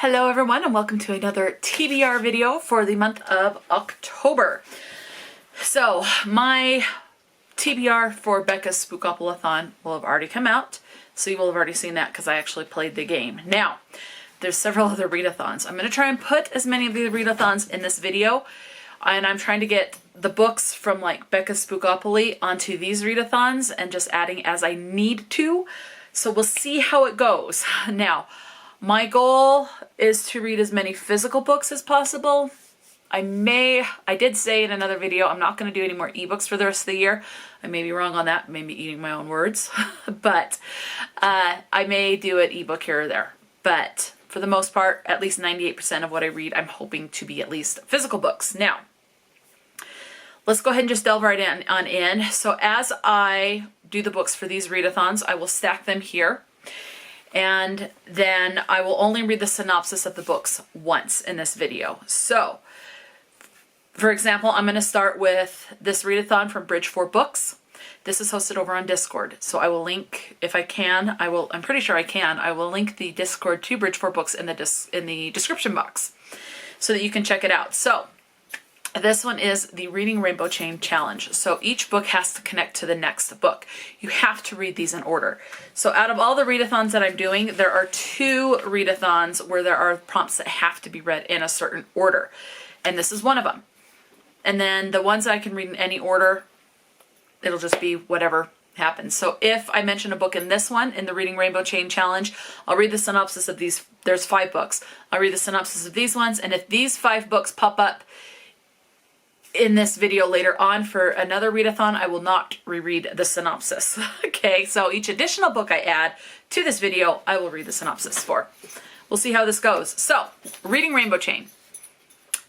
Hello everyone and welcome to another TBR video for the month of October. So my TBR for Becca's Spookopalathon will have already come out, so you will have already seen that because I actually played the game. Now, there's several other readathons. I'm going to try and put as many of the readathons in this video, and I'm trying to get the books from like Becca's Spookopoly onto these readathons and just adding as I need to. So we'll see how it goes. Now, my goal is to read as many physical books as possible. I did say in another video, I'm not going to do any more ebooks for the rest of the year. I may be wrong on that, maybe eating my own words, but I may do an ebook here or there. But for the most part, at least 98% of what I read, I'm hoping to be at least physical books. Now, let's go ahead and just delve right in. So as I do the books for these readathons, I will stack them here. And then I will only read the synopsis of the books once in this video. So, for example, I'm going to start with this readathon from BridgeFourBooks. This is hosted over on Discord. So I will link, if I can, I'm pretty sure I can, I will link the Discord to BridgeFourBooks in the description box so that you can check it out. So, this one is the Reading Rainbow Chain Challenge. So each book has to connect to the next book. You have to read these in order. So out of all the readathons that I'm doing, there are 2 readathons where there are prompts that have to be read in a certain order. And this is one of them. And then the ones that I can read in any order, it'll just be whatever happens. So if I mention a book in this one, in the Reading Rainbow Chain Challenge, I'll read the synopsis of these. There's 5 books. I'll read the synopsis of these ones. And if these 5 books pop up in this video later on for another readathon, I will not reread the synopsis. Okay, so each additional book I add to this video, I will read the synopsis for. We'll see how this goes. So, Reading Rainbow Chain.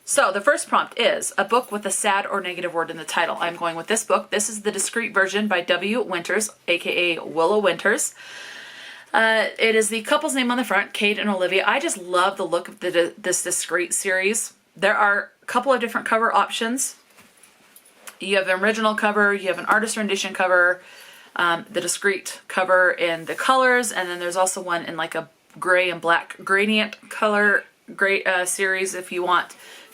So, the first prompt is a book with a sad or negative word in the title. I'm going with this book. This is the discreet version by W. Winters, aka Willow Winters. It is the couple's name on the front, Kate and Olivia. I just love the look of this discreet series. There are a couple of different cover options. You have an original cover, you have an artist rendition cover, the discreet cover in the colors, and then there's also one in like a gray and black gradient color series. If you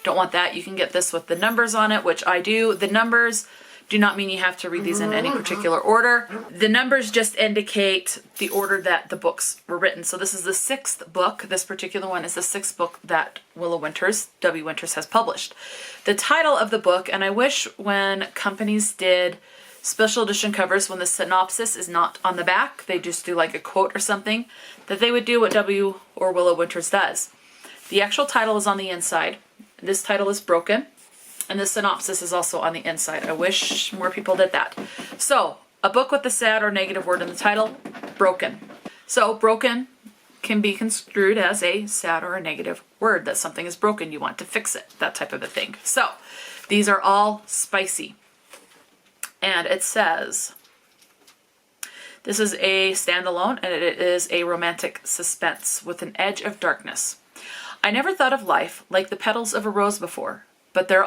don't want that, you can get this with the numbers on it, which I do. The numbers do not mean you have to read these in any particular order. The numbers just indicate the order that the books were written. So this is the 6th book. This particular one is the 6th book that Willow Winters, W. Winters, has published. The title of the book, and I wish when companies did special edition covers, when the synopsis is not on the back, they just do like a quote or something, that they would do what W. or Willow Winters does. The actual title is on the inside. This title is Broken. And the synopsis is also on the inside. I wish more people did that. So, a book with a sad or negative word in the title, Broken. So, broken can be construed as a sad or a negative word, that something is broken, you want to fix it, that type of a thing. So, these are all spicy. And it says, this is a standalone, and it is a romantic suspense with an edge of darkness. I never thought of life like the petals of a rose before. But they're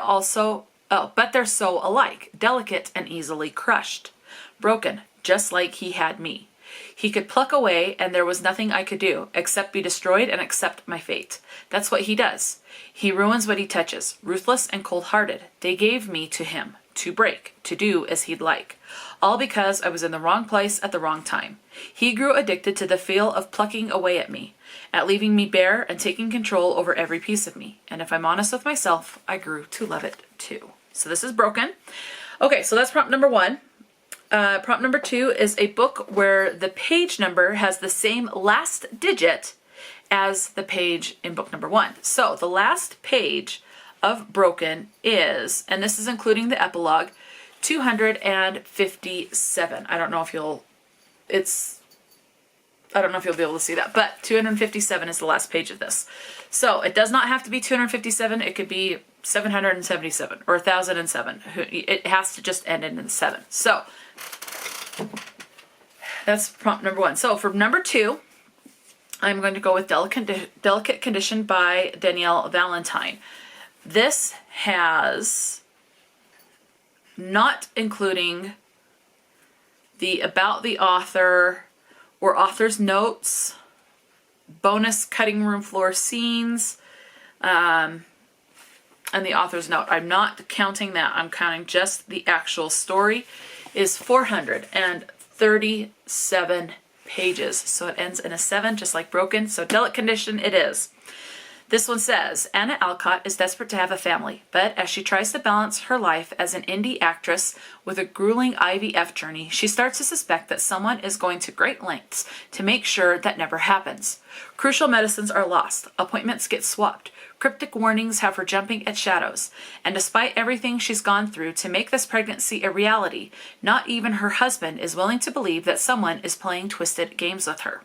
so alike, delicate and easily crushed. Broken, just like he had me. He could pluck away and there was nothing I could do, except be destroyed and accept my fate. That's what he does. He ruins what he touches, ruthless and cold-hearted. They gave me to him, to break, to do as he'd like. All because I was in the wrong place at the wrong time. He grew addicted to the feel of plucking away at me, at leaving me bare and taking control over every piece of me. And if I'm honest with myself, I grew to love it too. So this is Broken. Okay, so that's prompt number 1. Prompt number 2 is a book where the page number has the same last digit as the page in book number 1. So the last page of Broken is, and this is including the epilogue, 257. I don't know if you'll be able to see that, but 257 is the last page of this. So it does not have to be 257. It could be 777 or 1007. It has to just end in 7. So that's prompt number 1. So for number 2, I'm going to go with Delicate Condition by Danielle Valentine. This has, not including the about the author or author's notes, bonus cutting room floor scenes. And the author's note, I'm not counting that. I'm counting just the actual story, is 437 pages. So it ends in a 7, just like Broken. So delicate condition it is. This one says, Anna Alcott is desperate to have a family, but as she tries to balance her life as an indie actress with a grueling IVF journey, she starts to suspect that someone is going to great lengths to make sure that never happens. Crucial medicines are lost, appointments get swapped, cryptic warnings have her jumping at shadows, and despite everything she's gone through to make this pregnancy a reality, not even her husband is willing to believe that someone is playing twisted games with her.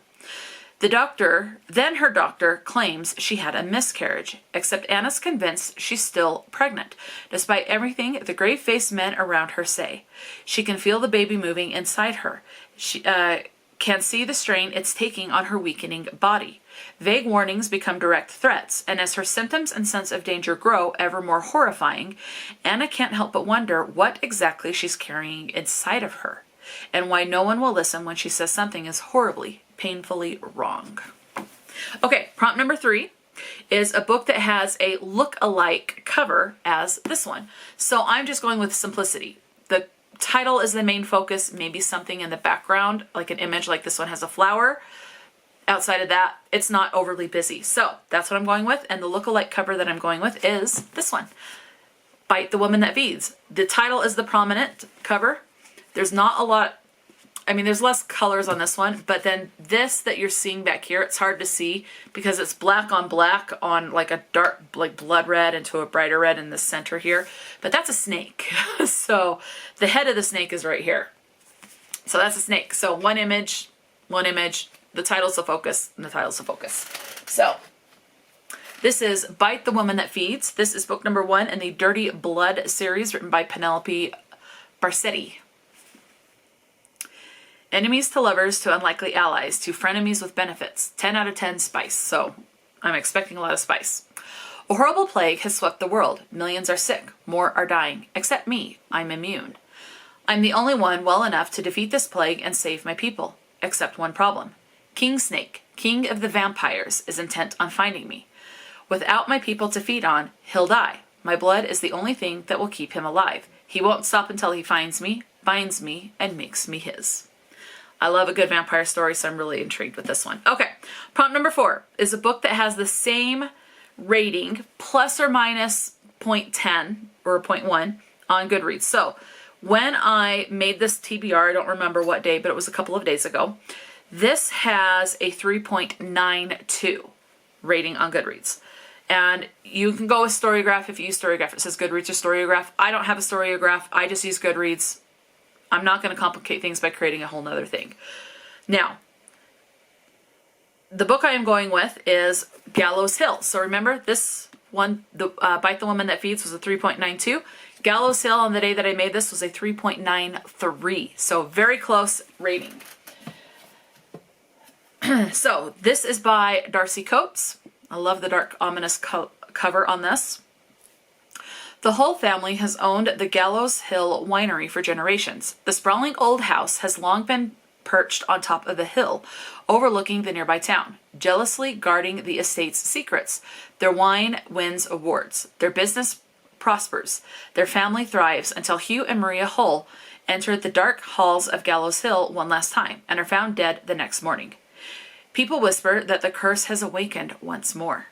Then her doctor claims she had a miscarriage, except Anna's convinced she's still pregnant, despite everything the grave-faced men around her say. She can feel the baby moving inside her. She can see the strain it's taking on her weakening body. Vague warnings become direct threats, and as her symptoms and sense of danger grow ever more horrifying, Anna can't help but wonder what exactly she's carrying inside of her, and why no one will listen when she says something is horribly, painfully wrong. Okay, prompt number 3 is a book that has a look-alike cover as this one. So I'm just going with simplicity. The title is the main focus, maybe something in the background, like an image like this one has a flower. Outside of that, it's not overly busy. So that's what I'm going with, and the look-alike cover that I'm going with is this one, Bite the Woman That Feeds. The title is the prominent cover. There's not a lot, there's less colors on this one, but then this that you're seeing back here, it's hard to see because it's black on like a dark, like blood red into a brighter red in the center here, but that's a snake. So the head of the snake is right here. So that's a snake. So one image, the title's the focus, and the title's the focus. So this is Bite the Woman That Feeds. This is book number 1 in the Dirty Blood series written by Penelope Barsetti. Enemies to lovers to unlikely allies to frenemies with benefits. 10 out of 10 spice. So I'm expecting a lot of spice. A horrible plague has swept the world. Millions are sick. More are dying. Except me. I'm immune. I'm the only one well enough to defeat this plague and save my people. Except one problem. King Snake, king of the vampires, is intent on finding me. Without my people to feed on, he'll die. My blood is the only thing that will keep him alive. He won't stop until he finds me, binds me, and makes me his. I love a good vampire story, so I'm really intrigued with this one. Okay, prompt number 4 is a book that has the same rating, plus or minus 0.10 or 0.1 on Goodreads. So when I made this TBR, I don't remember what day, but it was a couple of days ago, this has a 3.92 rating on Goodreads. And you can go with Storygraph if you use Storygraph. It says Goodreads or Storygraph. I don't have a Storygraph. I just use Goodreads. I'm not going to complicate things by creating a whole nother thing. Now, the book I am going with is Gallows Hill. So remember, this one, the Bite the Woman That Feeds, was a 3.92. Gallows Hill on the day that I made this was a 3.93. So very close rating. So this is by Darcy Coates. I love the dark, ominous cover on this. The whole family has owned the Gallows Hill winery for generations. The sprawling old house has long been perched on top of the hill, overlooking the nearby town, jealously guarding the estate's secrets. Their wine wins awards. Their business prospers. Their family thrives until Hugh and Maria Hull enter the dark halls of Gallows Hill one last time and are found dead the next morning. People whisper that the curse has awakened once more.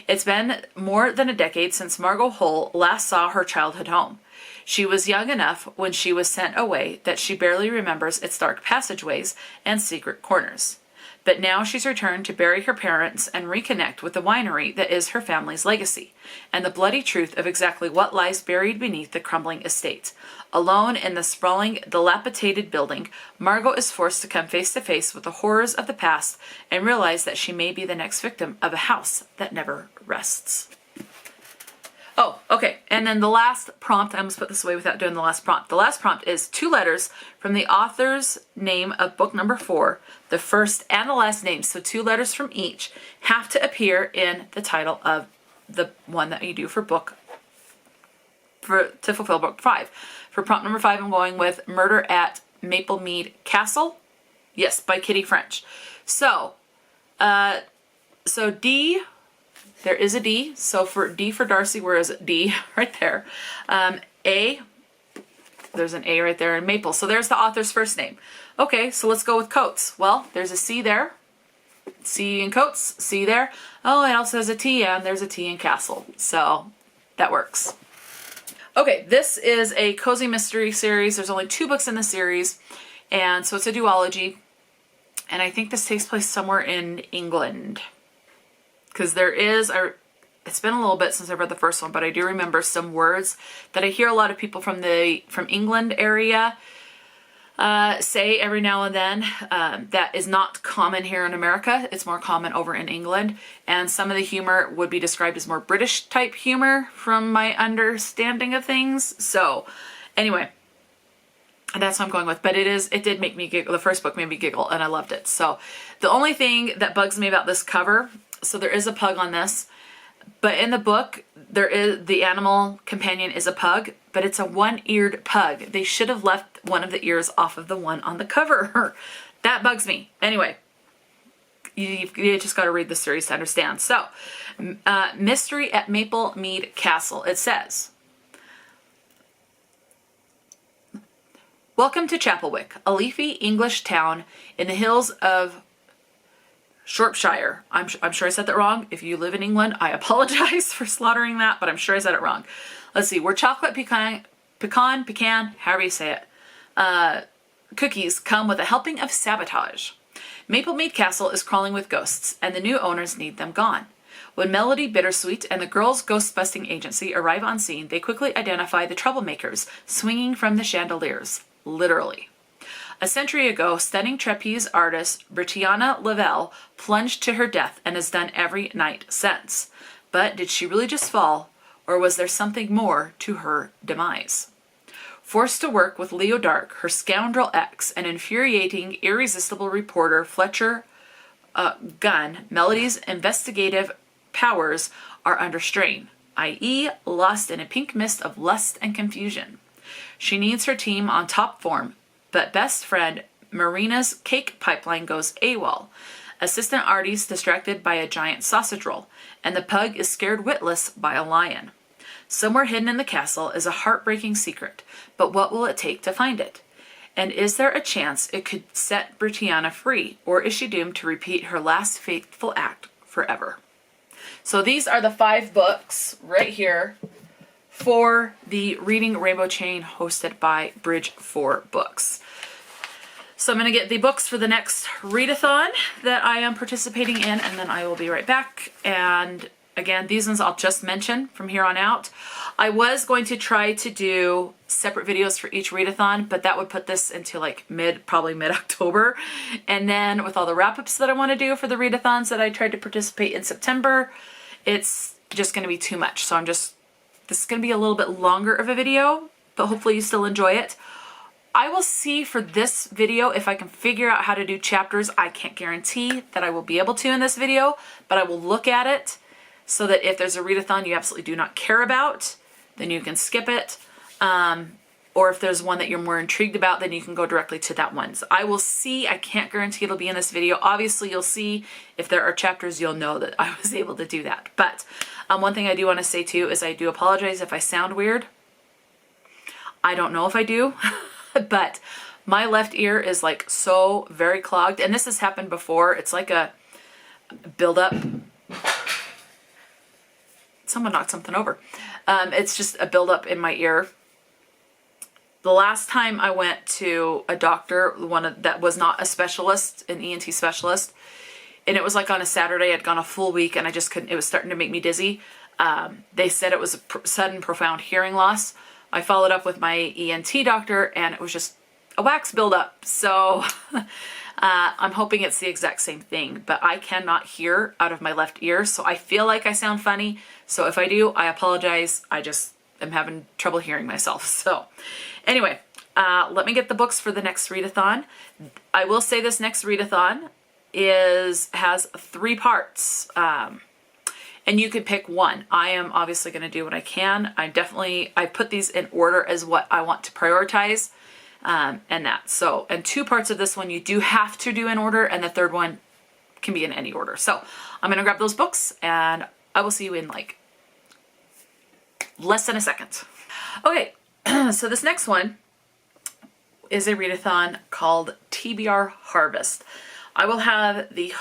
It's been more than a decade since Margot Hull last saw her childhood home. She was young enough when she was sent away that she barely remembers its dark passageways and secret corners. But now she's returned to bury her parents and reconnect with the winery that is her family's legacy, and the bloody truth of exactly what lies buried beneath the crumbling estate. Alone in the sprawling, dilapidated building, Margot is forced to come face to face with the horrors of the past and realize that she may be the next victim of a house that never rests. Oh, okay. And then the last prompt, I almost put this away without doing the last prompt. The last prompt is 2 letters from the author's name of book number 4, the first and the last name. So 2 letters from each have to appear in the title of the one that you do for to fulfill book 5. For prompt number 5, I'm going with Murder at Maplemead Castle. Yes, by Kitty French. So, So D, there is a D. So for D for Darcy, where is it? D right there. A, there's an A right there in Maple. So there's the author's first name. Okay, so let's go with Coates. Well, there's a C there. C in Coates, C there. Oh, it also has a T, and there's a T in Castle. So that works. Okay, this is a cozy mystery series. There's only 2 books in the series, and so it's a duology. And I think this takes place somewhere in England. Because there is, it's been a little bit since I read the first one, but I do remember some words that I hear a lot of people from England area say every now and then that is not common here in America. It's more common over in England. And some of the humor would be described as more British type humor from my understanding of things. So anyway, that's what I'm going with. But it did make me giggle. The first book made me giggle and I loved it. So the only thing that bugs me about this cover, so there is a pug on this, but in the book, the animal companion is a pug, but it's a one-eared pug. They should have left one of the ears off of the one on the cover. That bugs me. Anyway, you just got to read the series to understand. So, Mystery at Maple Mead Castle. It says, welcome to Chapelwick, a leafy English town in the hills of Shropshire. I'm sure I said that wrong. If you live in England, I apologize for slaughtering that, but I'm sure I said it wrong. Let's see. Where chocolate pecan, however you say it, cookies come with a helping of sabotage. Maple Mead Castle is crawling with ghosts, and the new owners need them gone. When Melody Bittersweet and the girls' ghost-busting agency arrive on scene, they quickly identify the troublemakers swinging from the chandeliers. Literally. A century ago, stunning trapeze artist Brittana Lavelle plunged to her death and has done every night since. But did she really just fall, or was there something more to her demise? Forced to work with Leo Dark, her scoundrel ex, and infuriating, irresistible reporter Fletcher Gunn, Melody's investigative powers are under strain, i.e. lost in a pink mist of lust and confusion. She needs her team on top form, but best friend Marina's cake pipeline goes AWOL. Assistant Artie's distracted by a giant sausage roll, and the pug is scared witless by a lion. Somewhere hidden in the castle is a heartbreaking secret, but what will it take to find it? And is there a chance it could set Brittana free, or is she doomed to repeat her last fateful act forever? So these are the 5 books right here for the Reading Rainbow Chain hosted by BridgeFourBooks. So I'm going to get the books for the next readathon that I am participating in, and then I will be right back. And again, these ones I'll just mention from here on out. I was going to try to do separate videos for each readathon, but that would put this into like probably mid-October. And then with all the wrap-ups that I want to do for the readathons that I tried to participate in September, it's just going to be too much. So this is going to be a little bit longer of a video, but hopefully you still enjoy it. I will see for this video if I can figure out how to do chapters. I can't guarantee that I will be able to in this video, but I will look at it so that if there's a readathon you absolutely do not care about, then you can skip it. Or if there's one that you're more intrigued about, then you can go directly to that one. So I will see. I can't guarantee it'll be in this video. Obviously, you'll see if there are chapters, you'll know that I was able to do that. But one thing I do want to say too is I do apologize if I sound weird. I don't know if I do, but my left ear is like so very clogged. And this has happened before. It's like a buildup. Someone knocked something over. It's just a buildup in my ear. The last time I went to a doctor, that was not a specialist, an ENT specialist, and it was like on a Saturday. I'd gone a full week and I just couldn't, it was starting to make me dizzy. They said it was a sudden, profound hearing loss. I followed up with my ENT doctor and it was just a wax buildup. So I'm hoping it's the exact same thing, but I cannot hear out of my left ear. So I feel like I sound funny. So if I do, I apologize. I just am having trouble hearing myself. So anyway, let me get the books for the next readathon. I will say this next readathon has 3 parts. And you could pick one. I am obviously going to do what I can. I put these in order as what I want to prioritize, and that. So, and 2 parts of this one you do have to do in order, and the third one can be in any order. So I'm going to grab those books and I will see you in like less than a second. Okay, so this next one is a readathon called TBR Harvest. I will have the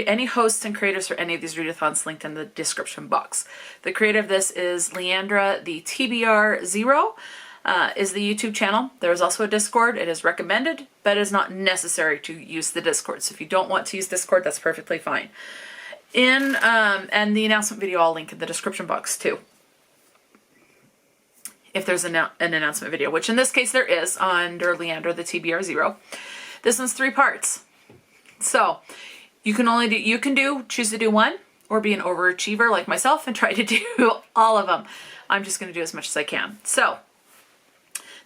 any hosts and creators for any of these readathons linked in the description box. The creator of this is Leandra. The TBR Zero is the YouTube channel. There is also a Discord. It is recommended, but it is not necessary to use the Discord. So if you don't want to use Discord, that's perfectly fine. And the announcement video I'll link in the description box too, if there's an announcement video, which in this case there is under Leandra, the TBR Zero. This one's 3 parts. So you can choose to do one or be an overachiever like myself and try to do all of them. I'm just going to do as much as I can. So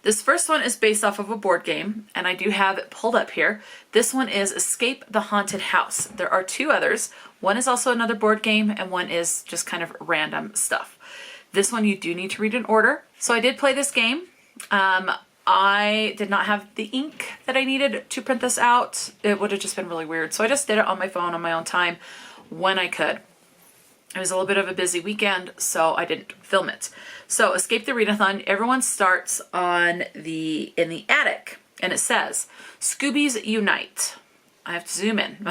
this first one is based off of a board game, and I do have it pulled up here. This one is Escape the Haunted House. There are 2 others. One is also another board game, and one is just kind of random stuff. This one you do need to read in order. So I did play this game. I did not have the ink that I needed to print this out. It would have just been really weird. So I just did it on my phone on my own time when I could. It was a little bit of a busy weekend, so I didn't film it. So Escape the Readathon, everyone starts in the attic, and it says, Scoobies Unite. I have to zoom in.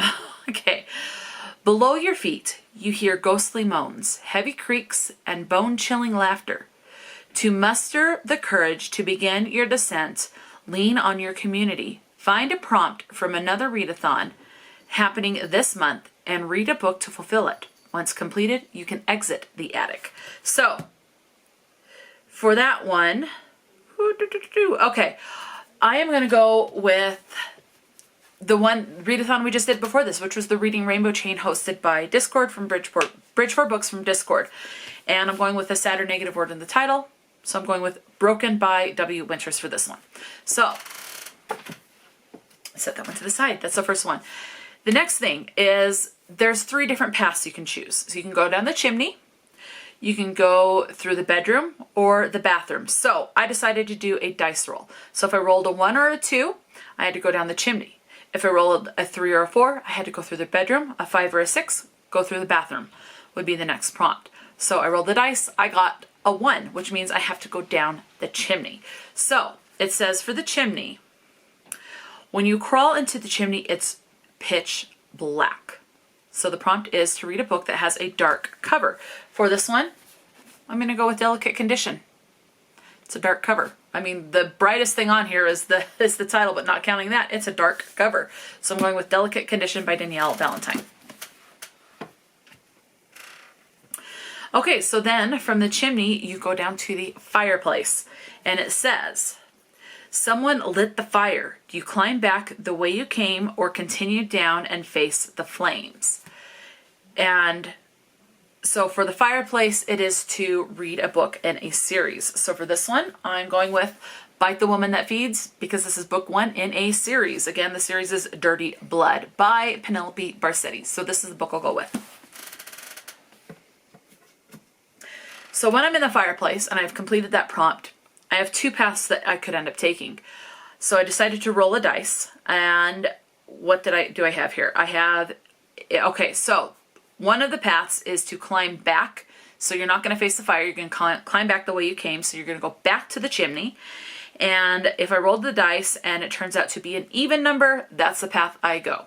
Okay. Below your feet, you hear ghostly moans, heavy creaks, and bone-chilling laughter. To muster the courage to begin your descent, lean on your community. Find a prompt from another readathon happening this month and read a book to fulfill it. Once completed, you can exit the attic. So, for that one, okay, I am going to go with the one readathon we just did before this, which was the Reading Rainbow Chain hosted by Discord from BridgeFourBooks from Discord. And I'm going with a sad or negative word in the title. So I'm going with Broken by W. Winters for this one. So set that one to the side. That's the first one. The next thing is there's 3 different paths you can choose. So you can go down the chimney, you can go through the bedroom, or the bathroom. So I decided to do a dice roll. So if I rolled a 1 or a 2, I had to go down the chimney. If I rolled a 3 or a 4, I had to go through the bedroom. A 5 or a 6, go through the bathroom would be the next prompt. So I rolled the dice, I got a 1, which means I have to go down the chimney. So it says for the chimney, when you crawl into the chimney, it's pitch black. So the prompt is to read a book that has a dark cover. For this one, I'm going to go with Delicate Condition. It's a dark cover. I mean, the brightest thing on here is the title, but not counting that, it's a dark cover. So I'm going with Delicate Condition by Danielle Valentine. Okay, so then from the chimney, you go down to the fireplace, and it says, someone lit the fire. Do you climb back the way you came or continue down and face the flames? And so for the fireplace, it is to read a book in a series. So for this one, I'm going with Bite the Woman That Feeds, because this is book 1 in a series. Again, the series is Dirty Blood by Penelope Barsetti. So this is the book I'll go with. So when I'm in the fireplace and I've completed that prompt, I have 2 paths that I could end up taking. So I decided to roll a dice, and what do I have here? I have, okay, so one of the paths is to climb back. So you're not going to face the fire, you're going to climb back the way you came. So you're going to go back to the chimney. And if I rolled the dice and it turns out to be an even number, that's the path I go.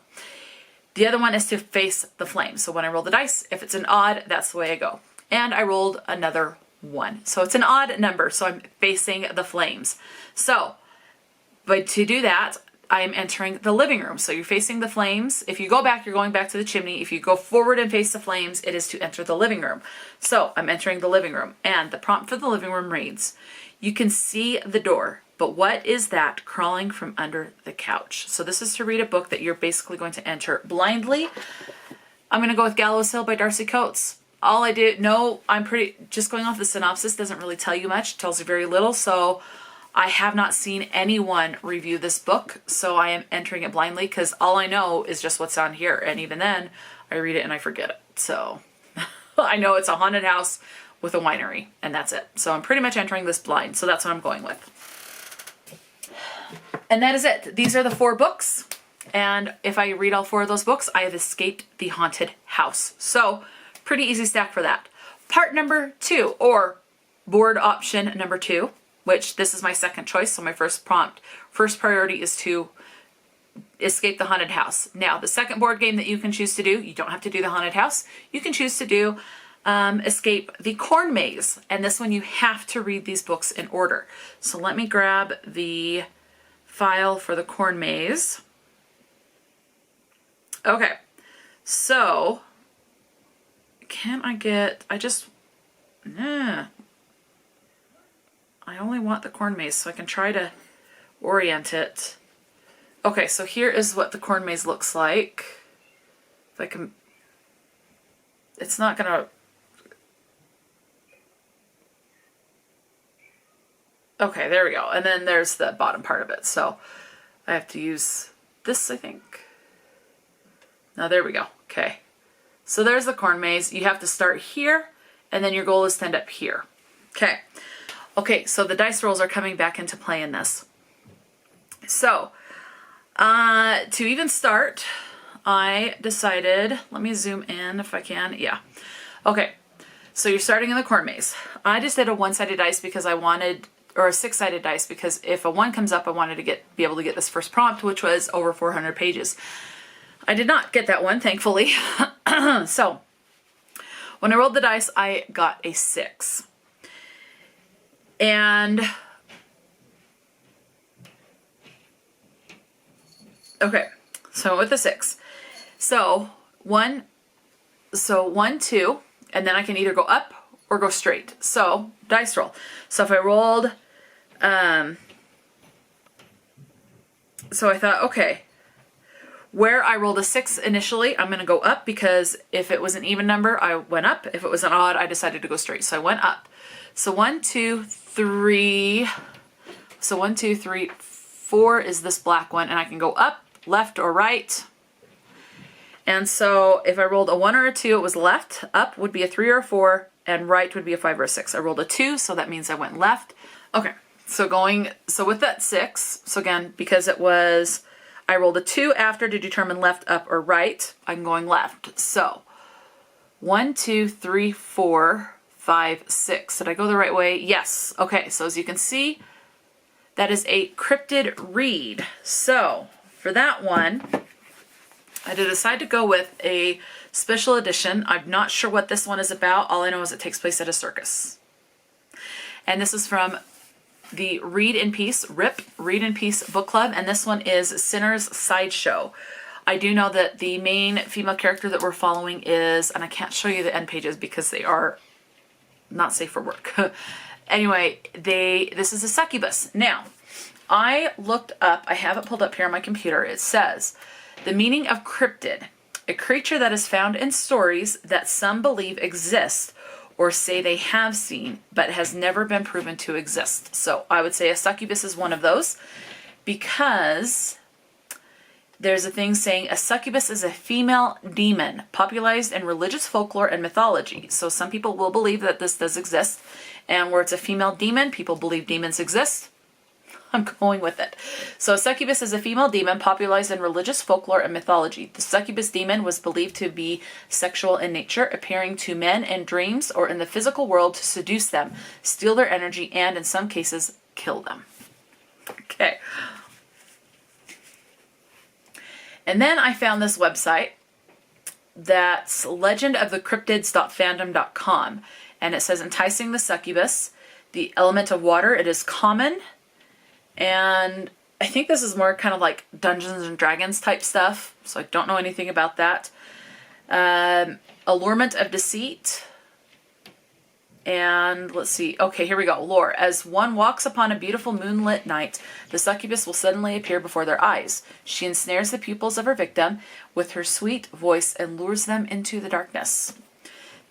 The other one is to face the flames. So when I roll the dice, if it's an odd, that's the way I go. And I rolled another 1. So it's an odd number, so I'm facing the flames. So, but to do that, I'm entering the living room. So you're facing the flames. If you go back, you're going back to the chimney. If you go forward and face the flames, it is to enter the living room. So I'm entering the living room, and the prompt for the living room reads, you can see the door, but what is that crawling from under the couch? So this is to read a book that you're basically going to enter blindly. I'm going to go with Gallows Hill by Darcy Coates. All I did, just going off the synopsis doesn't really tell you much, tells you very little, so I have not seen anyone review this book, so I am entering it blindly because all I know is just what's on here, and even then, I read it and I forget it. So I know it's a haunted house with a winery, and that's it. So I'm pretty much entering this blind, so that's what I'm going with. And that is it. These are the 4 books. And if I read all 4 of those books, I have escaped the haunted house. So pretty easy stack for that. Part number 2, or board option number 2, which this is my second choice. So my first priority is to escape the haunted house. Now, the second board game that you can choose to do, you don't have to do the haunted house. You can choose to do escape the corn maze. And this one, you have to read these books in order. So let me grab the file for the corn maze. Okay, so can I get, I only want the corn maze, so I can try to orient it. Okay, so here is what the corn maze looks like. If I can, it's not gonna, okay, there we go. And then there's the bottom part of it. So I have to use this, I think. Now there we go. Okay. So there's the corn maze. You have to start here, and then your goal is to end up here. Okay. Okay, so the dice rolls are coming back into play in this. So, to even start, I decided, let me zoom in if I can. Yeah. Okay. So you're starting in the corn maze. I just did a 1-sided dice because I wanted, or a 6-sided dice, because if a 1 comes up, I wanted to be able to get this first prompt, which was over 400 pages. I did not get that one, thankfully. So when I rolled the dice, I got a 6. And okay, so with the 6. So 1, 2, and then I can either go up or go straight. So dice roll. So if I rolled, so I thought, okay, where I rolled a 6 initially, I'm going to go up, because if it was an even number, I went up. If it was an odd, I decided to go straight. So I went up. So 1, 2, 3. So 1, 2, 3, 4 is this black one, and I can go up, left, or right. And so if I rolled a 1 or a 2, it was left. Up would be a 3 or a 4, and right would be a 5 or a 6. I rolled a 2, so that means I went left. Okay, so with that 6, so again, because it was, I rolled a 2 after to determine left, up, or right, I'm going left. So 1, 2, 3, 4, 5, 6. Did I go the right way? Yes. Okay, so as you can see, that is a cryptid read. So for that one, I did decide to go with a special edition. I'm not sure what this one is about. All I know is it takes place at a circus. And this is from the Read in Peace, RIP, Read in Peace book club. And this one is Sinner's Sideshow. I do know that the main female character that we're following is, and I can't show you the end pages because they are not safe for work. Anyway, this is a succubus. Now, I looked up, I have it pulled up here on my computer. It says, the meaning of cryptid, a creature that is found in stories that some believe exist or say they have seen, but has never been proven to exist. So I would say a succubus is one of those, because there's a thing saying a succubus is a female demon popularized in religious folklore and mythology. So some people will believe that this does exist, and where it's a female demon, people believe demons exist. I'm going with it. So a succubus is a female demon popularized in religious folklore and mythology. The succubus demon was believed to be sexual in nature, appearing to men in dreams or in the physical world to seduce them, steal their energy, and in some cases, kill them. Okay. And then I found this website that's legendofthecryptids.fandom.com, and it says, enticing the succubus, the element of water, it is common. And I think this is more kind of like Dungeons and Dragons type stuff, so I don't know anything about that. Allurement of deceit. And let's see. Okay, here we go. Lore. As one walks upon a beautiful moonlit night, the succubus will suddenly appear before their eyes. She ensnares the pupils of her victim with her sweet voice and lures them into the darkness.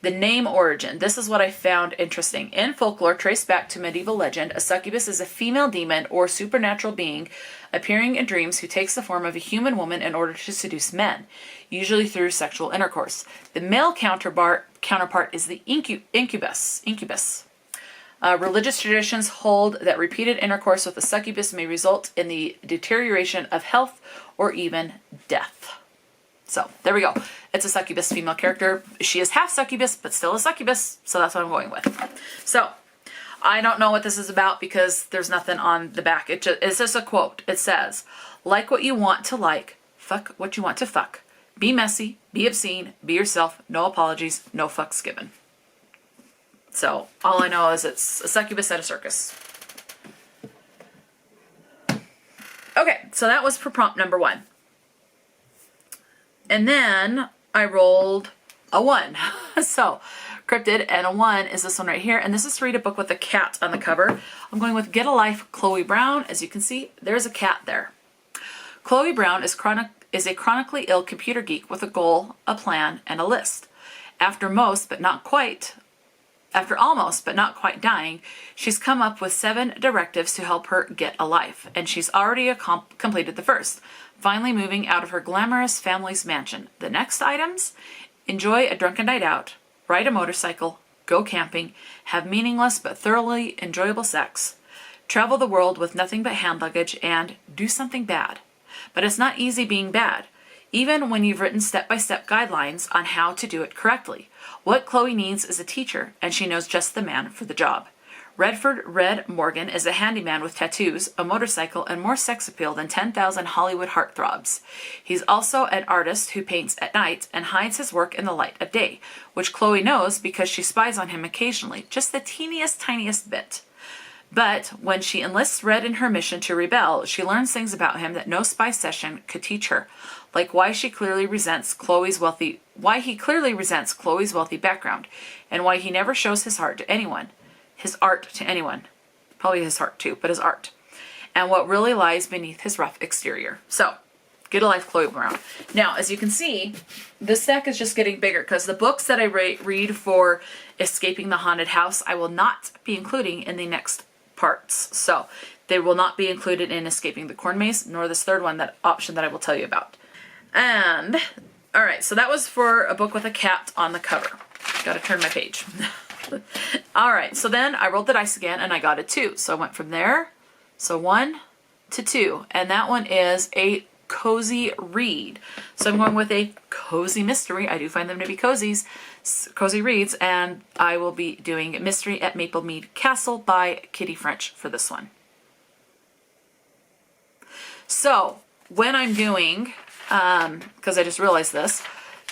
The name origin. This is what I found interesting. In folklore, traced back to medieval legend, a succubus is a female demon or supernatural being appearing in dreams who takes the form of a human woman in order to seduce men, usually through sexual intercourse. The male counterpart is the incubus. Religious traditions hold that repeated intercourse with a succubus may result in the deterioration of health or even death. So there we go. It's a succubus female character. She is half succubus, but still a succubus. So that's what I'm going with. So I don't know what this is about because there's nothing on the back. It's just a quote. It says, like what you want to like, fuck what you want to fuck. Be messy, be obscene, be yourself, no apologies, no fucks given. So all I know is it's a succubus at a circus. Okay, so that was for prompt number 1. And then I rolled a 1. So cryptid, and a 1 is this one right here. And this is to read a book with a cat on the cover. I'm going with Get a Life, Chloe Brown. As you can see, there's a cat there. Chloe Brown is a chronically ill computer geek with a goal, a plan, and a list. After almost, but not quite dying, she's come up with 7 directives to help her get a life, and she's already completed the first, finally moving out of her glamorous family's mansion. The next items: enjoy a drunken night out, ride a motorcycle, go camping, have meaningless but thoroughly enjoyable sex, travel the world with nothing but hand luggage, and do something bad. But it's not easy being bad, even when you've written step-by-step guidelines on how to do it correctly. What Chloe needs is a teacher, and she knows just the man for the job. Redford Red Morgan is a handyman with tattoos, a motorcycle, and more sex appeal than 10,000 Hollywood heartthrobs. He's also an artist who paints at night and hides his work in the light of day, which Chloe knows because she spies on him occasionally, just the teeniest, tiniest bit. But when she enlists Red in her mission to rebel, she learns things about him that no spy session could teach her, like why he clearly resents Chloe's wealthy background, and why he never shows his art to anyone. Probably his heart too, but his art. And what really lies beneath his rough exterior. So, Get a Life, Chloe Brown. Now, as you can see, this stack is just getting bigger because the books that I read for Escaping the Haunted House, I will not be including in the next parts. So, they will not be included in Escaping the Corn Maze, nor this third one, that option that I will tell you about. And, all right, so that was for a book with a cat on the cover. Got to turn my page. All right, so then I rolled the dice again and I got a 2. So I went from there, so 1 to 2. And that one is a cozy read. So I'm going with a cozy mystery. I do find them to be cozy reads. And I will be doing Mystery at Maplemead Castle by Kitty French for this one. So when I'm doing, because I just realized this,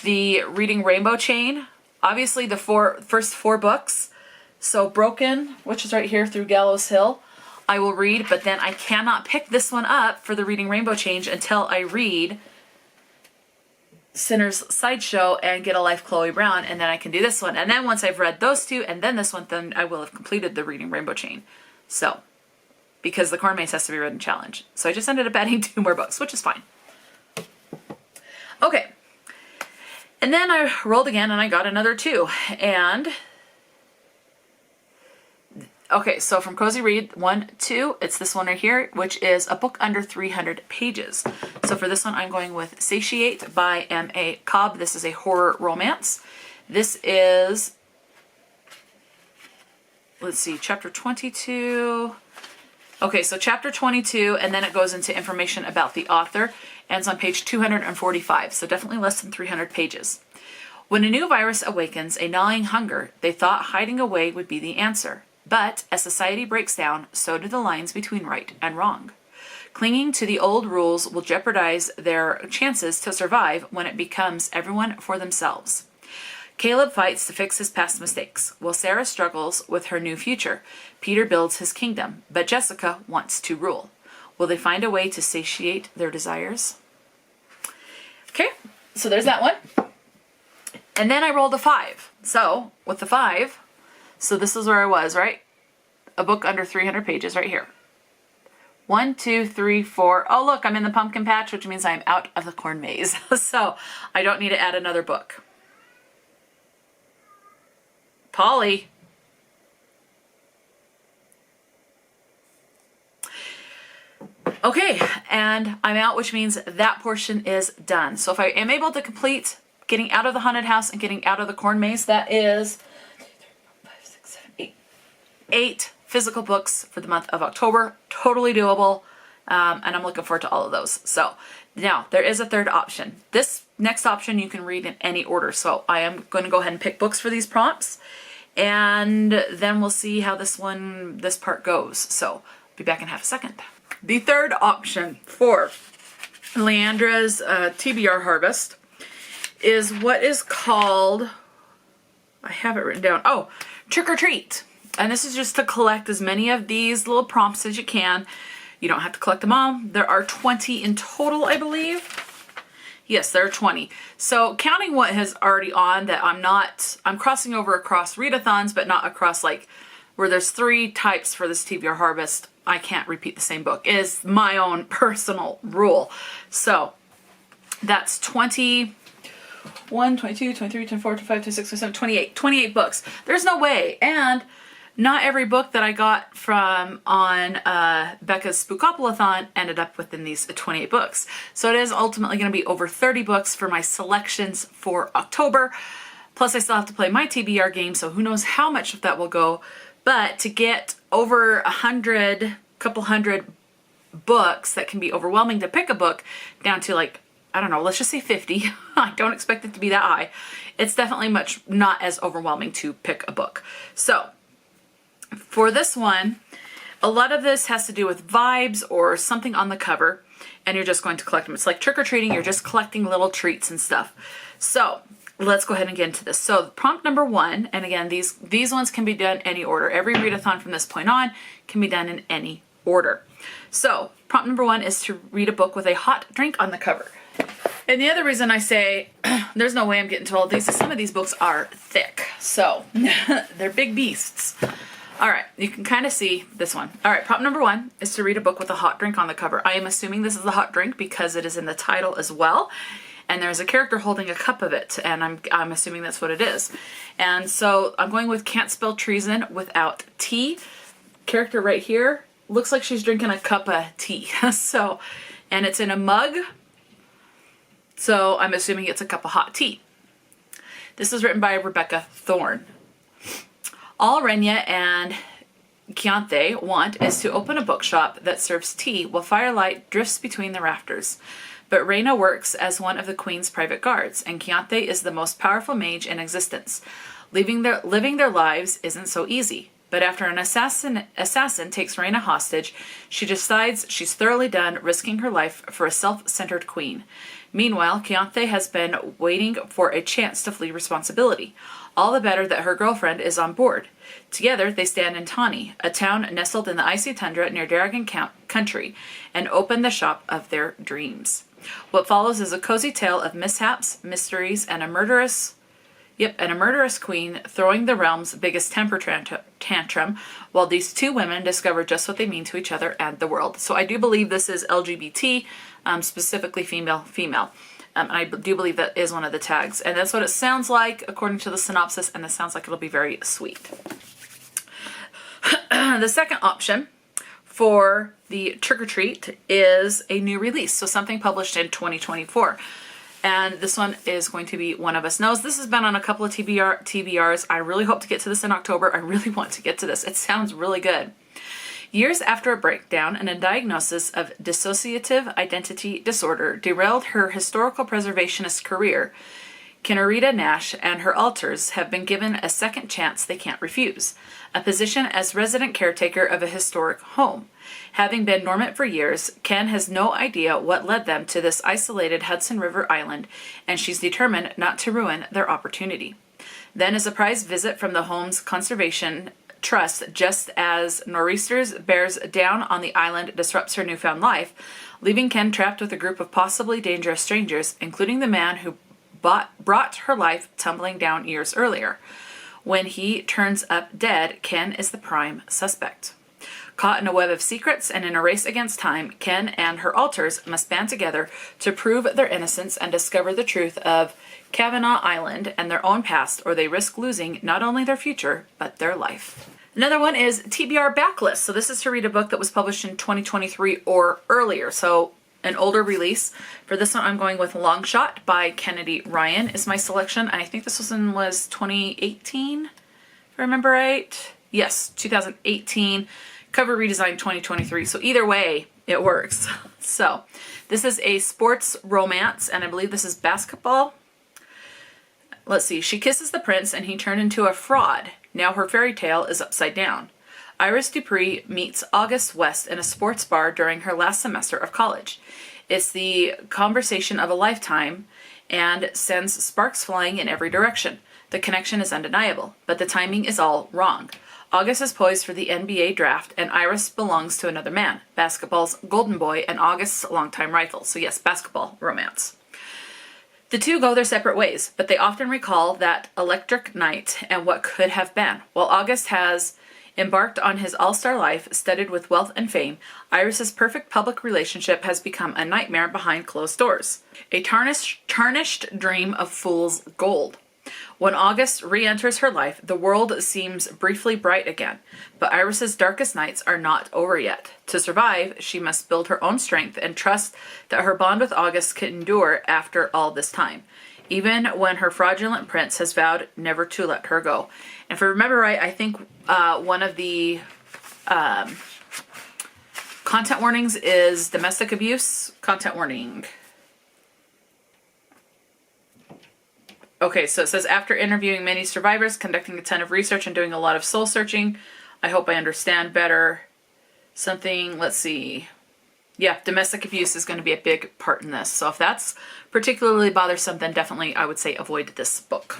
the Reading Rainbow Chain, obviously the first 4 books, so Broken, which is right here, through Gallows Hill, I will read, but then I cannot pick this one up for the Reading Rainbow Change until I read Sinner's Sideshow and Get a Life, Chloe Brown, and then I can do this one. And then once I've read those 2 and then this one, then I will have completed the Reading Rainbow Chain. So, because the Corn Maze has to be read in challenge. So I just ended up adding 2 more books, which is fine. Okay. And then I rolled again and I got another 2. And, okay, so from Cozy Read 1, 2, it's this one right here, which is a book under 300 pages. So for this one, I'm going with Satiate by M.A. Cobb. This is a horror romance. This is, let's see, chapter 22. Okay, so chapter 22, and then it goes into information about the author, and it's on page 245, so definitely less than 300 pages. When a new virus awakens a gnawing hunger, they thought hiding away would be the answer. But as society breaks down, so do the lines between right and wrong. Clinging to the old rules will jeopardize their chances to survive when it becomes everyone for themselves. Caleb fights to fix his past mistakes, while Sarah struggles with her new future. Peter builds his kingdom, but Jessica wants to rule. Will they find a way to satiate their desires? Okay, so there's that one. And then I rolled a 5. So, with the 5, so this is where I was, right? A book under 300 pages right here. 1, 2, 3, 4. Oh, look, I'm in the pumpkin patch, which means I'm out of the corn maze. So, I don't need to add another book. Polly. Okay, and I'm out, which means that portion is done. So if I am able to complete getting out of the haunted house and getting out of the corn maze, that is 5, 6, 7, 8. 8 physical books for the month of October. Totally doable. And I'm looking forward to all of those. So now there is a third option. This next option you can read in any order. So I am going to go ahead and pick books for these prompts, and then we'll see how this part goes. So be back in half a second. The third option for Leandra's TBR Harvest is what is called, I have it written down, oh, Trick or Treat. And this is just to collect as many of these little prompts as you can. You don't have to collect them all. There are 20 in total, I believe. Yes, there are 20. So counting what has already on that I'm crossing over across readathons, but not across like where there's 3 types for this TBR Harvest. I can't repeat the same book is my own personal rule. So that's 21, 22, 23, 24, 25, 26, 27, 28. 28 books. There's no way. And not every book that I got from on Becca's Spookopalathon ended up within these 28 books. So it is ultimately going to be over 30 books for my selections for October. Plus I still have to play my TBR game, so who knows how much of that will go. But to get over 100, couple hundred books that can be overwhelming to pick a book down to like, I don't know, let's just say 50. I don't expect it to be that high. It's definitely not as overwhelming to pick a book. So for this one, a lot of this has to do with vibes or something on the cover, and you're just going to collect them. It's like trick-or-treating, you're just collecting little treats and stuff. So let's go ahead and get into this. So prompt number 1, and again, these ones can be done any order. Every readathon from this point on can be done in any order. So prompt number 1 is to read a book with a hot drink on the cover. And the other reason I say there's no way I'm getting to all of these is some of these books are thick. So they're big beasts. All right, you can kind of see this one. All right, prompt number 1 is to read a book with a hot drink on the cover. I am assuming this is a hot drink because it is in the title as well. And there's a character holding a cup of it, and I'm assuming that's what it is. And so I'm going with Can't Spell Treason Without Tea. Character right here looks like she's drinking a cup of tea. So, and it's in a mug. So I'm assuming it's a cup of hot tea. This was written by Rebecca Thorne. All Renya and Keontae want is to open a bookshop that serves tea while firelight drifts between the rafters. But Reyna works as one of the queen's private guards, and Keontae is the most powerful mage in existence. Living their lives isn't so easy. But after an assassin takes Reyna hostage, she decides she's thoroughly done risking her life for a self-centered queen. Meanwhile, Keontae has been waiting for a chance to flee responsibility. All the better that her girlfriend is on board. Together, they stand in Tawny, a town nestled in the icy tundra near Darrigan Country, and open the shop of their dreams. What follows is a cozy tale of mishaps, mysteries, and a murderous queen throwing the realm's biggest temper tantrum, while these 2 women discover just what they mean to each other and the world. So I do believe this is LGBT, specifically female. I do believe that is one of the tags. And that's what it sounds like according to the synopsis, and this sounds like it'll be very sweet. The second option for the trick-or-treat is a new release, so something published in 2024. And this one is going to be One of Us Knows. This has been on a couple of TBRs. I really hope to get to this in October. I really want to get to this. It sounds really good. Years after a breakdown and a diagnosis of dissociative identity disorder derailed her historical preservationist career, Kinnarita Nash and her alters have been given a second chance they can't refuse, a position as resident caretaker of a historic home. Having been dormant for years, Ken has no idea what led them to this isolated Hudson River island, and she's determined not to ruin their opportunity. Then a surprise visit from the home's conservation trust just as nor'easters bears down on the island disrupts her newfound life, leaving Ken trapped with a group of possibly dangerous strangers, including the man who brought her life tumbling down years earlier. When he turns up dead, Ken is the prime suspect. Caught in a web of secrets and in a race against time, Ken and her alters must band together to prove their innocence and discover the truth of Kavanaugh Island and their own past, or they risk losing not only their future, but their life. Another one is TBR Backlist. So this is to read a book that was published in 2023 or earlier. So an older release. For this one, I'm going with Long Shot by Kennedy Ryan is my selection. And I think this one was 2018, if I remember right. Yes, 2018. Cover redesign 2023. So either way, it works. So this is a sports romance, and I believe this is basketball. Let's see. She kisses the prince, and he turned into a fraud. Now her fairy tale is upside down. Iris Dupree meets August West in a sports bar during her last semester of college. It's the conversation of a lifetime and sends sparks flying in every direction. The connection is undeniable, but the timing is all wrong. August is poised for the NBA draft, and Iris belongs to another man, basketball's golden boy and August's longtime rival. So yes, basketball romance. The two go their separate ways, but they often recall that electric night and what could have been. While August has embarked on his all-star life, studded with wealth and fame, Iris's perfect public relationship has become a nightmare behind closed doors. A tarnished dream of fool's gold. When August re-enters her life, the world seems briefly bright again, but Iris's darkest nights are not over yet. To survive, she must build her own strength and trust that her bond with August can endure after all this time, even when her fraudulent prince has vowed never to let her go. And if I remember right, I think one of the content warnings is domestic abuse. Content warning. Okay, so it says, after interviewing many survivors, conducting a ton of research, and doing a lot of soul searching, I hope I understand better. Something, let's see. Yeah, domestic abuse is going to be a big part in this. So if that's particularly bothersome, then definitely I would say avoid this book.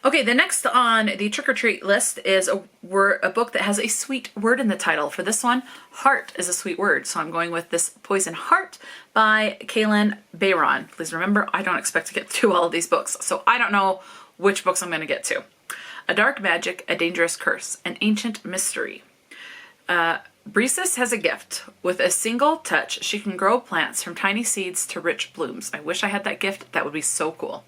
Okay, the next on the trick-or-treat list is a book that has a sweet word in the title. For this one, heart is a sweet word. So I'm going with this Poison Heart by Kaylin Bayron. Please remember, I don't expect to get through all of these books, so I don't know which books I'm going to get to. A dark magic, a dangerous curse, an ancient mystery. Breesis has a gift. With a single touch, she can grow plants from tiny seeds to rich blooms. I wish I had that gift. That would be so cool.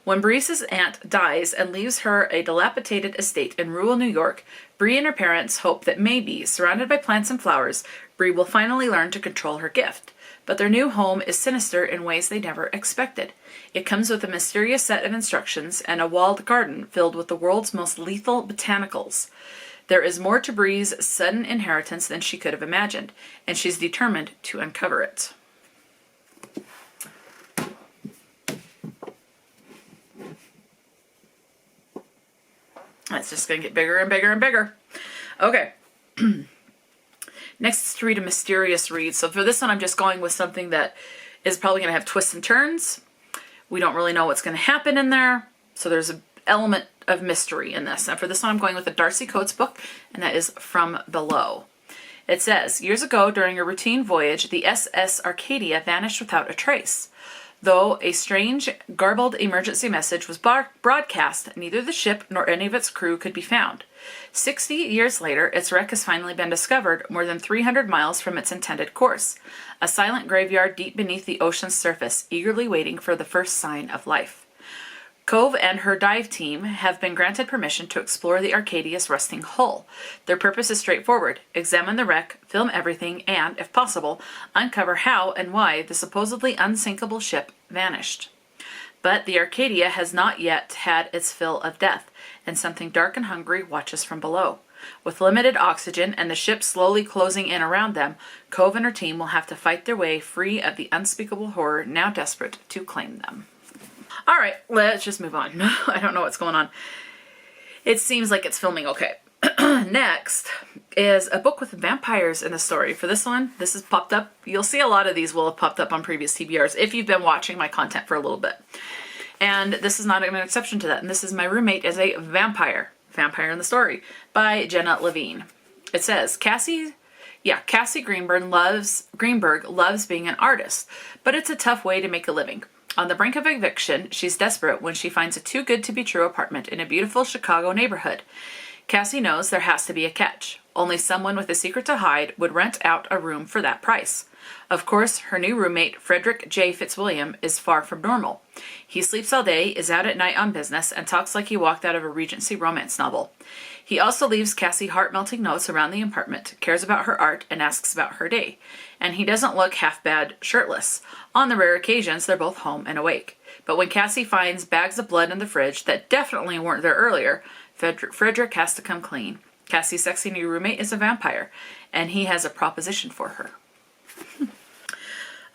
When Bree's aunt dies and leaves her a dilapidated estate in rural New York, Bree and her parents hope that maybe, surrounded by plants and flowers, Bree will finally learn to control her gift. But their new home is sinister in ways they never expected. It comes with a mysterious set of instructions and a walled garden filled with the world's most lethal botanicals. There is more to Bree's sudden inheritance than she could have imagined, and she's determined to uncover it. It's just going to get bigger and bigger and bigger. Okay. Next is to read a mysterious read. So for this one, I'm just going with something that is probably going to have twists and turns. We don't really know what's going to happen in there. So there's an element of mystery in this. And for this one, I'm going with a Darcy Coates book, and that is From Below. It says, years ago, during a routine voyage, the SS Arcadia vanished without a trace. Though a strange, garbled emergency message was broadcast, neither the ship nor any of its crew could be found. 60 years later, its wreck has finally been discovered more than 300 miles from its intended course, a silent graveyard deep beneath the ocean's surface, eagerly waiting for the first sign of life. Cove and her dive team have been granted permission to explore the Arcadia's rusting hull. Their purpose is straightforward: examine the wreck, film everything, and, if possible, uncover how and why the supposedly unsinkable ship vanished. But the Arcadia has not yet had its fill of death, and something dark and hungry watches from below. With limited oxygen and the ship slowly closing in around them, Cove and her team will have to fight their way free of the unspeakable horror now desperate to claim them. All right, let's just move on. I don't know what's going on. It seems like it's filming okay. Next is a book with vampires in the story. For this one, this has popped up. You'll see a lot of these will have popped up on previous TBRs if you've been watching my content for a little bit. And this is not an exception to that. And this is My Roommate is a Vampire. Vampire in the Story by Jenna Levine. It says, Cassie Greenberg loves being an artist, but it's a tough way to make a living. On the brink of eviction, she's desperate when she finds a too-good-to-be-true apartment in a beautiful Chicago neighborhood. Cassie knows there has to be a catch. Only someone with a secret to hide would rent out a room for that price. Of course, her new roommate, Frederick J. Fitzwilliam, is far from normal. He sleeps all day, is out at night on business, and talks like he walked out of a Regency romance novel. He also leaves Cassie heart-melting notes around the apartment, cares about her art, and asks about her day. And he doesn't look half bad shirtless. On the rare occasions, they're both home and awake. But when Cassie finds bags of blood in the fridge that definitely weren't there earlier, Frederick has to come clean. Cassie's sexy new roommate is a vampire, and he has a proposition for her.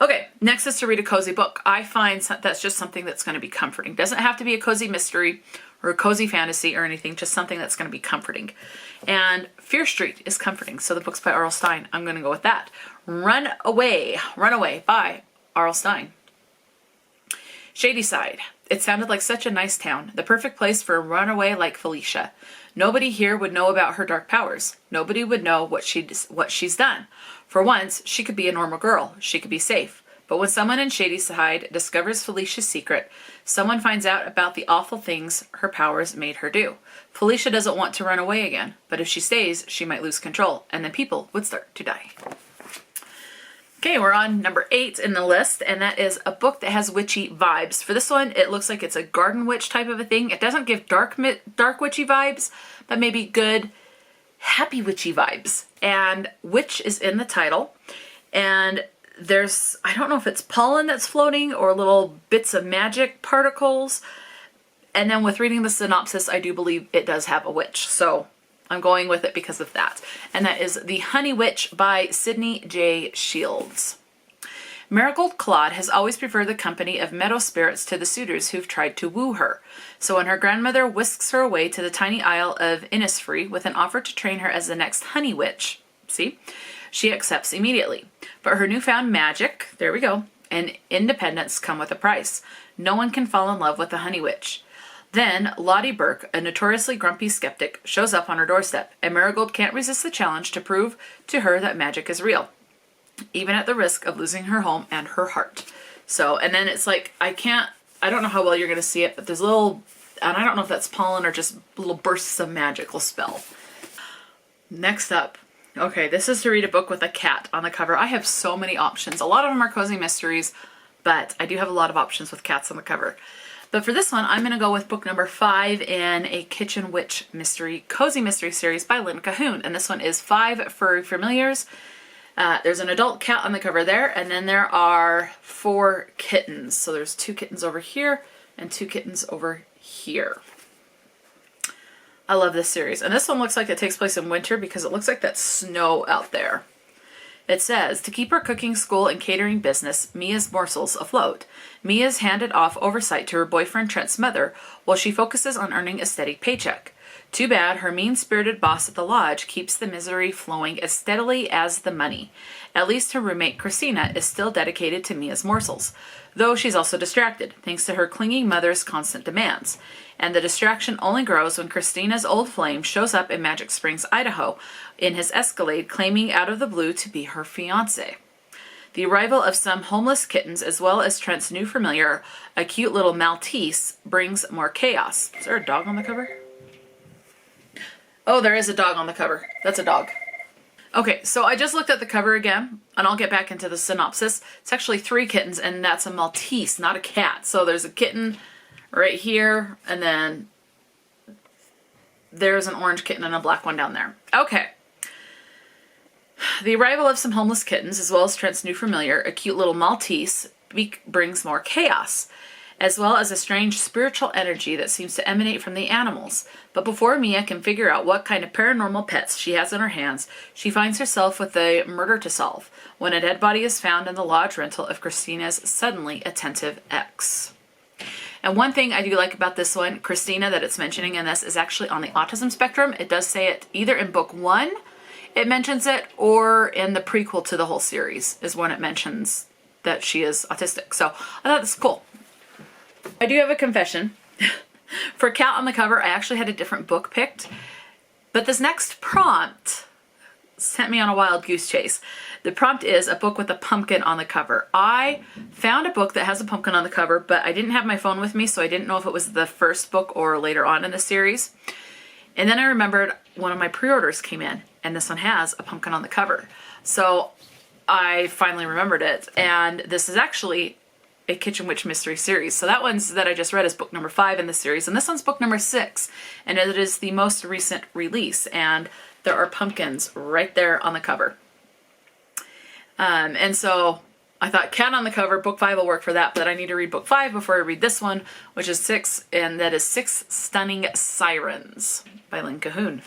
Okay, next is to read a cozy book. I find that's just something that's going to be comforting. Doesn't have to be a cozy mystery or a cozy fantasy or anything, just something that's going to be comforting. And Fear Street is comforting, so the book's by R.L. Stine. I'm going to go with that. Runaway by R.L. Stine. Shadyside. It sounded like such a nice town, the perfect place for a runaway like Felicia. Nobody here would know about her dark powers. Nobody would know what she's done. For once, she could be a normal girl. She could be safe. But when someone in Shadyside discovers Felicia's secret, someone finds out about the awful things her powers made her do. Felicia doesn't want to run away again, but if she stays, she might lose control, and then people would start to die. Okay, we're on number 8 in the list, and that is a book that has witchy vibes. For this one, it looks like it's a garden witch type of a thing. It doesn't give dark witchy vibes, but maybe good, happy witchy vibes. And witch is in the title, and there's, I don't know if it's pollen that's floating or little bits of magic particles. And then with reading the synopsis, I do believe it does have a witch. So I'm going with it because of that. And that is The Honey Witch by Sydney J. Shields. Marigold Claude has always preferred the company of meadow spirits to the suitors who've tried to woo her. So when her grandmother whisks her away to the tiny isle of Innisfree with an offer to train her as the next honey witch, she accepts immediately. But her newfound magic, there we go, and independence come with a price. No one can fall in love with the honey witch. Then Lottie Burke, a notoriously grumpy skeptic, shows up on her doorstep, and Marigold can't resist the challenge to prove to her that magic is real, even at the risk of losing her home and her heart. So, and then it's like, I don't know how well you're going to see it, but there's little, and I don't know if that's pollen or just little bursts of magical spell. Next up, okay, this is to read a book with a cat on the cover. I have so many options. A lot of them are cozy mysteries, but I do have a lot of options with cats on the cover. But for this one, I'm going to go with book number 5 in a Kitchen Witch mystery, cozy mystery series by Lynn Cahoon. And this one is 5 Furry Familiars. There's an adult cat on the cover there, and then there are 4 kittens. So there's 2 kittens over here and 2 kittens over here. I love this series. And this one looks like it takes place in winter because it looks like that's snow out there. It says, to keep her cooking, school, and catering business, Mia's morsels afloat. Mia's handed off oversight to her boyfriend Trent's mother while she focuses on earning a steady paycheck. Too bad her mean-spirited boss at the lodge keeps the misery flowing as steadily as the money. At least her roommate Christina is still dedicated to Mia's morsels, though she's also distracted, thanks to her clingy mother's constant demands. And the distraction only grows when Christina's old flame shows up in Magic Springs, Idaho, in his Escalade, claiming out of the blue to be her fiancé. The arrival of some homeless kittens, as well as Trent's new familiar, a cute little Maltese, brings more chaos. Is there a dog on the cover? Oh, there is a dog on the cover. That's a dog. Okay, so I just looked at the cover again, and I'll get back into the synopsis. It's actually 3 kittens, and that's a Maltese, not a cat. So there's a kitten right here, and then there's an orange kitten and a black one down there. Okay. The arrival of some homeless kittens, as well as Trent's new familiar, a cute little Maltese, brings more chaos, as well as a strange spiritual energy that seems to emanate from the animals. But before Mia can figure out what kind of paranormal pets she has in her hands, she finds herself with a murder to solve, when a dead body is found in the lodge rental of Christina's suddenly attentive ex. And one thing I do like about this one, Christina, that it's mentioning in this, is actually on the autism spectrum. It does say it either in book 1, it mentions it, or in the prequel to the whole series is when it mentions that she is autistic. So I thought this was cool. I do have a confession. For Cat on the cover, I actually had a different book picked, but this next prompt sent me on a wild goose chase. The prompt is a book with a pumpkin on the cover. I found a book that has a pumpkin on the cover, but I didn't have my phone with me, so I didn't know if it was the first book or later on in the series. And then I remembered one of my pre-orders came in, and this one has a pumpkin on the cover. So I finally remembered it, and this is actually a Kitchen Witch mystery series. So that one's that I just read is book number 5 in the series, and this one's book number 6, and it is the most recent release, and there are pumpkins right there on the cover. And so I thought Cat on the cover, book 5 will work for that, but I need to read book 5 before I read this one, which is 6, and that is 6 Stunning Sirens by Lynn Cahoon.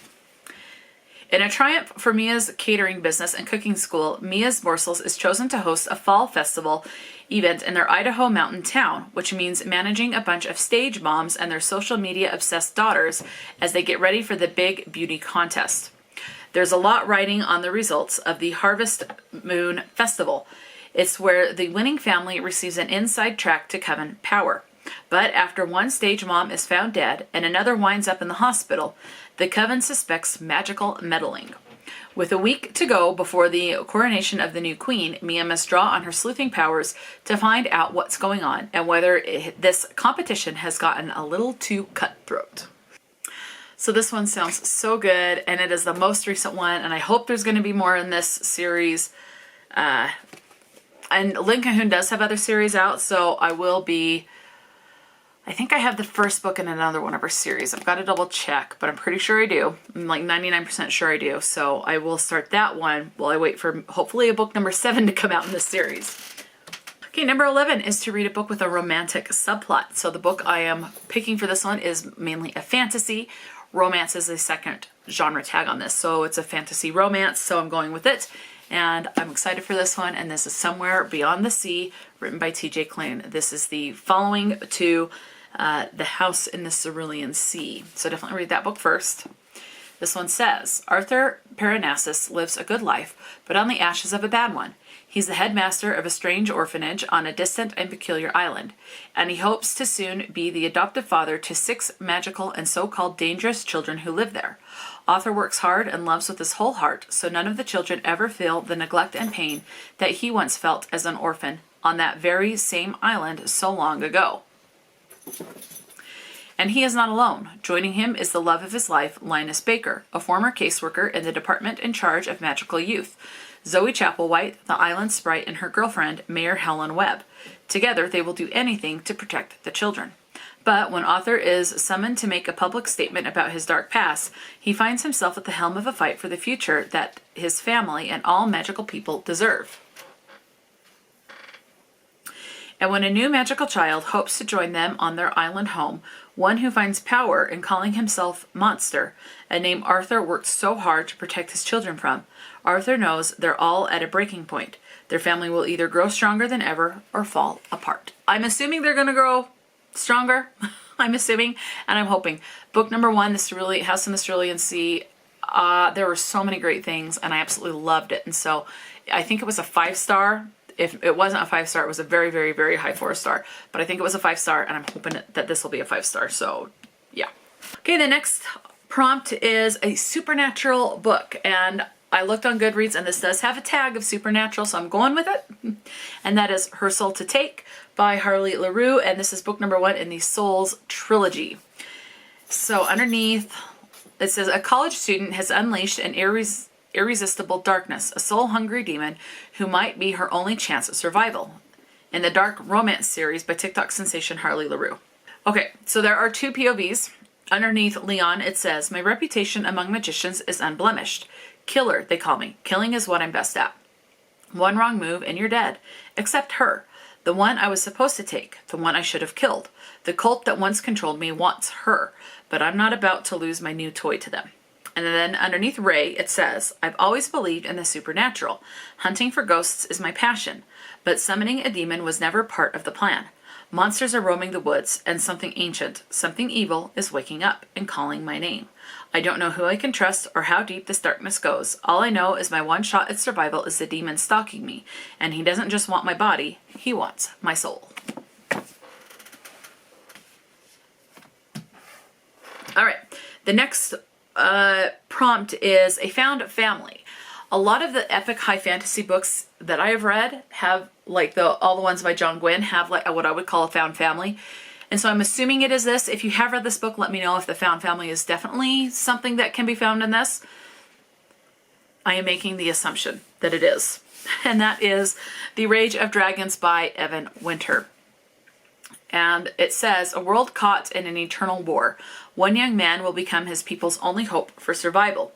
In a triumph for Mia's catering business and cooking school, Mia's Morsels is chosen to host a fall festival event in their Idaho mountain town, which means managing a bunch of stage moms and their social media obsessed daughters as they get ready for the big beauty contest. There's a lot riding on the results of the Harvest Moon Festival. It's where the winning family receives an inside track to Coven power. But after one stage mom is found dead and another winds up in the hospital, the Coven suspects magical meddling. With a week to go before the coronation of the new queen, Mia must draw on her sleuthing powers to find out what's going on and whether this competition has gotten a little too cutthroat. So this one sounds so good, and it is the most recent one, and I hope there's going to be more in this series. And Lynn Cahoon does have other series out, so I think I have the first book in another one of her series. I've got to double check, but I'm pretty sure I do. I'm like 99% sure I do. So I will start that one while I wait for hopefully a book number 7 to come out in this series. Okay, number 11 is to read a book with a romantic subplot. So the book I am picking for this one is mainly a fantasy. Romance is a second genre tag on this. So it's a fantasy romance, so I'm going with it. And I'm excited for this one, and this is Somewhere Beyond the Sea, written by T.J. Klane. This is the following to The House in the Cerulean Sea. So definitely read that book first. This one says, Arthur Parnassus lives a good life, but on the ashes of a bad one. He's the headmaster of a strange orphanage on a distant and peculiar island, and he hopes to soon be the adoptive father to 6 magical and so-called dangerous children who live there. Arthur works hard and loves with his whole heart, so none of the children ever feel the neglect and pain that he once felt as an orphan on that very same island so long ago. And he is not alone. Joining him is the love of his life, Linus Baker, a former caseworker in the department in charge of magical youth, Zoe Chapelwhite, the island sprite, and her girlfriend, Mayor Helen Webb. Together, they will do anything to protect the children. But when Arthur is summoned to make a public statement about his dark past, he finds himself at the helm of a fight for the future that his family and all magical people deserve. And when a new magical child hopes to join them on their island home, one who finds power in calling himself Monster, a name Arthur worked so hard to protect his children from, Arthur knows they're all at a breaking point. Their family will either grow stronger than ever or fall apart. I'm assuming they're going to grow stronger. I'm assuming, and I'm hoping. Book number 1, the House in the Cerulean Sea. There were so many great things, and I absolutely loved it. And so I think it was a 5-star. If it wasn't a 5-star, it was a very, very, very high 4-star. But I think it was a 5-star, and I'm hoping that this will be a 5-star. So, yeah. Okay, the next prompt is a supernatural book. And I looked on Goodreads, and this does have a tag of supernatural, so I'm going with it. And that is Her Soul to Take by Harley LaRue. And this is book number 1 in the Souls trilogy. So underneath, it says, a college student has unleashed an irresistible darkness, a soul-hungry demon who might be her only chance at survival, in the dark romance series by TikTok sensation Harley LaRue. Okay, so there are 2 POVs. Underneath Leon, it says, my reputation among magicians is unblemished. Killer, they call me. Killing is what I'm best at. One wrong move and you're dead. Except her. The one I was supposed to take. The one I should have killed. The cult that once controlled me wants her. But I'm not about to lose my new toy to them. And then underneath Ray, it says, I've always believed in the supernatural. Hunting for ghosts is my passion. But summoning a demon was never part of the plan. Monsters are roaming the woods, and something ancient, something evil, is waking up and calling my name. I don't know who I can trust or how deep this darkness goes. All I know is my one shot at survival is the demon stalking me, and he doesn't just want my body, he wants my soul. All right, the next prompt is a found family. A lot of the epic high fantasy books that I have read have, like all the ones by John Gwynne, have like what I would call a found family. And so I'm assuming it is this. If you have read this book, let me know if the found family is definitely something that can be found in this. I am making the assumption that it is. And that is The Rage of Dragons by Evan Winter. And it says, a world caught in an eternal war. One young man will become his people's only hope for survival.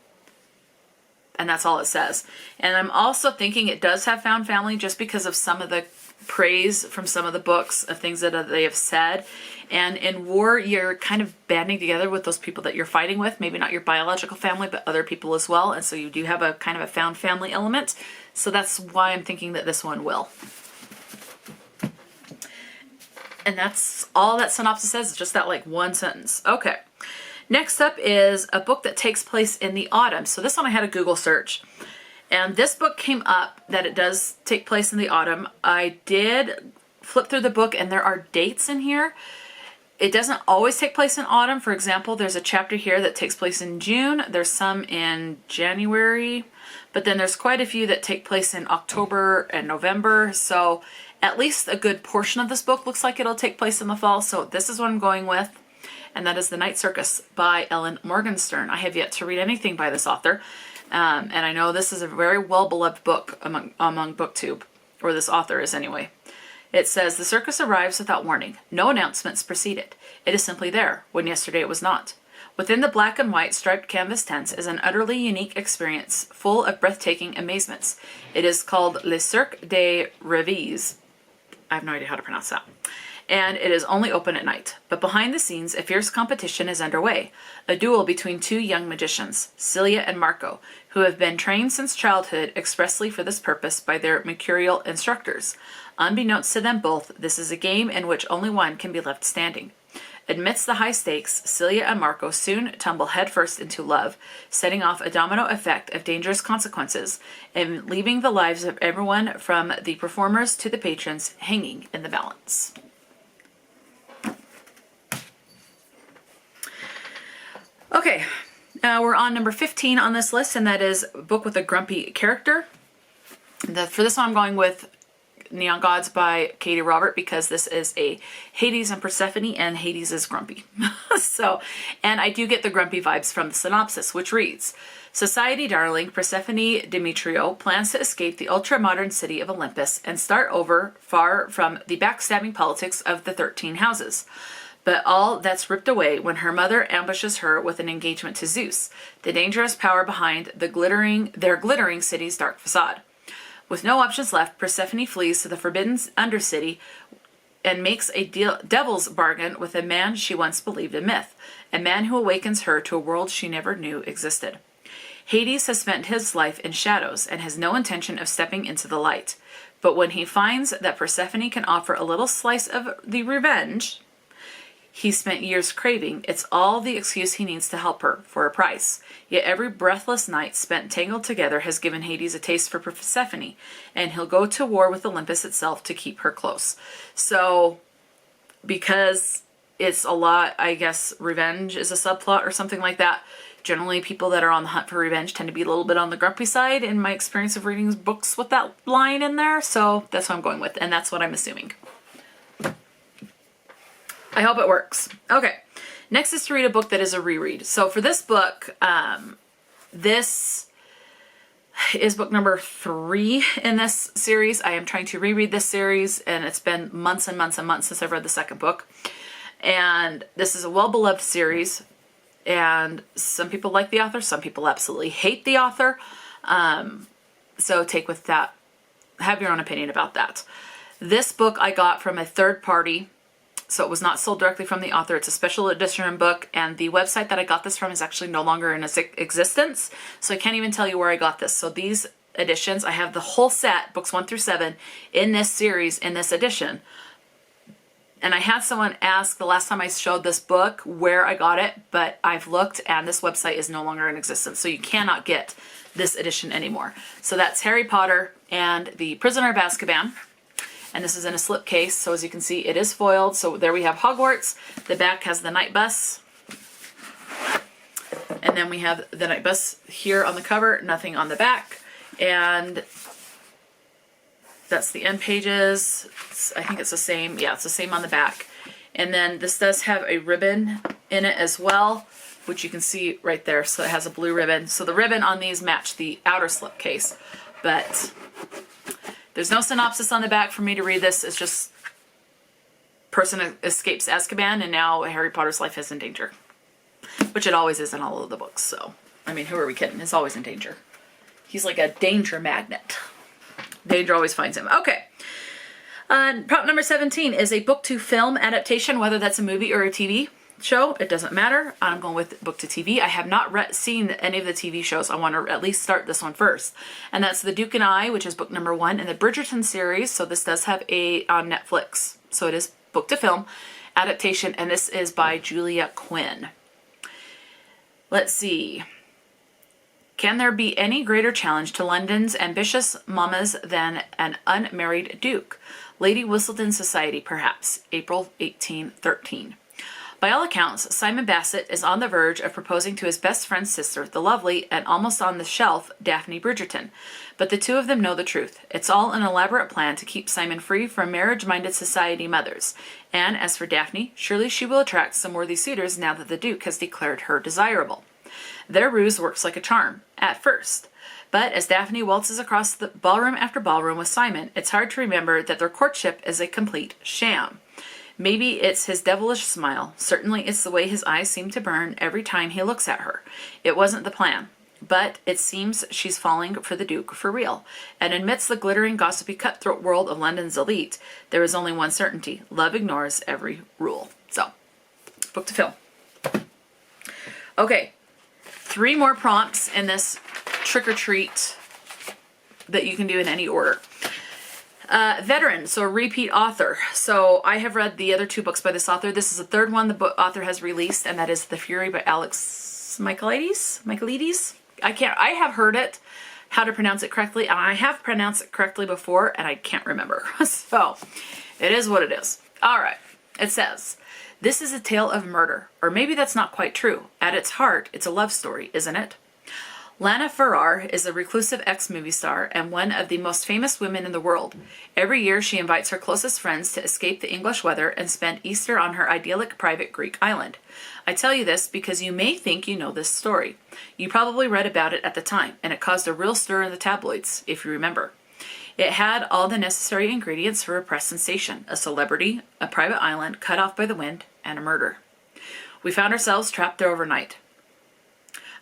And that's all it says. And I'm also thinking it does have found family just because of some of the praise from some of the books of things that they have said. And in war, you're kind of banding together with those people that you're fighting with, maybe not your biological family, but other people as well. And so you do have a kind of a found family element. So that's why I'm thinking that this one will. And that's all that synopsis says, just that like one sentence. Okay. Next up is a book that takes place in the autumn. So this one I had a Google search. And this book came up that it does take place in the autumn. I did flip through the book and there are dates in here. It doesn't always take place in autumn. For example, there's a chapter here that takes place in June. There's some in January. But then there's quite a few that take place in October and November. So at least a good portion of this book looks like it'll take place in the fall. So this is what I'm going with. And that is The Night Circus by Ellen Morgenstern. I have yet to read anything by this author. And I know this is a very well-beloved book among BookTube, or this author is anyway. It says, the circus arrives without warning. No announcements precede it. It is simply there, when yesterday it was not. Within the black and white striped canvas tents is an utterly unique experience, full of breathtaking amazements. It is called Le Cirque des Rêves. I have no idea how to pronounce that. And it is only open at night. But behind the scenes, a fierce competition is underway. A duel between two young magicians, Celia and Marco, who have been trained since childhood expressly for this purpose by their mercurial instructors. Unbeknownst to them both, this is a game in which only one can be left standing. Amidst the high stakes, Celia and Marco soon tumble headfirst into love, setting off a domino effect of dangerous consequences, and leaving the lives of everyone from the performers to the patrons hanging in the balance. Okay, we're on number 15 on this list, and that is a book with a grumpy character. For this one, I'm going with Neon Gods by Katie Robert, because this is a Hades and Persephone, and Hades is grumpy. And I do get the grumpy vibes from the synopsis, which reads, Society darling Persephone Demetrio plans to escape the ultra-modern city of Olympus and start over far from the backstabbing politics of the 13 houses. But all that's ripped away when her mother ambushes her with an engagement to Zeus, the dangerous power behind their glittering city's dark facade. With no options left, Persephone flees to the forbidden Undercity and makes a devil's bargain with a man she once believed a myth, a man who awakens her to a world she never knew existed. Hades has spent his life in shadows and has no intention of stepping into the light. But when he finds that Persephone can offer a little slice of the revenge he spent years craving, it's all the excuse he needs to help her, for a price. Yet every breathless night spent tangled together has given Hades a taste for Persephone, and he'll go to war with Olympus itself to keep her close. So, because it's a lot, I guess revenge is a subplot or something like that, generally people that are on the hunt for revenge tend to be a little bit on the grumpy side, in my experience of reading books with that line in there, so that's what I'm going with, and that's what I'm assuming. I hope it works. Okay, next is to read a book that is a reread. So for this book, this is book number 3 in this series. I am trying to reread this series, and it's been months and months and months since I've read the second book. And this is a well-beloved series, and some people like the author, some people absolutely hate the author. So take with that, have your own opinion about that. This book I got from a third party, so it was not sold directly from the author. It's a special edition book, and the website that I got this from is actually no longer in existence, so I can't even tell you where I got this. So these editions, I have the whole set, books 1 through 7, in this series, in this edition. And I had someone ask the last time I showed this book where I got it, but I've looked and this website is no longer in existence, so you cannot get this edition anymore. So that's Harry Potter and the Prisoner of Azkaban. And this is in a slipcase, so as you can see, it is foiled. So there we have Hogwarts. The back has the night bus. And then we have the night bus here on the cover, nothing on the back. And that's the end pages. I think it's the same. Yeah, it's the same on the back. And then this does have a ribbon in it as well, which you can see right there. So it has a blue ribbon. So the ribbon on these match the outer slipcase. But there's no synopsis on the back for me to read this. It's just person escapes Azkaban and now Harry Potter's life is in danger. Which it always is in all of the books. So, I mean, who are we kidding? It's always in danger. He's like a danger magnet. Danger always finds him. Okay. Prompt number 17 is a book to film adaptation, whether that's a movie or a TV show. It doesn't matter. I'm going with book to TV. I have not seen any of the TV shows. I want to at least start this one first. And that's The Duke and I, which is book number 1 in the Bridgerton series. So this does have on Netflix. So it is book to film adaptation, and this is by Julia Quinn. Let's see. Can there be any greater challenge to London's ambitious mamas than an unmarried duke? Lady Whistledown Society, perhaps. April 1813. By all accounts, Simon Bassett is on the verge of proposing to his best friend's sister, the lovely and almost on the shelf Daphne Bridgerton. But the two of them know the truth. It's all an elaborate plan to keep Simon free from marriage-minded society mothers. And as for Daphne, surely she will attract some worthy suitors now that the Duke has declared her desirable. Their ruse works like a charm, at first. But as Daphne waltzes across the ballroom after ballroom with Simon, it's hard to remember that their courtship is a complete sham. Maybe it's his devilish smile. Certainly it's the way his eyes seem to burn every time he looks at her. It wasn't the plan. But it seems she's falling for the Duke for real. And amidst the glittering, gossipy, cutthroat world of London's elite, there is only one certainty. Love ignores every rule. So, book to film. Okay, 3 more prompts in this trick-or-treat that you can do in any order. Veteran, so a repeat author. So I have read the other 2 books by this author. This is the 3rd one the author has released, and that is The Fury by Alex Michaelides. I have heard it, how to pronounce it correctly, and I have pronounced it correctly before, and I can't remember. So it is what it is. All right. It says, this is a tale of murder, or maybe that's not quite true. At its heart, it's a love story, isn't it? Lana Farrar is a reclusive ex-movie star and one of the most famous women in the world. Every year she invites her closest friends to escape the English weather and spend Easter on her idyllic private Greek island. I tell you this because you may think you know this story. You probably read about it at the time, and it caused a real stir in the tabloids, if you remember. It had all the necessary ingredients for a press sensation: a celebrity, a private island cut off by the wind, and a murder. We found ourselves trapped there overnight.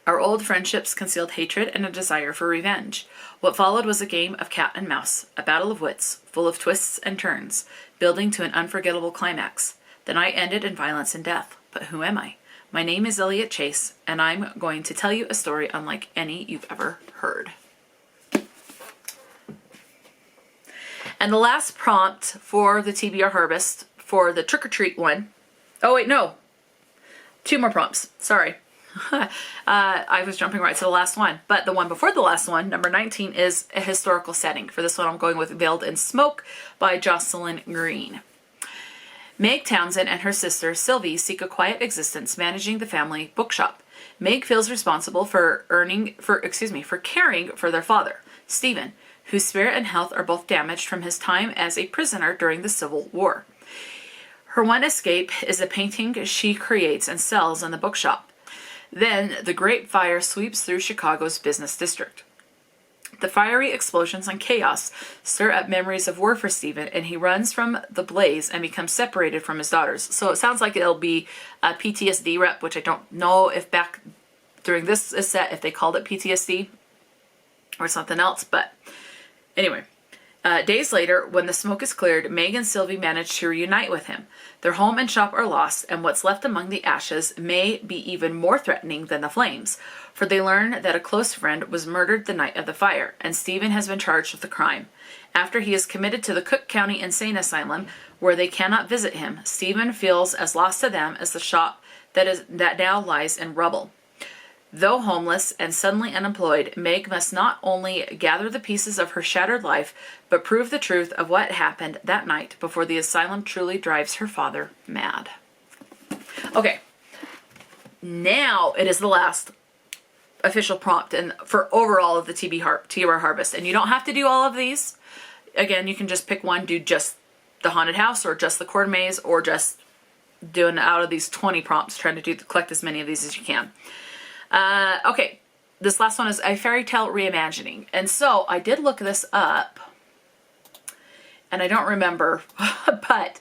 Our old friendships concealed hatred and a desire for revenge. What followed was a game of cat and mouse, a battle of wits, full of twists and turns, building to an unforgettable climax. The night ended in violence and death. But who am I? My name is Elliot Chase, and I'm going to tell you a story unlike any you've ever heard. And the last prompt for the TBR Harvest, for the trick-or-treat one. Oh, wait, no. 2 more prompts. Sorry. I was jumping right to the last one. But the one before the last one, number 19, is a historical setting. For this one, I'm going with Veiled in Smoke by Jocelyn Green. Meg Townsend and her sister Sylvie seek a quiet existence managing the family bookshop. Meg feels responsible for caring for their father, Stephen, whose spirit and health are both damaged from his time as a prisoner during the Civil War. Her one escape is a painting she creates and sells in the bookshop. Then the Great Fire sweeps through Chicago's business district. The fiery explosions and chaos stir up memories of war for Stephen, and he runs from the blaze and becomes separated from his daughters. So it sounds like it'll be a PTSD rep, which I don't know if back during this set, if they called it PTSD or something else. But anyway, days later, when the smoke is cleared, Meg and Sylvie manage to reunite with him. Their home and shop are lost, and what's left among the ashes may be even more threatening than the flames, for they learn that a close friend was murdered the night of the fire, and Stephen has been charged with the crime. After he is committed to the Cook County Insane Asylum, where they cannot visit him, Stephen feels as lost to them as the shop that now lies in rubble. Though homeless and suddenly unemployed, Meg must not only gather the pieces of her shattered life, but prove the truth of what happened that night before the asylum truly drives her father mad. Okay, now it is the last official prompt for overall of the TBR Harvest. And you don't have to do all of these. Again, you can just pick one, do just the haunted house or just the court maze, or just doing out of these 20 prompts, trying to collect as many of these as you can. Okay, this last one is a fairy tale reimagining. And so I did look this up, and I don't remember, but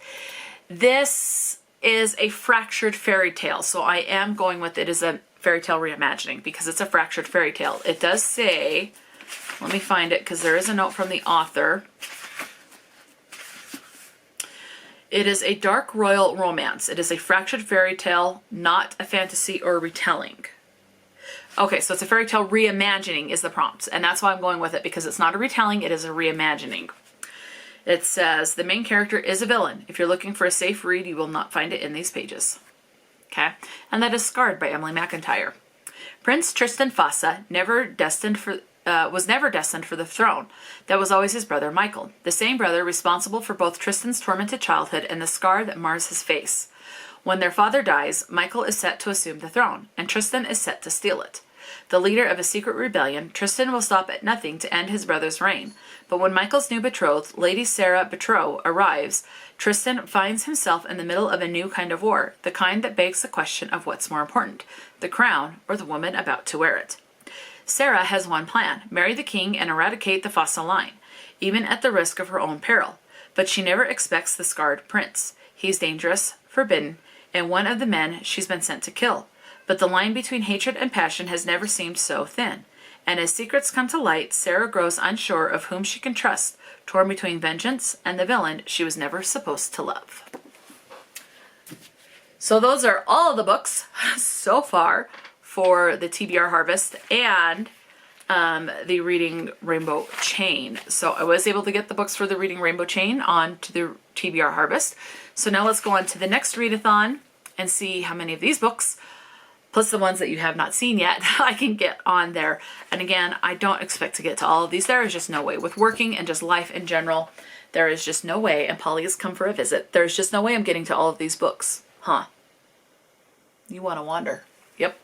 this is a fractured fairy tale. So I am going with it as a fairy tale reimagining because it's a fractured fairy tale. It does say, let me find it because there is a note from the author. It is a dark royal romance. It is a fractured fairy tale, not a fantasy or retelling. Okay, so it's a fairy tale reimagining is the prompt, and that's why I'm going with it, because it's not a retelling, it is a reimagining. It says, the main character is a villain. If you're looking for a safe read, you will not find it in these pages. Okay, and that is Scarred by Emily McIntyre. Prince Tristan Fossa was never destined for the throne. That was always his brother Michael, the same brother responsible for both Tristan's tormented childhood and the scar that mars his face. When their father dies, Michael is set to assume the throne, and Tristan is set to steal it. The leader of a secret rebellion, Tristan will stop at nothing to end his brother's reign. But when Michael's new betrothed, Lady Sarah Betrow, arrives, Tristan finds himself in the middle of a new kind of war, the kind that begs the question of what's more important, the crown or the woman about to wear it. Sarah has one plan, marry the king and eradicate the Fossa line, even at the risk of her own peril. But she never expects the scarred prince. He's dangerous, forbidden, and one of the men she's been sent to kill. But the line between hatred and passion has never seemed so thin. And as secrets come to light, Sarah grows unsure of whom she can trust, torn between vengeance and the villain she was never supposed to love. So those are all of the books so far for the TBR Harvest and the Reading Rainbow Chain. So I was able to get the books for the Reading Rainbow Chain onto the TBR Harvest. So now let's go on to the next readathon and see how many of these books, plus the ones that you have not seen yet, I can get on there. And again, I don't expect to get to all of these. There is just no way. With working and just life in general, there is just no way. And Polly has come for a visit. There's just no way I'm getting to all of these books. Huh. You want to wander. Yep.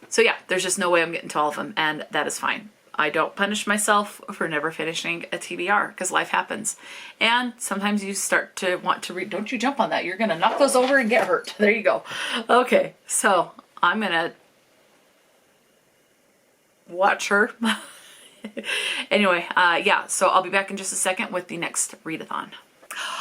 So yeah, there's just no way I'm getting to all of them, and that is fine. I don't punish myself for never finishing a TBR, because life happens. And sometimes you start to want to read. Don't you jump on that. You're going to knock those over and get hurt. There you go. Okay, so I'm going to watch her. Anyway, yeah, so I'll be back in just a second with the next readathon.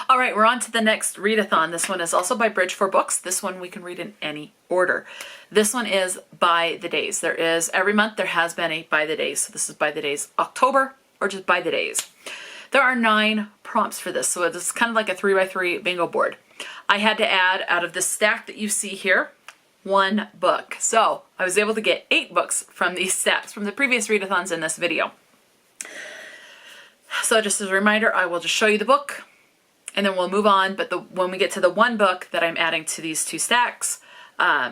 All right, we're on to the next readathon. This one is also by BridgeFourBooks. This one we can read in any order. This one is by the days. There is, every month there has been a by the days. So this is by the days October or just by the days. There are 9 prompts for this. So it's kind of like a 3x3 bingo board. I had to add out of this stack that you see here, 1 book. So I was able to get 8 books from these stacks from the previous readathons in this video. So just as a reminder, I will just show you the book and then we'll move on. But when we get to the 1 book that I'm adding to these 2 stacks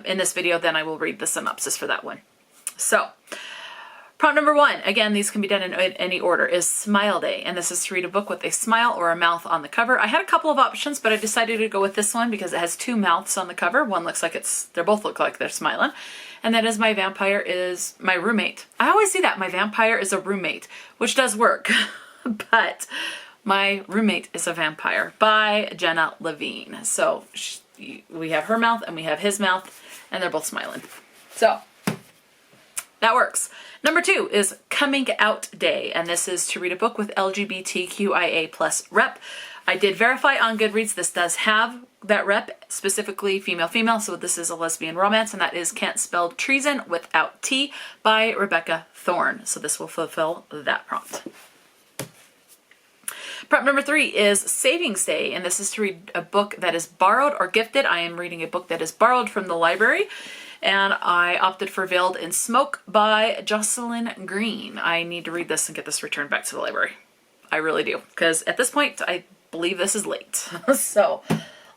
in this video, then I will read the synopsis for that one. So prompt number 1, again, these can be done in any order, is Smile Day. And this is to read a book with a smile or a mouth on the cover. I had a couple of options, but I decided to go with this one because it has 2 mouths on the cover. One looks like they both look like they're smiling. And that is My Vampire is My Roommate. I always see that, My Vampire is a Roommate, which does work. But My Roommate is a Vampire by Jenna Levine. So we have her mouth and we have his mouth, and they're both smiling. So that works. Number 2 is Coming Out Day, and this is to read a book with LGBTQIA+ rep. I did verify on Goodreads. This does have that rep, specifically female, so this is a lesbian romance, and that is Can't Spell Treason Without T by Rebecca Thorne. So this will fulfill that prompt. Prompt number 3 is Savings Day, and this is to read a book that is borrowed or gifted. I am reading a book that is borrowed from the library, and I opted for Veiled in Smoke by Jocelyn Green. I need to read this and get this returned back to the library. I really do, because at this point, I believe this is late. So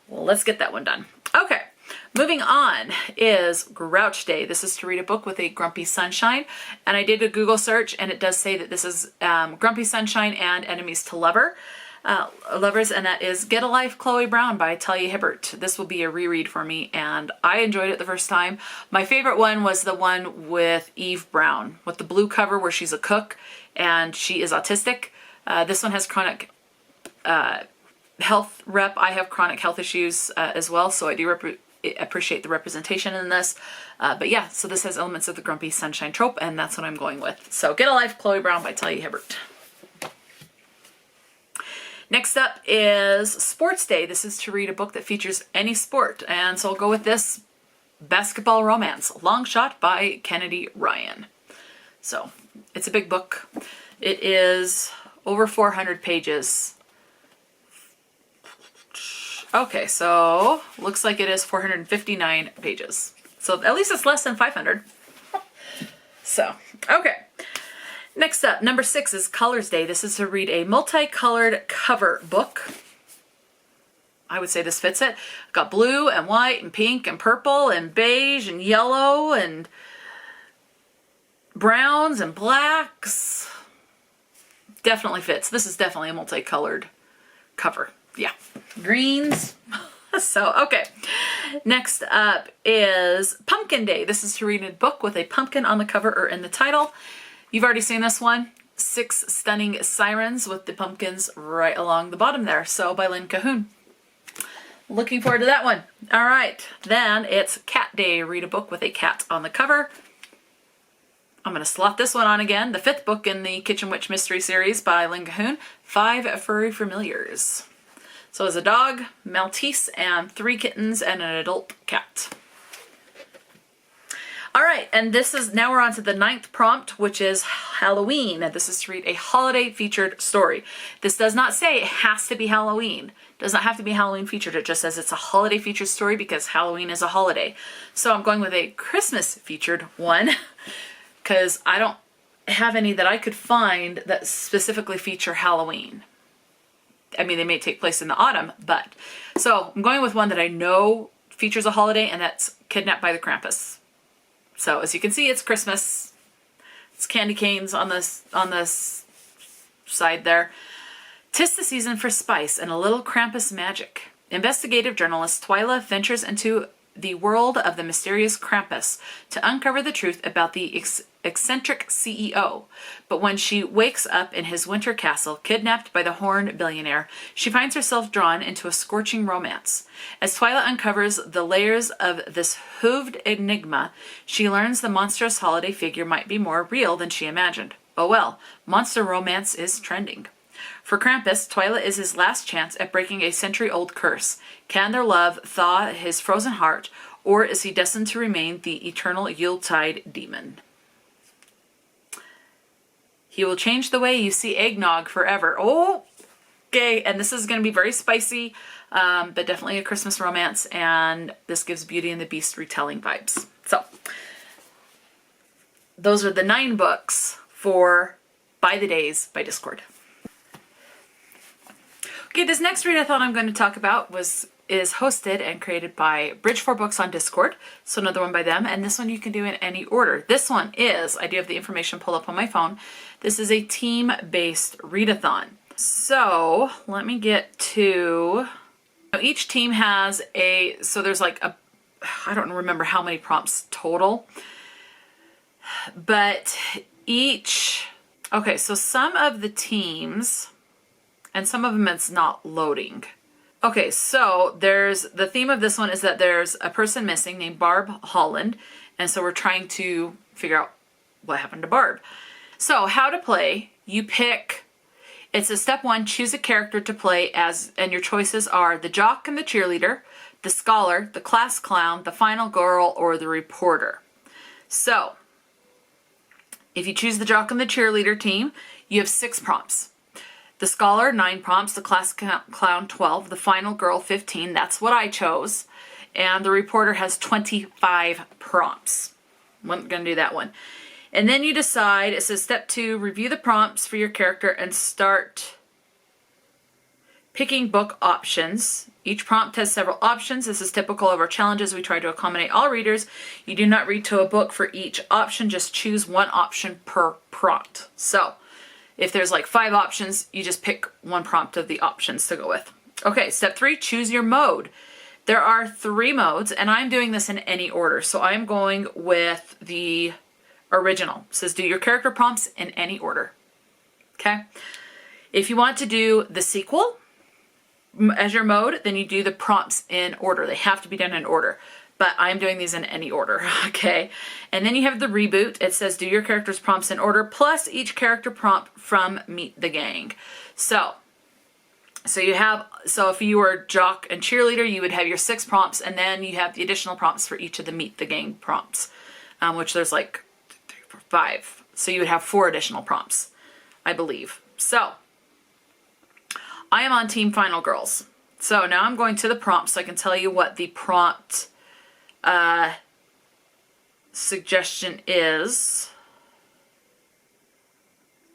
let's get that one done. Okay, moving on is Grouch Day. This is to read a book with a grumpy sunshine, and I did a Google search, and it does say that this is Grumpy Sunshine and Enemies to Lovers, and that is Get a Life, Chloe Brown by Talia Hibbert. This will be a reread for me, and I enjoyed it the first time. My favorite one was the one with Eve Brown, with the blue cover where she's a cook, and she is autistic. This one has chronic health rep. I have chronic health issues as well, so I do appreciate the representation in this. But yeah, so this has elements of the Grumpy Sunshine trope, and that's what I'm going with. So Get a Life, Chloe Brown by Talia Hibbert. Next up is Sports Day. This is to read a book that features any sport, and so I'll go with this Basketball Romance, Long Shot by Kennedy Ryan. So it's a big book. It is over 400 pages. Okay, so looks like it is 459 pages. So at least it's less than 500. So, okay. Next up, number 6 is Colors Day. This is to read a multicolored cover book. I would say this fits it. Got blue and white and pink and purple and beige and yellow and browns and blacks. Definitely fits. This is definitely a multicolored cover. Yeah. Greens. So, okay. Next up is Pumpkin Day. This is to read a book with a pumpkin on the cover or in the title. You've already seen this one. 6 Stunning Sirens with the pumpkins right along the bottom there. So by Lynn Cahoon. Looking forward to that one. All right. Then it's Cat Day. Read a book with a cat on the cover. I'm going to slot this one on again. The 5th book in the Kitchen Witch Mystery Series by Lynn Cahoon. 5 Furry Familiars. So it's a dog, Maltese, and 3 kittens and an adult cat. All right, and now we're on to the 9th prompt, which is Halloween. And this is to read a holiday featured story. This does not say it has to be Halloween. It does not have to be Halloween featured. It just says it's a holiday featured story because Halloween is a holiday. So I'm going with a Christmas featured one because I don't have any that I could find that specifically feature Halloween. I mean, they may take place in the autumn, but so I'm going with one that I know features a holiday, and that's Kidnapped by the Krampus. So as you can see, it's Christmas. It's candy canes on this side there. 'Tis the season for spice and a little Krampus magic. Investigative journalist Twyla ventures into the world of the mysterious Krampus to uncover the truth about the eccentric CEO. But when she wakes up in his winter castle, kidnapped by the horned billionaire, she finds herself drawn into a scorching romance. As Twyla uncovers the layers of this hooved enigma, she learns the monstrous holiday figure might be more real than she imagined. Oh well, monster romance is trending. For Krampus, Twyla is his last chance at breaking a century-old curse. Can their love thaw his frozen heart, or is he destined to remain the eternal Yuletide demon? He will change the way you see eggnog forever. Oh, okay, and this is going to be very spicy, but definitely a Christmas romance, and this gives Beauty and the Beast retelling vibes. So, those are the 9 books for By the Days by Discord. Okay, this next readathon I'm going to talk about is hosted and created by BridgeFourBooks on Discord. So another one by them, and this one you can do in any order. This one is, I do have the information pulled up on my phone. This is a team-based readathon. So let me get to, each team has so there's like I don't remember how many prompts total, but okay, so some of the teams, and some of them it's not loading. Okay, so the theme of this one is that there's a person missing named Barb Holland, and so we're trying to figure out what happened to Barb. So how to play, you pick, it's a step 1, choose a character to play as, and your choices are the jock and the cheerleader, the scholar, the class clown, the final girl, or the reporter. So if you choose the jock and the cheerleader team, you have 6 prompts. The scholar, 9 prompts, the class clown, 12, the final girl, 15. That's what I chose. And the reporter has 25 prompts. I'm going to do that one. And then you decide, it says step 2, review the prompts for your character and start picking book options. Each prompt has several options. This is typical of our challenges. We try to accommodate all readers. You do not read to a book for each option. Just choose one option per prompt. So if there's like 5 options, you just pick one prompt of the options to go with. Okay, step 3, choose your mode. There are 3 modes, and I'm doing this in any order. So I'm going with the original. It says do your character prompts in any order. Okay? If you want to do the sequel as your mode, then you do the prompts in order. They have to be done in order. But I'm doing these in any order, okay? And then you have the reboot. It says do your character's prompts in order, plus each character prompt from Meet the Gang. So if you were jock and cheerleader, you would have your 6 prompts, and then you have the additional prompts for each of the Meet the Gang prompts, which there's like 5. So you would have 4 additional prompts, I believe. So I am on Team Final Girls. So now I'm going to the prompt so I can tell you what the prompt suggestion is.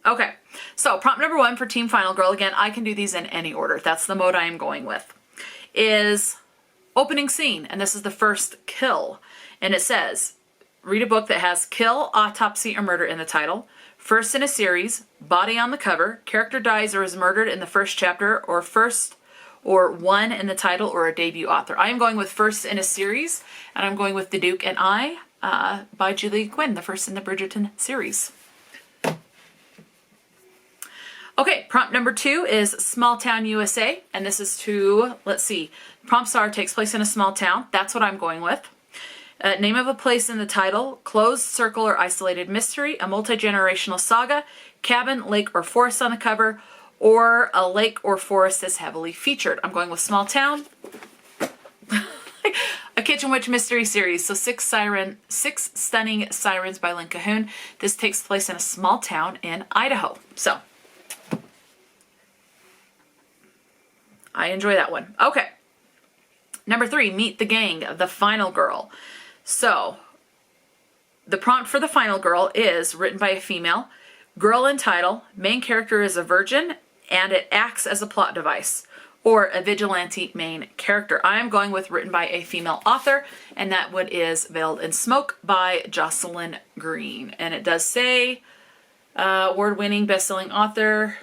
Okay, so prompt number 1 for Team Final Girl, again, I can do these in any order. That's the mode I am going with, is opening scene, and this is the first kill. And it says, read a book that has kill, autopsy, or murder in the title. First in a series, body on the cover, character dies or is murdered in the first chapter, or first or one in the title, or a debut author. I am going with first in a series, and I'm going with The Duke and I by Julie Quinn, the first in the Bridgerton series. Okay, prompt number 2 is Small Town USA, and this is to, let's see, prompt star takes place in a small town. That's what I'm going with. Name of a place in the title, closed, circle, or isolated mystery, a multi-generational saga, cabin, lake, or forest on the cover, or a lake or forest is heavily featured. I'm going with small town. A Kitchen Witch mystery series. So Six Stunning Sirens by Lynn Cahoon. This takes place in a small town in Idaho. So I enjoy that one. Okay. Number 3, Meet the Gang, The Final Girl. So the prompt for The Final Girl is written by a female, girl in title, main character is a virgin, and it acts as a plot device, or a vigilante main character. I am going with written by a female author, and that one is Veiled in Smoke by Jocelyn Green. And it does say award-winning best-selling author.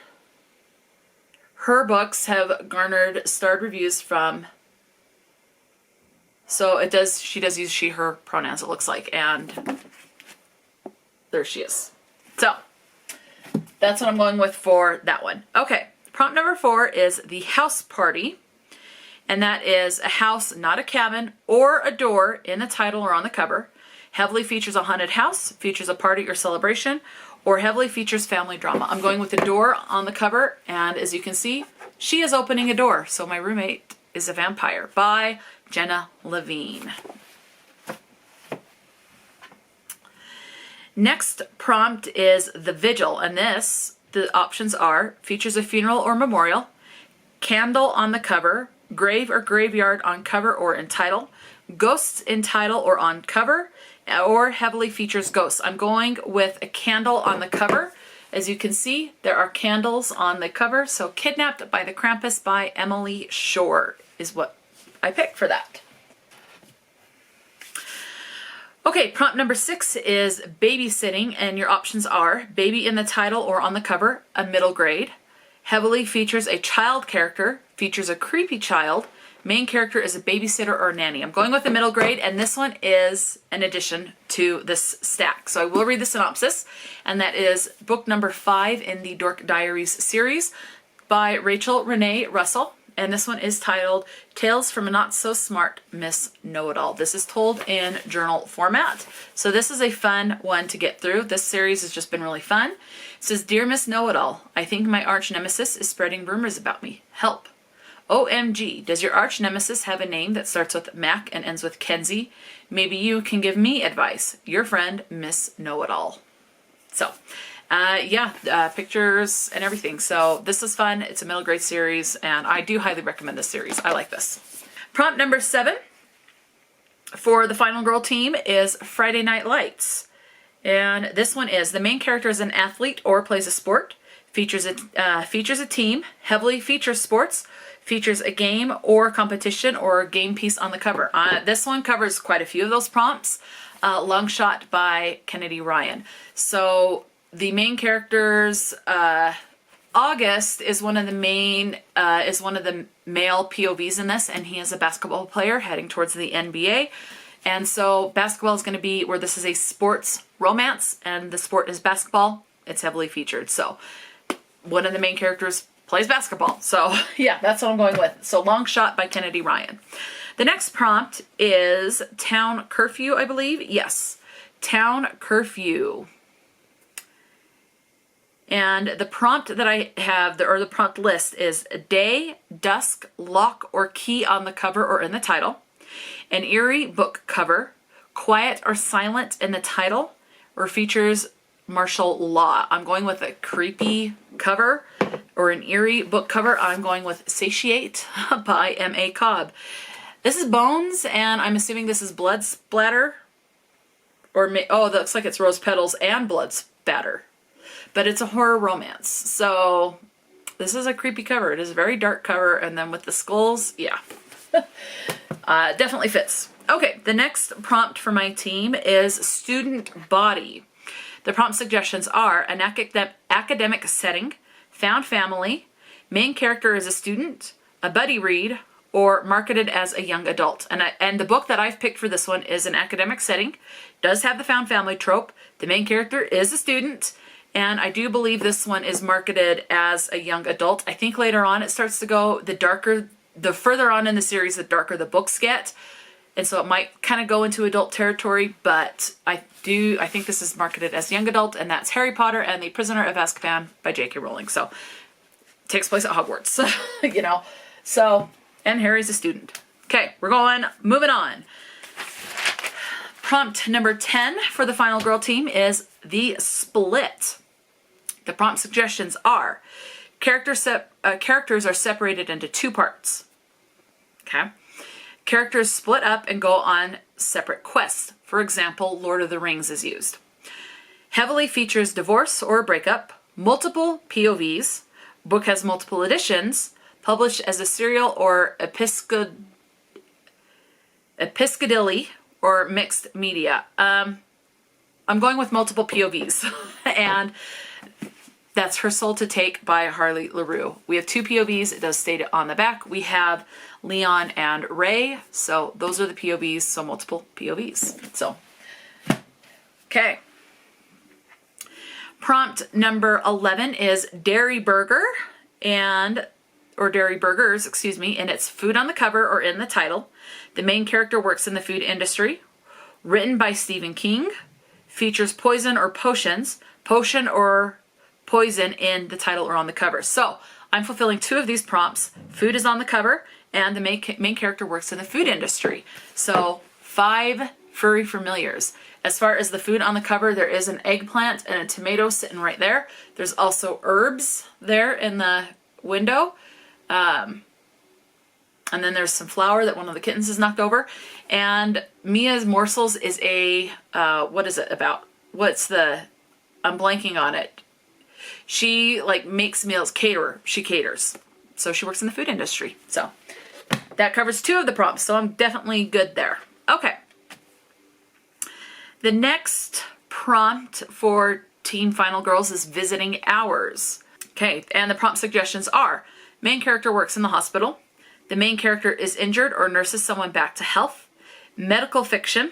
Her books have garnered starred reviews from, so it does, she does use she, her pronouns, it looks like, and there she is. So that's what I'm going with for that one. Okay, prompt number 4 is The House Party, and that is a house, not a cabin, or a door in the title or on the cover. Heavily features a haunted house, features a party or celebration, or heavily features family drama. I'm going with the door on the cover, and as you can see, she is opening a door. So my roommate is a vampire by Jenna Levine. Next prompt is The Vigil, and this, the options are, features a funeral or memorial, candle on the cover, grave or graveyard on cover or in title, ghosts in title or on cover, or heavily features ghosts. I'm going with a candle on the cover. As you can see, there are candles on the cover. So Kidnapped by the Krampus by Emily Shore is what I picked for that. Okay, prompt number 6 is babysitting, and your options are baby in the title or on the cover, a middle grade, heavily features a child character, features a creepy child, main character is a babysitter or a nanny. I'm going with the middle grade, and this one is an addition to this stack. So I will read the synopsis, and that is book number 5 in the Dork Diaries series by Rachel Renee Russell. And this one is titled Tales from a Not So Smart Miss Know-It-All. This is told in journal format. So this is a fun one to get through. This series has just been really fun. It says, Dear Miss Know-It-All, I think my arch nemesis is spreading rumors about me. Help. OMG, does your arch nemesis have a name that starts with Mac and ends with Kenzie? Maybe you can give me advice. Your friend, Miss Know-It-All. So, pictures and everything. So this is fun. It's a middle grade series, and I do highly recommend this series. I like this. Prompt number 7 for the Final Girl team is Friday Night Lights. And this one is the main character is an athlete or plays a sport, features a team, heavily features sports, features a game or competition or game piece on the cover. This one covers quite a few of those prompts. Long Shot by Kennedy Ryan. So the main characters, August is one of the male POVs in this, and he is a basketball player heading towards the NBA. And so basketball is going to be where this is a sports romance, and the sport is basketball. It's heavily featured. So one of the main characters plays basketball. So yeah, that's what I'm going with. So Long Shot by Kennedy Ryan. The next prompt is Town Curfew, I believe. Yes, Town Curfew. And the prompt that I have, or the prompt list is day, dusk, lock, or key on the cover or in the title, an eerie book cover, quiet or silent in the title, or features martial law. I'm going with a creepy cover or an eerie book cover, I'm going with Satiate by M.A. Cobb. This is bones, and I'm assuming this is blood splatter. Oh, that looks like it's rose petals and blood spatter. But it's a horror romance. So this is a creepy cover. It is a very dark cover, and then with the skulls, yeah. Definitely fits. Okay, the next prompt for my team is student body. The prompt suggestions are an academic setting, found family, main character is a student, a buddy read, or marketed as a young adult. And the book that I've picked for this one is an academic setting, does have the found family trope, the main character is a student, and I do believe this one is marketed as a young adult. I think later on it starts to go, the further on in the series, the darker the books get. And so it might kind of go into adult territory, but I think this is marketed as young adult, and that's Harry Potter and the Prisoner of Azkaban by J.K. Rowling. So it takes place at Hogwarts, you know. So, and Harry's a student. Okay, moving on. Prompt number 10 for the Final Girl team is The Split. The prompt suggestions are characters are separated into two parts. Okay. Characters split up and go on separate quests. For example, Lord of the Rings is used. Heavily features divorce or a breakup, multiple POVs, book has multiple editions, published as a serial or episcodally or mixed media. I'm going with multiple POVs, and that's Her Soul to Take by Harley LaRue. We have two POVs. It does state it on the back. We have Leon and Ray. So those are the POVs. So multiple POVs. So, okay. Prompt number 11 is Dairy Burger or Dairy Burgers, excuse me, and it's food on the cover or in the title. The main character works in the food industry. Written by Stephen King. Features poison or potions. Potion or poison in the title or on the cover. So I'm fulfilling two of these prompts. Food is on the cover, and the main character works in the food industry. So 5 furry familiars. As far as the food on the cover, there is an eggplant and a tomato sitting right there. There's also herbs there in the window. And then there's some flour that one of the kittens has knocked over. And Mia's Morsels is a, what is it about? I'm blanking on it. She makes meals, she caters. So she works in the food industry. So that covers 2 of the prompts. So I'm definitely good there. Okay. The next prompt for Team Final Girls is visiting hours. Okay. And the prompt suggestions are main character works in the hospital. The main character is injured or nurses someone back to health. Medical fiction.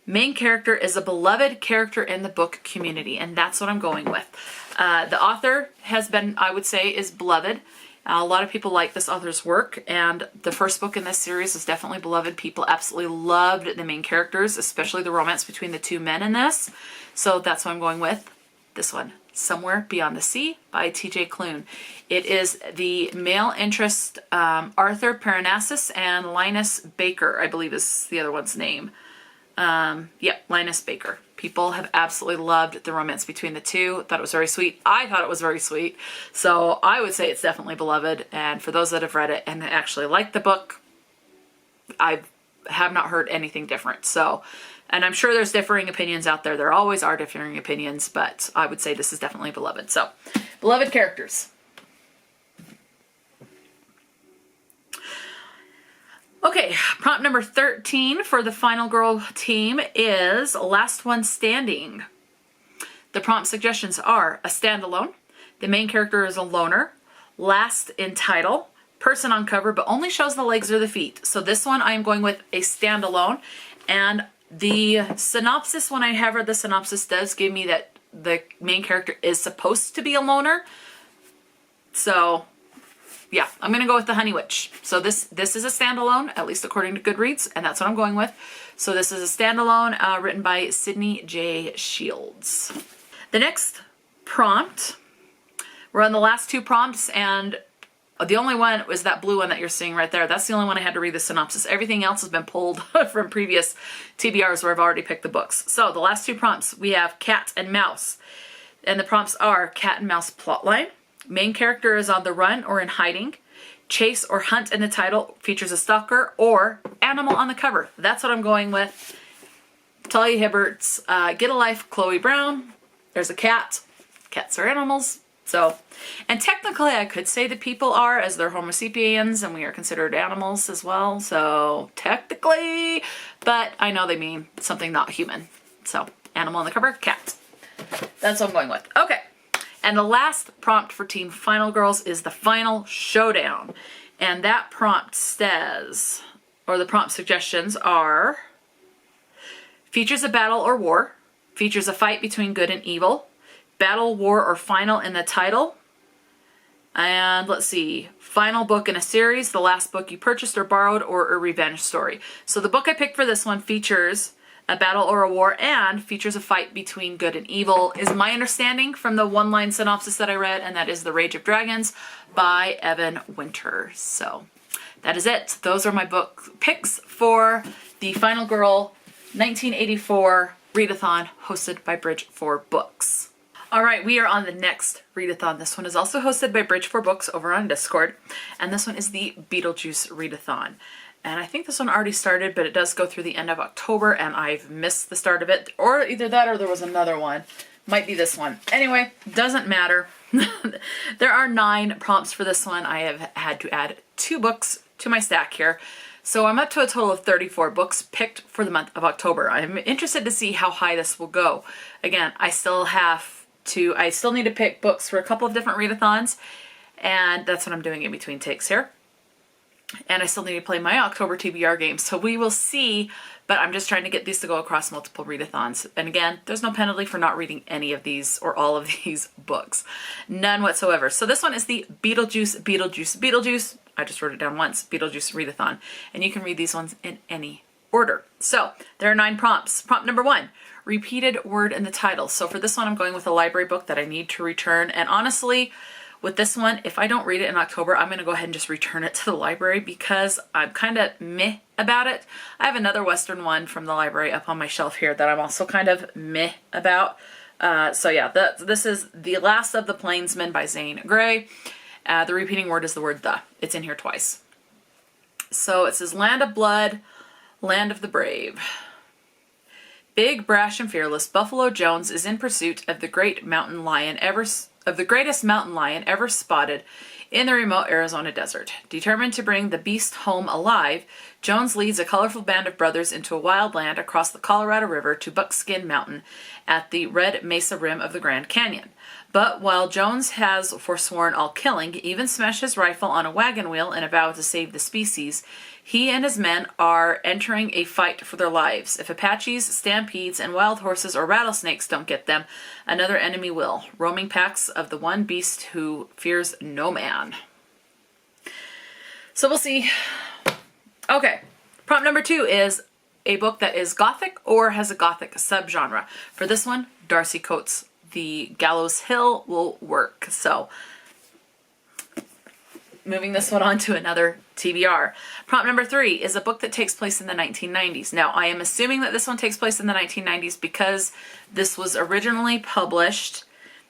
Main character is a beloved character in the book community, and that's what I'm going with. The author has been, I would say, is beloved. A lot of people like this author's work, and the first book in this series is definitely beloved. People absolutely loved the main characters, especially the romance between the 2 men in this. So that's what I'm going with. This one, Somewhere Beyond the Sea by T.J. Klune. It is the male interest Arthur Parnassus and Linus Baker, I believe is the other one's name. Linus Baker. People have absolutely loved the romance between the 2. Thought it was very sweet. I thought it was very sweet. So I would say it's definitely beloved. And for those that have read it and actually like the book, I have not heard anything different. So, and I'm sure there's differing opinions out there. There always are differing opinions, but I would say this is definitely beloved. So, beloved characters. Okay, prompt number 13 for the Final Girl team is Last One Standing. The prompt suggestions are a standalone, the main character is a loner, last in title, person on cover but only shows the legs or the feet. So this one I am going with a standalone, and the synopsis, when I have read the synopsis, does give me that the main character is supposed to be a loner. So yeah, I'm going to go with the Honey Witch. So this is a standalone, at least according to Goodreads, and that's what I'm going with. So this is a standalone written by Sydney J. Shields. The next prompt, we're on the last 2 prompts, and the only one was that blue one that you're seeing right there. That's the only one I had to read the synopsis. Everything else has been pulled from previous TBRs where I've already picked the books. So the last 2 prompts, we have Cat and Mouse. And the prompts are Cat and Mouse plotline, Main character is on the run or in hiding. Chase or hunt in the title, features a stalker, or animal on the cover. That's what I'm going with. Talia Hibbert's Get a Life, Chloe Brown. There's a cat. Cats are animals. So, and technically I could say that people are, as they're Homo sapiens and we are considered animals as well. So technically, but I know they mean something not human. So animal on the cover, cat. That's what I'm going with. Okay. And the last prompt for Teen Final Girls is the final showdown. And that prompt says, or the prompt suggestions are, features a battle or war, features a fight between good and evil, battle, war, or final in the title, and let's see, final book in a series, the last book you purchased or borrowed, or a revenge story. So the book I picked for this one features a battle or a war and features a fight between good and evil, is my understanding from the one-line synopsis that I read, and that is The Rage of Dragons by Evan Winter. So that is it. Those are my book picks for the Final Girl 1984 Readathon hosted by BridgeFourBooks. All right, we are on the next readathon. This one is also hosted by BridgeFourBooks over on Discord, and this one is the Beetlejuice readathon. And I think this one already started, but it does go through the end of October, and I've missed the start of it. Or either that or there was another one. Might be this one. Anyway, doesn't matter. There are 9 prompts for this one. I have had to add 2 books to my stack here. So I'm up to a total of 34 books picked for the month of October. I'm interested to see how high this will go. Again, I still need to pick books for a couple of different readathons, and that's what I'm doing in between takes here. And I still need to play my October TBR game, so we will see, but I'm just trying to get these to go across multiple readathons. And again, there's no penalty for not reading any of these or all of these books. None whatsoever. So this one is the Beetlejuice. I just wrote it down once, Beetlejuice readathon. And you can read these ones in any order. So there are 9 prompts. Prompt number 1, repeated word in the title. So for this one, I'm going with a library book that I need to return. And honestly, with this one, if I don't read it in October, I'm going to go ahead and just return it to the library because I'm kind of meh about it. I have another Western one from the library up on my shelf here that I'm also kind of meh about. So yeah, this is The Last of the Plainsmen by Zane Grey. The repeating word is the word the. It's in here twice. So it says, Land of Blood, Land of the Brave. Big, brash, and fearless, Buffalo Jones is in pursuit of the greatest mountain lion ever spotted in the remote Arizona desert. Determined to bring the beast home alive, Jones leads a colorful band of brothers into a wild land across the Colorado River to Buckskin Mountain at the Red Mesa rim of the Grand Canyon. But while Jones has forsworn all killing, even smashed his rifle on a wagon wheel in a vow to save the species, he and his men are entering a fight for their lives. If Apaches, stampedes, and wild horses or rattlesnakes don't get them, another enemy will. Roaming packs of the one beast who fears no man. So we'll see. Okay, prompt number 2 is a book that is gothic or has a gothic subgenre. For this one, Darcy Coates' The Gallows Hill will work. So moving this one on to another TBR. Prompt number 3 is a book that takes place in the 1990s. Now, I am assuming that this one takes place in the 1990s because this was originally published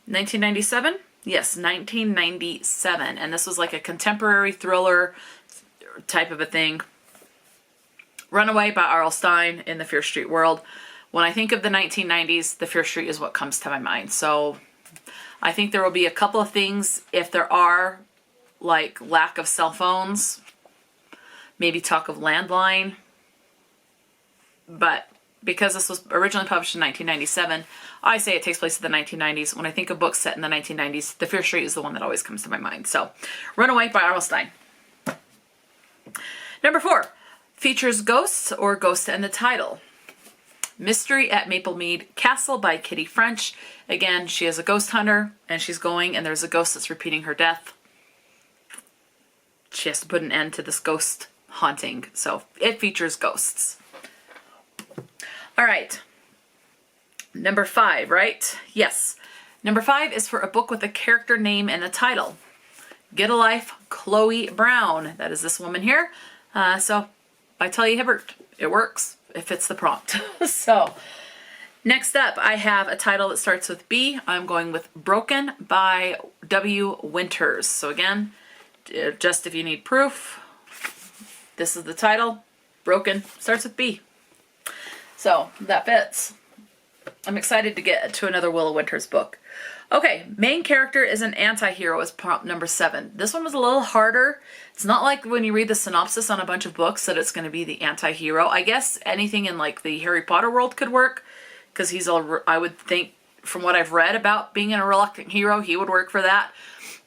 1997? Yes, 1997. And this was like a contemporary thriller type of a thing. Runaway by R.L. Stine in the Fear Street world. When I think of the 1990s, the Fear Street is what comes to my mind. So I think there will be a couple of things, if there are, like lack of cell phones, maybe talk of landline. But because this was originally published in 1997, I say it takes place in the 1990s. When I think of books set in the 1990s, The Fear Street is the one that always comes to my mind. So Runaway by R.L. Stine. Number 4, features ghosts or ghost in the title. Mystery at Maplemead Castle by Kitty French. Again, she is a ghost hunter and she's going and there's a ghost that's repeating her death. She has to put an end to this ghost haunting. So it features ghosts. All right. Number 5, right? Yes. Number 5 is for a book with a character name in the title. Get a Life, Chloe Brown. That is this woman here. So by Talia Hibbert. It works. It fits the prompt. So next up, I have a title that starts with B. I'm going with Broken by W. Winters. So again, just if you need proof, this is the title. Broken, starts with B. So that fits. I'm excited to get to another Willow Winters book. Okay, main character is an anti-hero is prompt number 7. This one was a little harder. It's not like when you read the synopsis on a bunch of books that it's going to be the anti-hero. I guess anything in like the Harry Potter world could work, because he's I would think from what I've read about being a reluctant hero, he would work for that.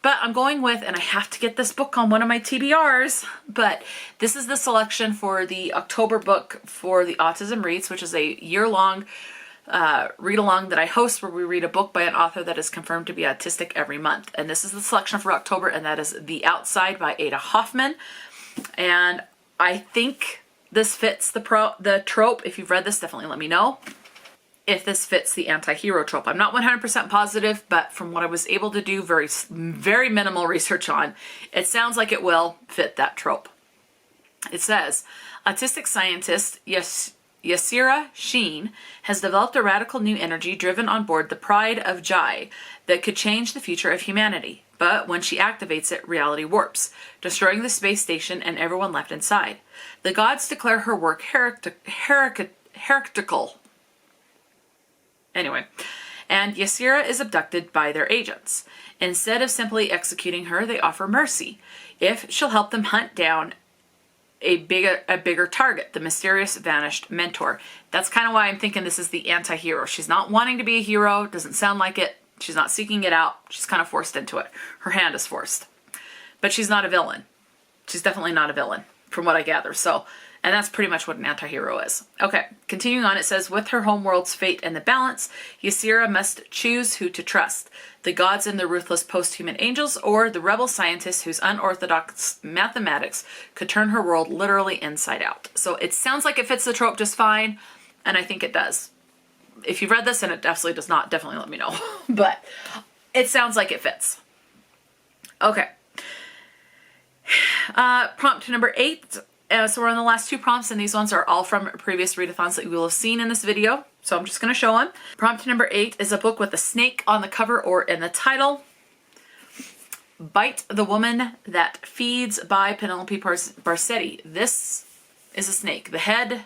But I'm going with, and I have to get this book on one of my TBRs, but this is the selection for the October book for the Autism Reads, which is a year-long read-along that I host where we read a book by an author that is confirmed to be autistic every month. And this is the selection for October, and that is The Outside by Ada Hoffman. And I think this fits the trope. If you've read this, definitely let me know if this fits the anti-hero trope. I'm not 100% positive, but from what I was able to do very minimal research on, it sounds like it will fit that trope. It says, autistic scientist Yasira Sheen has developed a radical new energy driven on board the Pride of Jai that could change the future of humanity. But when she activates it, reality warps, destroying the space station and everyone left inside. The gods declare her work heretical. Anyway, and Yasira is abducted by their agents. Instead of simply executing her, they offer mercy if she'll help them hunt down a bigger target, the mysterious vanished mentor. That's kind of why I'm thinking this is the anti-hero. She's not wanting to be a hero, doesn't sound like it. She's not seeking it out. She's kind of forced into it. Her hand is forced. But she's not a villain. She's definitely not a villain, from what I gather. So, and that's pretty much what an anti-hero is. Okay, continuing on, it says, with her homeworld's fate in the balance, Yasira must choose who to trust. The gods and the ruthless post-human angels, or the rebel scientist whose unorthodox mathematics could turn her world literally inside out. So it sounds like it fits the trope just fine, and I think it does. If you've read this and it absolutely does not, definitely let me know. But it sounds like it fits. Okay. Prompt number 8. So we're on the last 2 prompts, and these ones are all from previous readathons that you will have seen in this video. So I'm just going to show them. Prompt number 8 is a book with a snake on the cover or in the title. Bite the Woman That Feeds by Penelope Barsetti. This is a snake. The head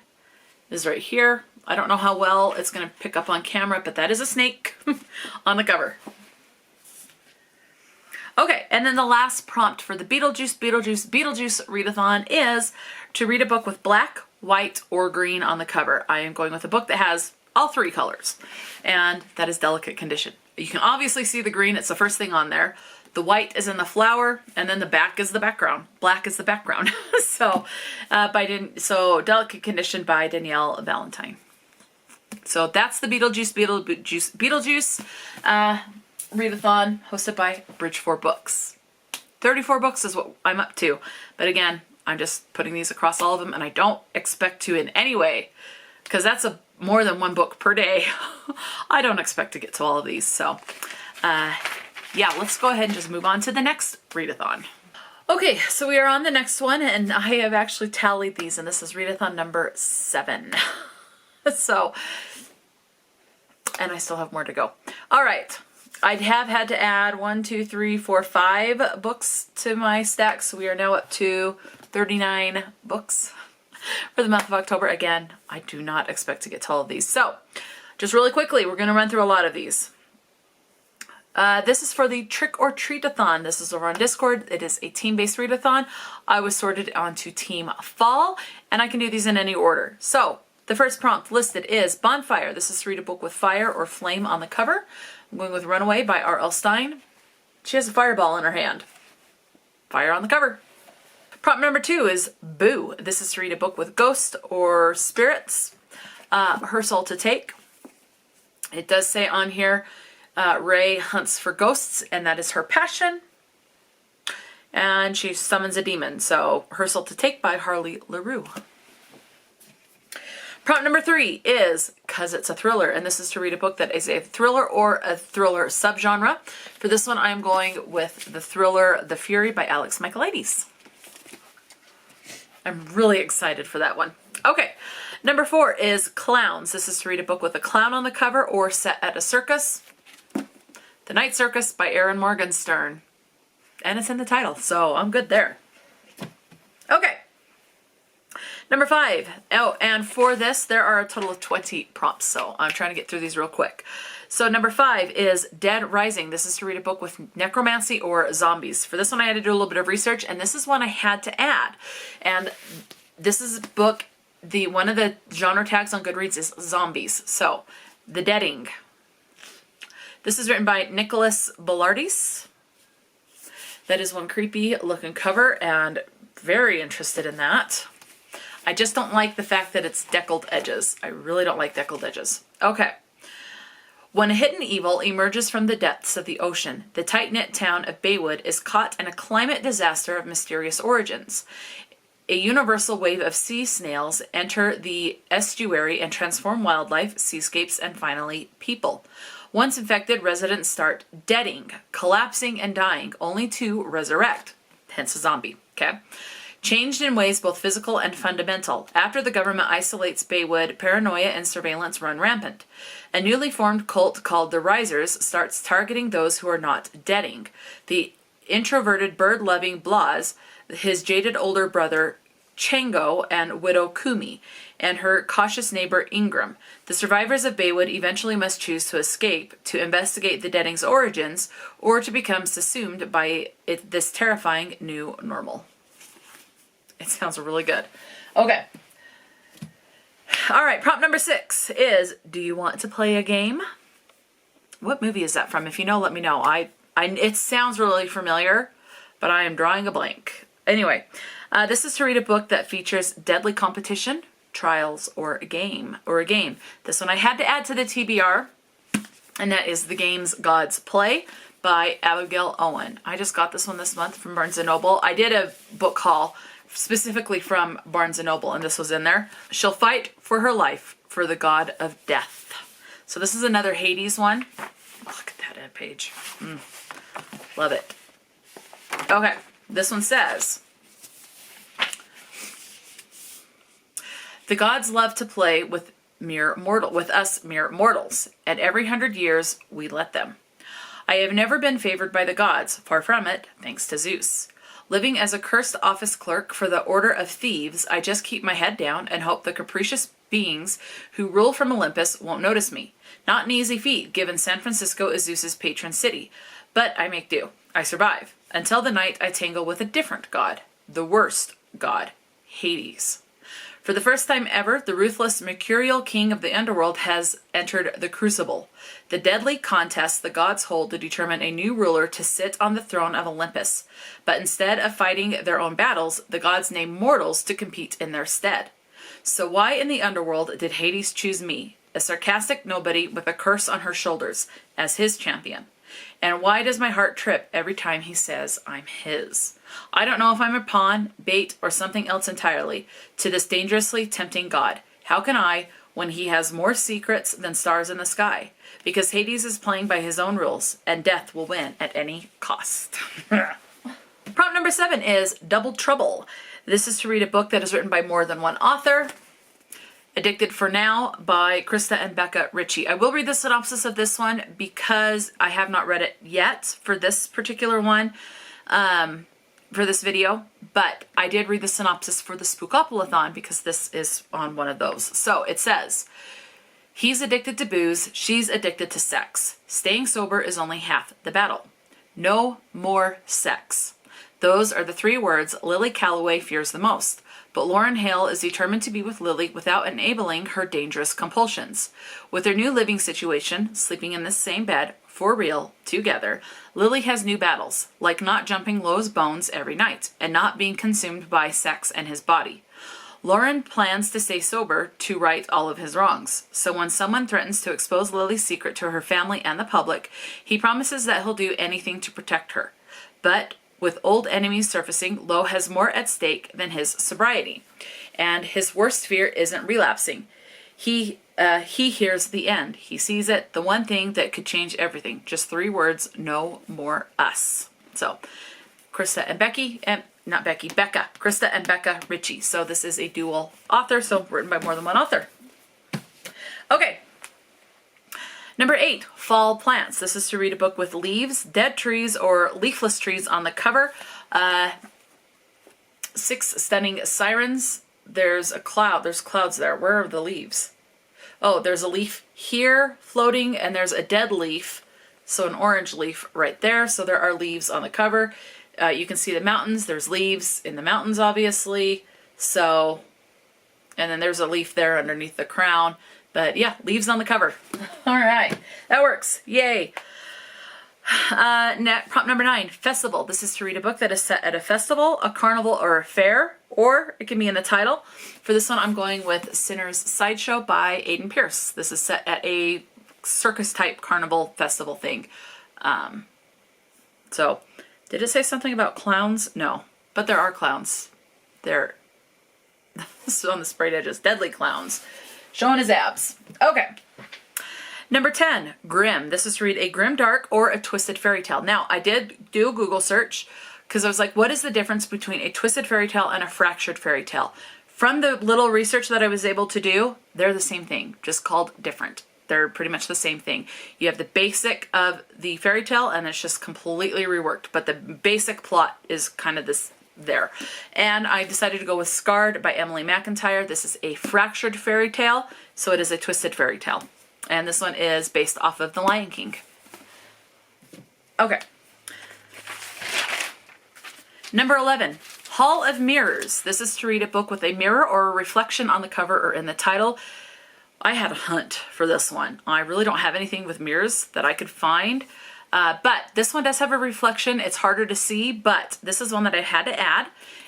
is right here. I don't know how well it's going to pick up on camera, but that is a snake on the cover. Okay, and then the last prompt for the Beetlejuice readathon is to read a book with black, white, or green on the cover. I am going with a book that has all 3 colors, and that is Delicate Condition. You can obviously see the green, it's the first thing on there. The white is in the flower, and then the back is the background. Black is the background. So Delicate Condition by Danielle Valentine. So that's the Beetlejuice readathon hosted by BridgeFourBooks. 34 books is what I'm up to. But again, I'm just putting these across all of them, and I don't expect to in any way, because that's more than 1 book per day. I don't expect to get to all of these. So yeah, let's go ahead and just move on to the next readathon. Okay, so we are on the next one, and I have actually tallied these, and this is readathon number 7. So, and I still have more to go. All right. I'd have had to add 1, 2, 3, 4, 5 books to my stack, so we are now up to 39 books for the month of October. Again, I do not expect to get to all of these. So, just really quickly, we're going to run through a lot of these. This is for the Trick or Treat-a-thon. This is over on Discord. It is a team-based readathon. I was sorted onto Team Fall, and I can do these in any order. So, the first prompt listed is Bonfire. This is to read a book with fire or flame on the cover. I'm going with Runaway by R.L. Stine. She has a fireball in her hand. Fire on the cover. Prompt number 2 is Boo. This is to read a book with ghosts or spirits. Her Soul to Take. It does say on here, Ray hunts for ghosts, and that is her passion. And she summons a demon. So, Her Soul to Take by Harley LaRue. Prompt number 3 is Cause It's a Thriller, and this is to read a book that is a thriller or a thriller subgenre. For this one, I am going with the thriller The Fury by Alex Michaelides. I'm really excited for that one. Okay, number 4 is Clowns. This is to read a book with a clown on the cover or set at a circus. The Night Circus by Erin Morgenstern. And it's in the title, so I'm good there. Okay. Number 5. Oh, and for this, there are a total of 20 prompts, so I'm trying to get through these real quick. So number 5 is Dead Rising. This is to read a book with necromancy or zombies. For this one, I had to do a little bit of research, and this is one I had to add. And this is a book, one of the genre tags on Goodreads is zombies. So, The Deading. This is written by Nicholas Bellardis. That is one creepy looking cover, and very interested in that. I just don't like the fact that it's deckled edges. I really don't like deckled edges. Okay. When a hidden evil emerges from the depths of the ocean, the tight-knit town of Baywood is caught in a climate disaster of mysterious origins. A universal wave of sea snails enter the estuary and transform wildlife, seascapes, and finally people. Once infected, residents start deading, collapsing, and dying, only to resurrect. Hence a zombie, okay? Changed in ways both physical and fundamental. After the government isolates Baywood, paranoia and surveillance run rampant. A newly formed cult called the Risers starts targeting those who are not deading. The introverted, bird-loving Blas, his jaded older brother Chango, and widow Kumi, and her cautious neighbor Ingram. The survivors of Baywood eventually must choose to escape, to investigate the deading's origins, or to become subsumed by this terrifying new normal. It sounds really good. Okay. All right, prompt number 6 is, do you want to play a game? What movie is that from? If you know, let me know. It sounds really familiar, but I am drawing a blank. Anyway, this is to read a book that features deadly competition, trials, or a game. This one I had to add to the TBR, and that is The Games Gods Play by Abigail Owen. I just got this one this month from Barnes & Noble. I did a book haul specifically from Barnes & Noble, and this was in there. She'll fight for her life for the god of death. So this is another Hades one. Look at that page. Love it. Okay, this one says, the gods love to play with us mere mortals, and every 100 years we let them. I have never been favored by the gods, far from it, thanks to Zeus. Living as a cursed office clerk for the Order of Thieves, I just keep my head down and hope the capricious beings who rule from Olympus won't notice me. Not an easy feat, given San Francisco is Zeus's patron city. But I make do. I survive. Until the night I tangle with a different god. The worst god. Hades. For the first time ever, the ruthless mercurial king of the underworld has entered the crucible. The deadly contest the gods hold to determine a new ruler to sit on the throne of Olympus. But instead of fighting their own battles, the gods name mortals to compete in their stead. So why in the underworld did Hades choose me, a sarcastic nobody with a curse on her shoulders, as his champion? And why does my heart trip every time he says I'm his? I don't know if I'm a pawn, bait, or something else entirely to this dangerously tempting god. How can I, when he has more secrets than stars in the sky? Because Hades is playing by his own rules, and death will win at any cost. Prompt number 7 is Double Trouble. This is to read a book that is written by more than one author. Addicted for Now by Krista and Becca Ritchie. I will read the synopsis of this one because I have not read it yet for this particular one, for this video, but I did read the synopsis for the Spookopalathon because this is on one of those. So it says, he's addicted to booze, she's addicted to sex. Staying sober is only half the battle. No more sex. Those are the 3 words Lily Calloway fears the most. But Lauren Hale is determined to be with Lily without enabling her dangerous compulsions. With their new living situation, sleeping in the same bed, for real, together, Lily has new battles, like not jumping Lo's bones every night, and not being consumed by sex and his body. Lauren plans to stay sober to right all of his wrongs, so when someone threatens to expose Lily's secret to her family and the public, he promises that he'll do anything to protect her. But with old enemies surfacing, Lo has more at stake than his sobriety, and his worst fear isn't relapsing. He hears the end. He sees it, the one thing that could change everything. Just 3 words, no more us. So, Krista and Krista and Becca Ritchie. So this is a dual author, so written by more than one author. Okay. Number 8, fall plants. This is to read a book with leaves, dead trees, or leafless trees on the cover. 6 stunning sirens. There's a cloud. There's clouds there. Where are the leaves? Oh, there's a leaf here floating, and there's a dead leaf. So an orange leaf right there. So there are leaves on the cover. You can see the mountains. There's leaves in the mountains, obviously. So, and then there's a leaf there underneath the crown. But yeah, leaves on the cover. All right, that works. Yay. Prompt number 9, festival. This is to read a book that is set at a festival, a carnival, or a fair, or it can be in the title. For this one, I'm going with Sinner's Sideshow by Aidan Pierce. This is set at a circus-type carnival festival thing. So, did it say something about clowns? No, but there are clowns. They're on the sprayed edges, deadly clowns, showing his abs. Okay. Number 10, grim. This is to read a grim dark or a twisted fairy tale. Now, I did do a Google search because I was like, what is the difference between a twisted fairy tale and a fractured fairy tale? From the little research that I was able to do, they're the same thing, just called different. They're pretty much the same thing. You have the basic of the fairy tale and it's just completely reworked, but the basic plot is kind of this there. And I decided to go with Scarred by Emily McIntyre. This is a fractured fairy tale, so it is a twisted fairy tale. And this one is based off of The Lion King. Okay. Number 11, Hall of Mirrors. This is to read a book with a mirror or a reflection on the cover or in the title. I had a hunt for this one. I really don't have anything with mirrors that I could find. But this one does have a reflection. It's harder to see, but this is one that I had to add.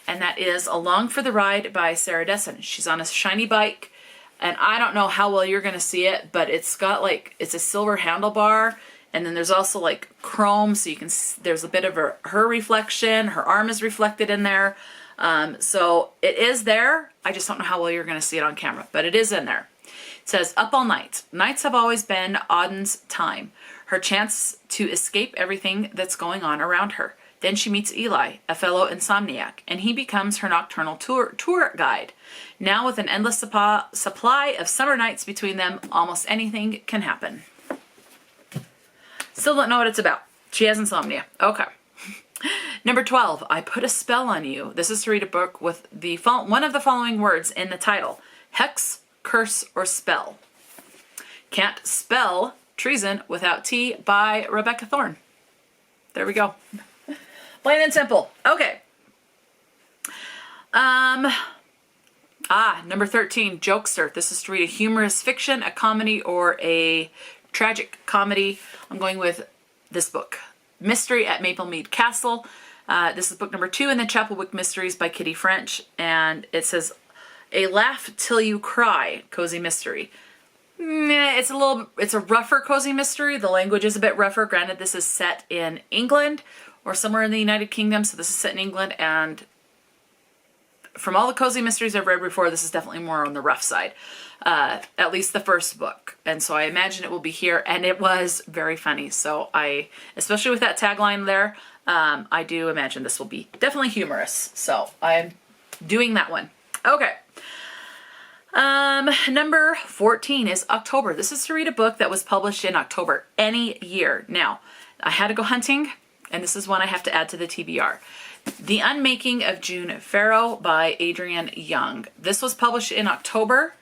And that is Along for the Ride by Sarah Dessen. She's on a shiny bike. And I don't know how well you're going to see it, but it's got like, it's a silver handlebar. And then there's also like chrome, so you can, there's a bit of her reflection. Her arm is reflected in there. So it is there. I just don't know how well you're going to see it on camera, but it is in there. It says, Up all night. Nights have always been Auden's time. Her chance to escape everything that's going on around her. Then she meets Eli, a fellow insomniac, and he becomes her nocturnal tour guide. Now with an endless supply of summer nights between them, almost anything can happen. Still don't know what it's about. She has insomnia. Okay. Number 12, I Put a Spell on You. This is to read a book with one of the following words in the title. Hex, curse, or spell. Can't Spell Treason Without Tea by Rebecca Thorne. There we go. Plain and simple. Okay. Number 13, Jokester. This is to read a humorous fiction, a comedy, or a tragic comedy. I'm going with this book, Mystery at Maplemead Castle. This is book number 2 in the Chapelwick Mysteries by Kitty French, and it says, A Laugh Till You Cry, cozy mystery. It's a rougher cozy mystery. The language is a bit rougher. Granted, this is set in England or somewhere in the United Kingdom, so this is set in England, and from all the cozy mysteries I've read before, this is definitely more on the rough side, at least the first book. And so I imagine it will be here, and it was very funny. So especially with that tagline there, I do imagine this will be definitely humorous. So I'm doing that one. Okay. Number 14 is October. This is to read a book that was published in October any year. Now, I had to go hunting, and this is one I have to add to the TBR. The Unmaking of June Farrow by Adrienne Young. This was published in October,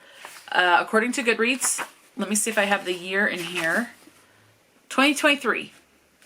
according to Goodreads. Let me see if I have the year in here. 2023.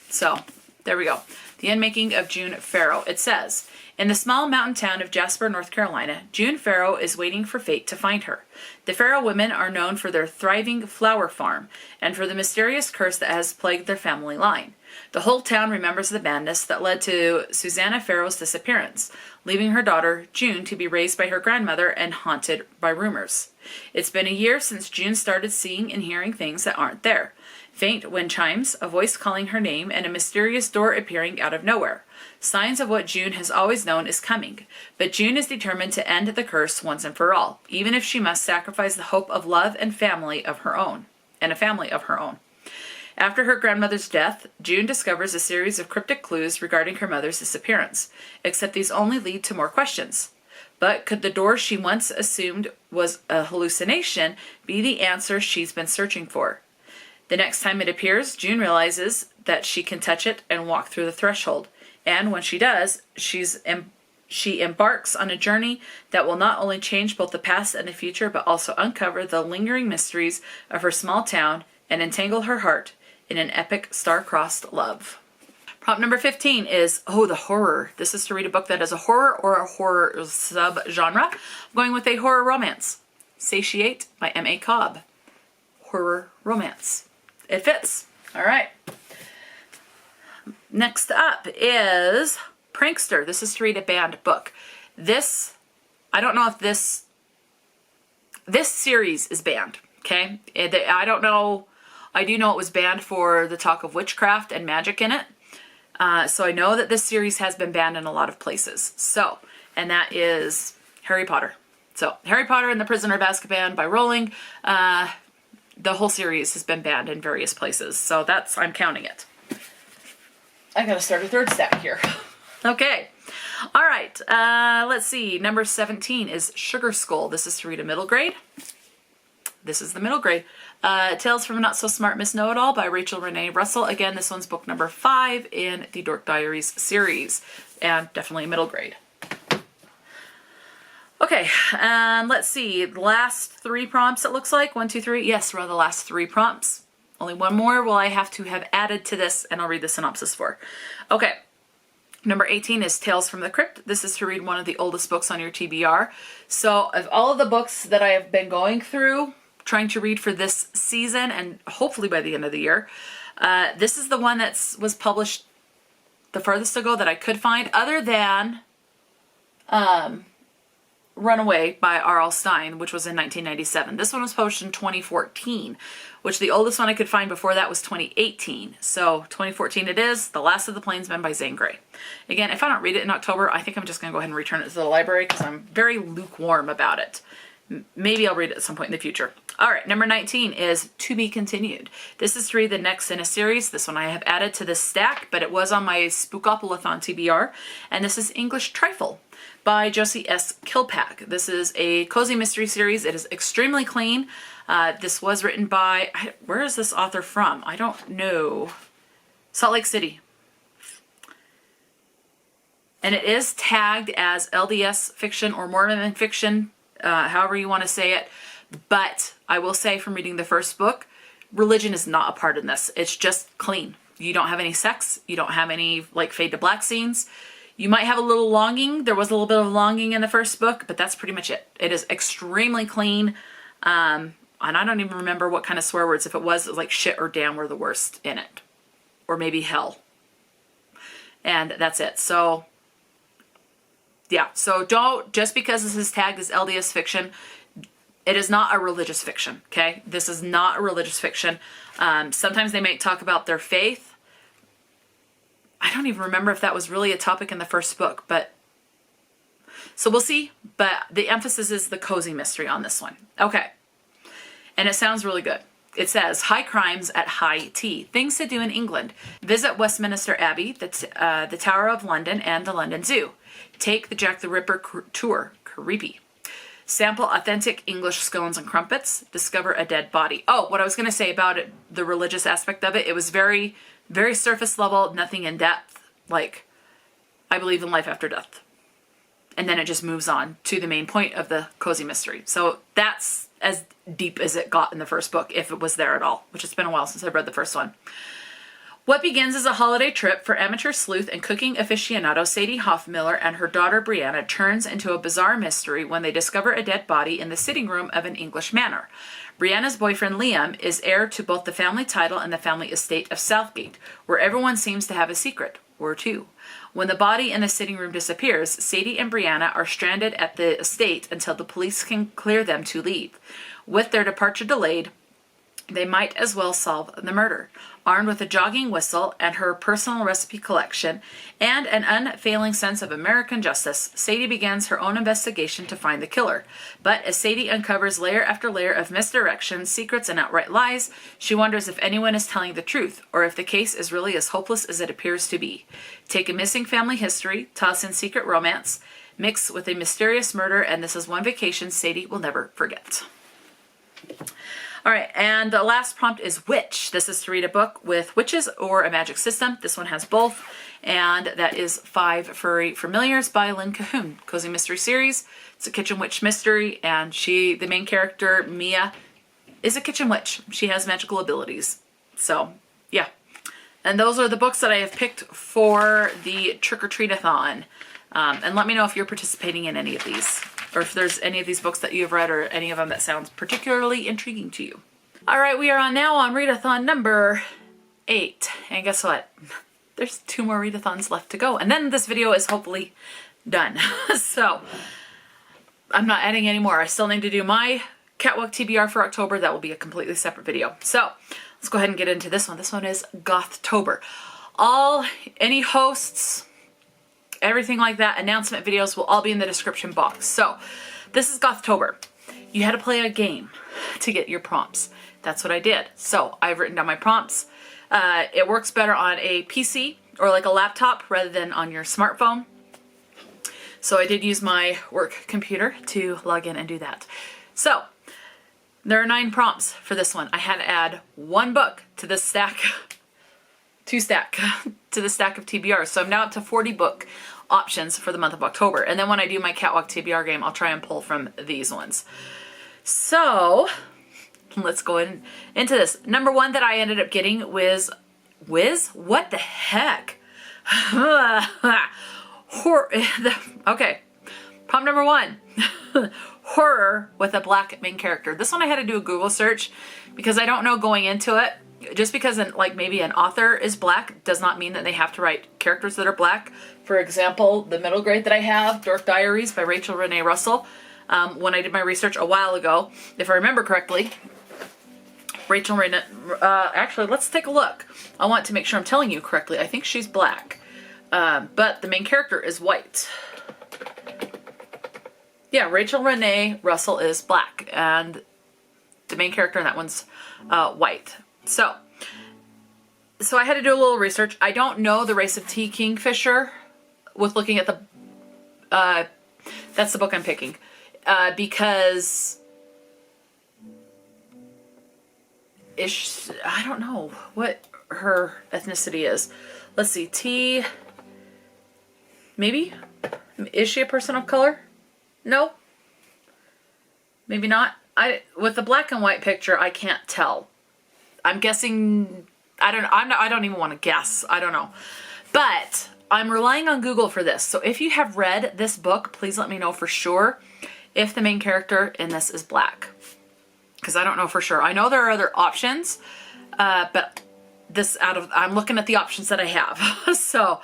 So, there we go. The Unmaking of June Farrow. It says, in the small mountain town of Jasper, North Carolina, June Farrow is waiting for fate to find her. The Farrow women are known for their thriving flower farm and for the mysterious curse that has plagued their family line. The whole town remembers the madness that led to Susanna Farrow's disappearance, leaving her daughter, June, to be raised by her grandmother and haunted by rumors. It's been a year since June started seeing and hearing things that aren't there. Faint wind chimes, a voice calling her name, and a mysterious door appearing out of nowhere. Signs of what June has always known is coming. But June is determined to end the curse once and for all, even if she must sacrifice the hope of love and family of her own, and a family of her own. After her grandmother's death, June discovers a series of cryptic clues regarding her mother's disappearance, except these only lead to more questions. But could the door she once assumed was a hallucination be the answer she's been searching for? The next time it appears, June realizes that she can touch it and walk through the threshold. And when she does, she embarks on a journey that will not only change both the past and the future, but also uncover the lingering mysteries of her small town and entangle her heart in an epic star-crossed love. Prompt number 15 is, the horror. This is to read a book that is a horror or a horror subgenre. I'm going with a horror romance. Satiate by M.A. Cobb. Horror romance. It fits. All right. Next up is Prankster. This is to read a banned book. I don't know if this series is banned, okay? I don't know. I do know it was banned for the talk of witchcraft and magic in it. So I know that this series has been banned in a lot of places. And that is Harry Potter. So Harry Potter and the Prisoner of Azkaban by Rowling. The whole series has been banned in various places. So I'm counting it. I gotta start a third stack here. Okay. All right. Let's see. Number 17 is Sugar Skull. This is to read a middle grade. This is the middle grade. Tales from a Not So Smart Miss Know-It-All by Rachel Renee Russell. Again, this one's book number 5 in the Dork Diaries series, and definitely middle grade. Okay, and let's see. The last 3 prompts, it looks like. 1, 2, 3. Yes, we're on the last 3 prompts. Only one more will I have to have added to this, and I'll read the synopsis for. Okay. Number 18 is Tales from the Crypt. This is to read one of the oldest books on your TBR. So of all of the books that I have been going through, trying to read for this season, and hopefully by the end of the year, this is the one that was published the furthest ago that I could find, other than Runaway by R.L. Stine, which was in 1997. This one was published in 2014, which the oldest one I could find before that was 2018. So 2014 it is. The Last of the Plainsmen by Zane Grey. Again, if I don't read it in October, I think I'm just going to go ahead and return it to the library because I'm very lukewarm about it. Maybe I'll read it at some point in the future. All right, number 19 is To Be Continued. This is to read the next in a series. This one I have added to this stack, but it was on my Spookopoly-a-thon TBR, and this is English Trifle by Josie S. Kilpack. This is a cozy mystery series. It is extremely clean. This was written by, where is this author from? I don't know. Salt Lake City. And it is tagged as LDS fiction or Mormon fiction, however you want to say it. But I will say from reading the first book, religion is not a part in this. It's just clean. You don't have any sex. You don't have any like fade to black scenes. You might have a little longing. There was a little bit of longing in the first book, but that's pretty much it. It is extremely clean. And I don't even remember what kind of swear words. If it was like shit or damn were the worst in it. Or maybe hell. And that's it. So, yeah. So don't, just because this is tagged as LDS fiction, it is not a religious fiction, okay? This is not a religious fiction. Sometimes they might talk about their faith. I don't even remember if that was really a topic in the first book, but so we'll see. But the emphasis is the cozy mystery on this one. Okay. And it sounds really good. It says, High Crimes at High Tea. Things to do in England. Visit Westminster Abbey, the Tower of London, and the London Zoo. Take the Jack the Ripper tour. Creepy. Sample authentic English scones and crumpets. Discover a dead body. Oh, what I was going to say about it, the religious aspect of it, it was very, very surface level, nothing in depth. Like, I believe in life after death. And then it just moves on to the main point of the cozy mystery. So that's as deep as it got in the first book, if it was there at all, which it's been a while since I've read the first one. What begins as a holiday trip for amateur sleuth and cooking aficionado Sadie Hoffmiller and her daughter Brianna turns into a bizarre mystery when they discover a dead body in the sitting room of an English manor. Brianna's boyfriend Liam is heir to both the family title and the family estate of Southgate, where everyone seems to have a secret, or two. When the body in the sitting room disappears, Sadie and Brianna are stranded at the estate until the police can clear them to leave. With their departure delayed, they might as well solve the murder. Armed with a jogging whistle and her personal recipe collection and an unfailing sense of American justice, Sadie begins her own investigation to find the killer. But as Sadie uncovers layer after layer of misdirection, secrets, and outright lies, she wonders if anyone is telling the truth or if the case is really as hopeless as it appears to be. Take a missing family history, toss in secret romance, mix with a mysterious murder, and this is one vacation Sadie will never forget. All right, and the last prompt is witch. This is to read a book with witches or a magic system. This one has both, and that is 5 Furry Familiars by Lynn Cahoon. Cozy Mystery Series. It's a kitchen witch mystery, and the main character, Mia, is a kitchen witch. She has magical abilities. So, yeah. And those are the books that I have picked for the Trick-or-Treat-a-thon. And let me know if you're participating in any of these, or if there's any of these books that you've read or any of them that sounds particularly intriguing to you. All right, we are now on readathon number 8. And guess what? There's 2 more readathons left to go. And then this video is hopefully done. So I'm not adding any more. I still need to do my Catwalk TBR for October. That will be a completely separate video. So let's go ahead and get into this one. This one is Gothtober. Any hosts, everything like that, announcement videos will all be in the description box. So this is Gothtober. You had to play a game to get your prompts. That's what I did. So I've written down my prompts. It works better on a PC or like a laptop rather than on your smartphone. So I did use my work computer to log in and do that. So there are 9 prompts for this one. I had to add 1 book to this stack, 2 stack to the stack of TBRs. So I'm now up to 40 book options for the month of October. And then when I do my Catwalk TBR game, I'll try and pull from these ones. So let's go into this. Number 1 that I ended up getting was what the heck? Okay, prompt number 1. Horror with a black main character. This one I had to do a Google search because I don't know going into it. Just because maybe an author is black does not mean that they have to write characters that are black. For example, the middle grade that I have, Dork Diaries by Rachel Renee Russell. When I did my research a while ago, if I remember correctly, actually, let's take a look. I want to make sure I'm telling you correctly. I think she's black. But the main character is white. Yeah, Rachel Renee Russell is black, and the main character in that one's white. So I had to do a little research. I don't know the race of tea kingfisher with looking at the, that's the book I'm picking, because I don't know what her ethnicity is. Let's see, tea, maybe? Is she a person of color? No? Maybe not? With the black and white picture, I can't tell. I'm guessing, I don't even want to guess. I don't know. But I'm relying on Google for this. So if you have read this book, please let me know for sure if the main character in this is black. Because I don't know for sure. I know there are other options, but I'm looking at the options that I have. So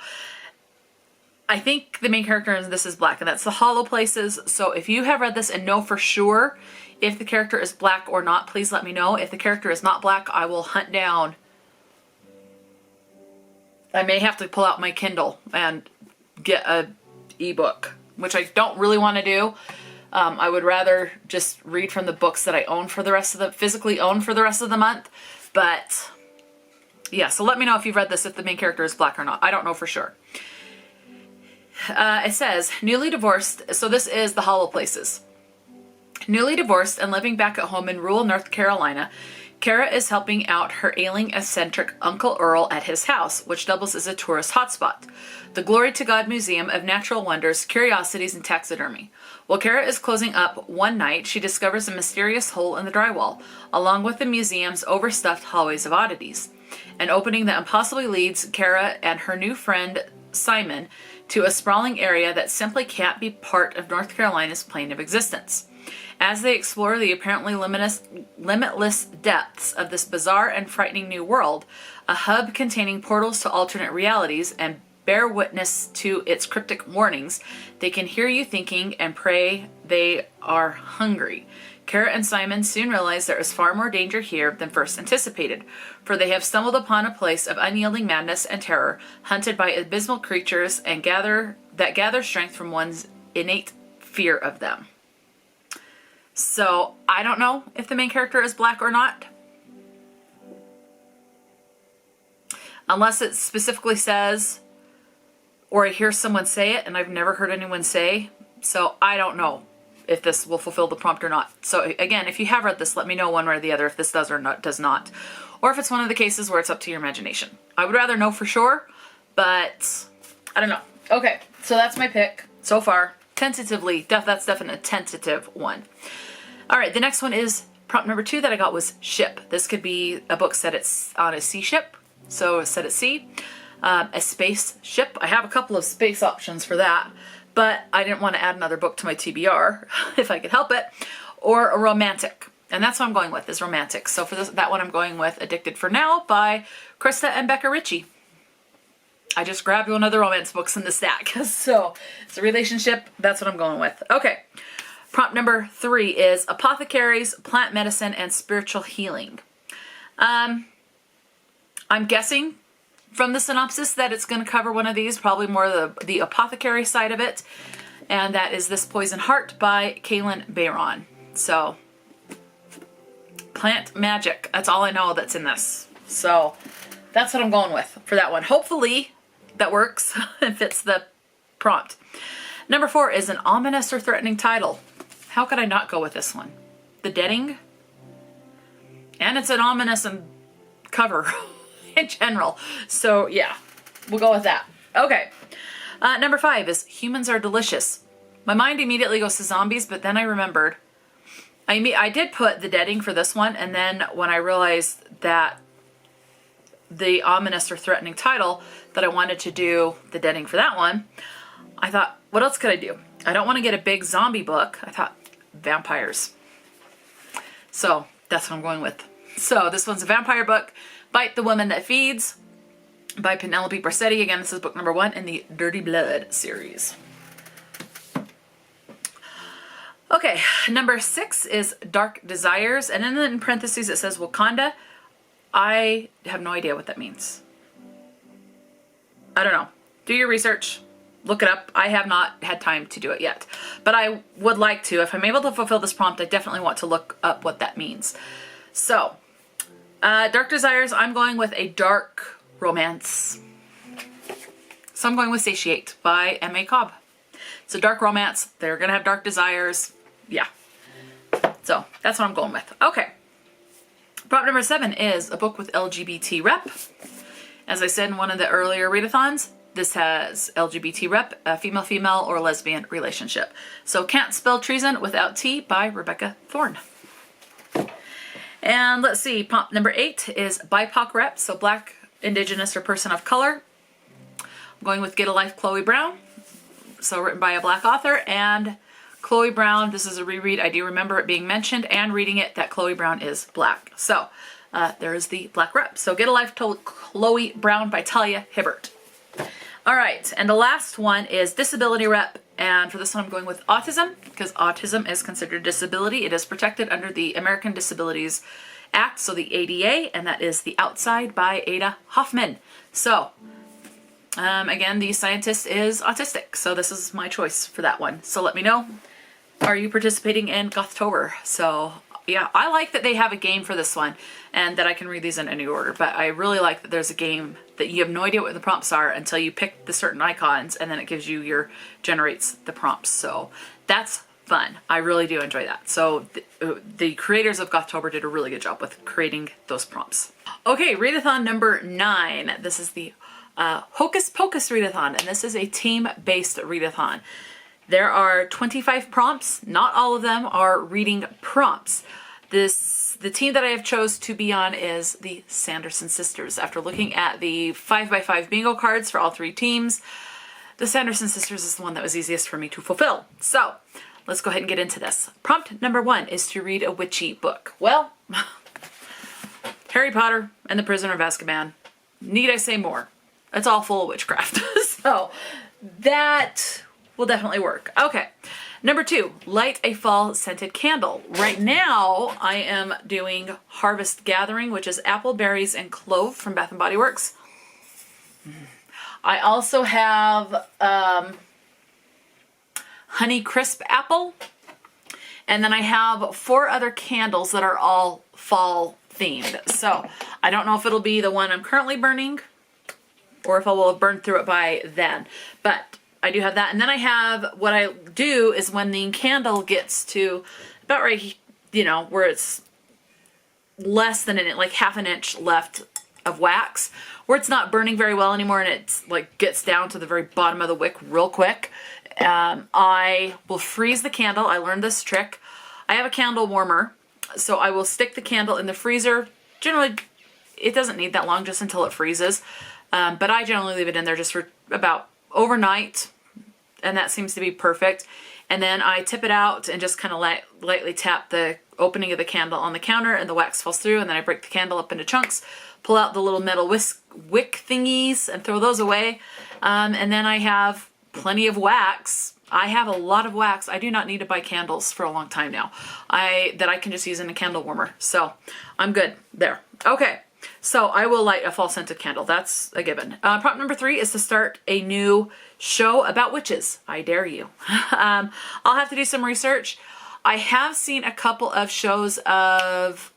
I think the main character in this is black, and that's the Hollow Places. So if you have read this and know for sure if the character is black or not, please let me know. If the character is not black, I will hunt down. I may have to pull out my Kindle and get an ebook, which I don't really want to do. I would rather just read from the books that I own for the rest of physically own for the rest of the month. But yeah, so let me know if you've read this, if the main character is black or not. I don't know for sure. It says, newly divorced, so this is the Hollow Places. Newly divorced and living back at home in rural North Carolina, Kara is helping out her ailing, eccentric Uncle Earl at his house, which doubles as a tourist hotspot, the Glory to God Museum of Natural Wonders, Curiosities, and Taxidermy. While Kara is closing up one night, she discovers a mysterious hole in the drywall, along with the museum's overstuffed hallways of oddities. An opening that impossibly leads Kara and her new friend, Simon, to a sprawling area that simply can't be part of North Carolina's plane of existence. As they explore the apparently limitless depths of this bizarre and frightening new world, a hub containing portals to alternate realities, and bear witness to its cryptic warnings, they can hear you thinking and pray they are hungry. Kara and Simon soon realize there is far more danger here than first anticipated, for they have stumbled upon a place of unyielding madness and terror, hunted by abysmal creatures and gather strength from one's innate fear of them. So I don't know if the main character is black or not, unless it specifically says, or I hear someone say it and I've never heard anyone say. So I don't know. if this will fulfill the prompt or not. So again, if you have read this, let me know one way or the other if this does or does not. Or if it's one of the cases where it's up to your imagination. I would rather know for sure, but I don't know. Okay, so that's my pick so far. Tentatively, that's definitely a tentative one. All right, the next one is prompt number 2 that I got was ship. This could be a book set on a sea ship, so set at sea. A space ship. I have a couple of space options for that, but I didn't want to add another book to my TBR if I could help it. Or a romantic. And that's what I'm going with, is romantic. So for that one I'm going with Addicted for Now by Krista and Becca Ritchie. I just grabbed one of the romance books in the stack. So it's a relationship. That's what I'm going with. Okay. Prompt number 3 is apothecaries, plant medicine, and spiritual healing. I'm guessing from the synopsis that it's going to cover one of these, probably more the apothecary side of it. And that is This Poison Heart by Kaylin Bayron. So, plant magic. That's all I know that's in this. So, that's what I'm going with for that one. Hopefully, that works and fits the prompt. Number 4 is an ominous or threatening title. How could I not go with this one? The Deading. And it's an ominous and cover in general. So yeah, we'll go with that. Okay. Number 5 is Humans Are Delicious. My mind immediately goes to zombies, but then I remembered. I did put The Deading for this one, and then when I realized that the ominous or threatening title, that I wanted to do The Deading for that one, I thought, what else could I do? I don't want to get a big zombie book. I thought, vampires. So that's what I'm going with. So this one's a vampire book, Bite the Woman That Feeds by Penelope Barsetti. Again, this is book number 1 in the Dirty Blood series. Okay, number 6 is Dark Desires, and then in parentheses it says Wakanda. I have no idea what that means. I don't know. Do your research. Look it up. I have not had time to do it yet. But I would like to. If I'm able to fulfill this prompt, I definitely want to look up what that means. So, Dark Desires, I'm going with a dark romance. So I'm going with Satiate by M.A. Cobb. It's a dark romance. They're going to have dark desires. Yeah. So that's what I'm going with. Okay. Prompt number 7 is a book with LGBT rep. As I said in one of the earlier readathons, this has LGBT rep, a female-female or lesbian relationship. So Can't Spell Treason Without T by Rebecca Thorne. And let's see, prompt number 8 is BIPOC rep, so Black, Indigenous, or Person of Color. I'm going with Get a Life, Chloe Brown. So written by a Black author, and Chloe Brown, this is a reread. I do remember it being mentioned and reading it that Chloe Brown is Black. So there is the Black rep. So Get a Life, Chloe Brown by Talia Hibbert. All right, and the last one is disability rep, and for this one I'm going with autism, because autism is considered a disability. It is protected under the American Disabilities Act, so the ADA, and that is The Outside by Ada Hoffman. So, again, the scientist is autistic, so this is my choice for that one. So let me know, are you participating in Gothtober? So yeah, I like that they have a game for this one and that I can read these in any order, but I really like that there's a game that you have no idea what the prompts are until you pick the certain icons, and then it gives you generates the prompts. So that's fun. I really do enjoy that. So the creators of Gothtober did a really good job with creating those prompts. Okay, readathon number 9. This is the Hocus Pocus readathon, and this is a team-based readathon. There are 25 prompts. Not all of them are reading prompts. The team that I have chose to be on is the Sanderson sisters. After looking at the 5x5 bingo cards for all 3 teams, the Sanderson sisters is the one that was easiest for me to fulfill. So let's go ahead and get into this. Prompt number 1 is to read a witchy book. Well, Harry Potter and the Prisoner of Azkaban. Need I say more? It's all full of witchcraft. So that will definitely work. Okay. Number 2, light a fall scented candle. Right now, I am doing Harvest Gathering, which is apple, berries, and clove from Bath & Body Works. I also have Honey Crisp Apple. And then I have 4 other candles that are all fall themed. So I don't know if it'll be the one I'm currently burning or if I will have burned through it by then. But I do have that. And then I have, what I do is when the candle gets to about right, you know, where it's less than like half an inch left of wax, where it's not burning very well anymore and it's like gets down to the very bottom of the wick real quick, I will freeze the candle. I learned this trick. I have a candle warmer, so I will stick the candle in the freezer. Generally, it doesn't need that long, just until it freezes. But I generally leave it in there just for about overnight, and that seems to be perfect. And then I tip it out and just kind of lightly tap the opening of the candle on the counter, and the wax falls through, and then I break the candle up into chunks, pull out the little metal wick thingies and throw those away. And then I have plenty of wax. I have a lot of wax. I do not need to buy candles for a long time now. That I can just use in a candle warmer. So I'm good there. Okay. So I will light a fall scented candle. That's a given. Prompt number 3 is to start a new show about witches. I dare you. I'll have to do some research. I have seen a couple of shows of...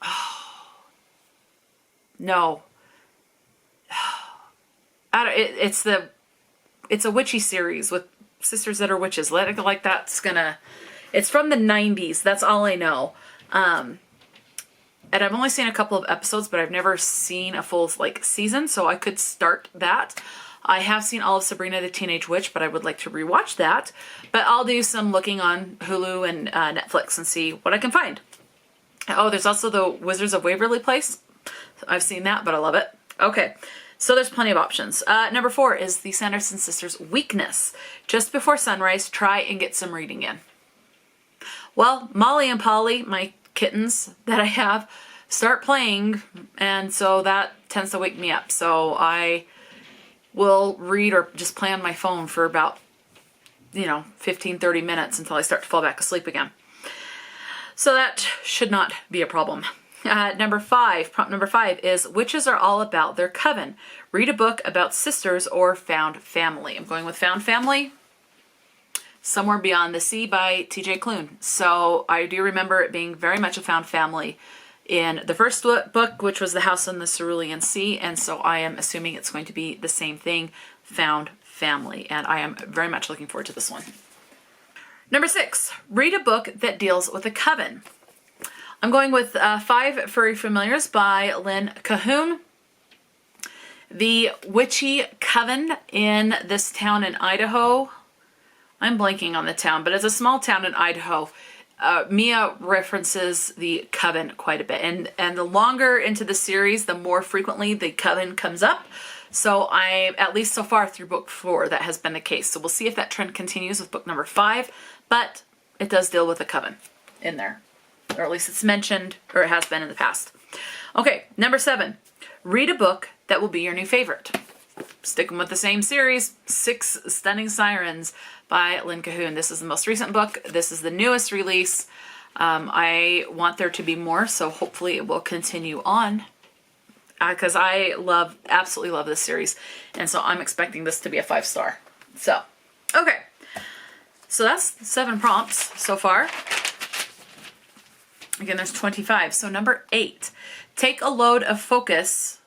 no. It's a witchy series with sisters that are witches. Like that's gonna... It's from the 90s. That's all I know. And I've only seen a couple of episodes, but I've never seen a full season, so I could start that. I have seen all of Sabrina the Teenage Witch, but I would like to rewatch that. But I'll do some looking on Hulu and Netflix and see what I can find. Oh, there's also the Wizards of Waverly Place. I've seen that, but I love it. Okay, so there's plenty of options. Number 4 is the Sanderson Sisters' weakness. Just before sunrise, try and get some reading in. Well, Molly and Polly, my kittens that I have, start playing, and so that tends to wake me up. So I will read or just play on my phone for about 15-30 minutes until I start to fall back asleep again. So that should not be a problem. Prompt number 5 is witches are all about their coven. Read a book about sisters or found family. I'm going with found family. Somewhere Beyond the Sea by T.J. Klune. So I do remember it being very much a found family in the first book, which was The House on the Cerulean Sea, and so I am assuming it's going to be the same thing, found family, and I am very much looking forward to this one. Number 6, read a book that deals with a coven. I'm going with 5 Furry Familiars by Lynn Cahoon. The witchy coven in this town in Idaho. I'm blanking on the town, but it's a small town in Idaho. Mia references the coven quite a bit, and the longer into the series, the more frequently the coven comes up. So at least so far through book 4, that has been the case. So we'll see if that trend continues with book number 5, but it does deal with the coven in there, or at least it's mentioned, or it has been in the past. Okay, number 7, read a book that will be your new favorite. Sticking with the same series, 6 Stunning Sirens by Lynn Cahoon. This is the most recent book. This is the newest release. I want there to be more, so hopefully it will continue on, because I absolutely love this series, and so I'm expecting this to be a 5-star. So, okay. So that's 7 prompts so far. Again, there's 25. So number 8, take a load of focus.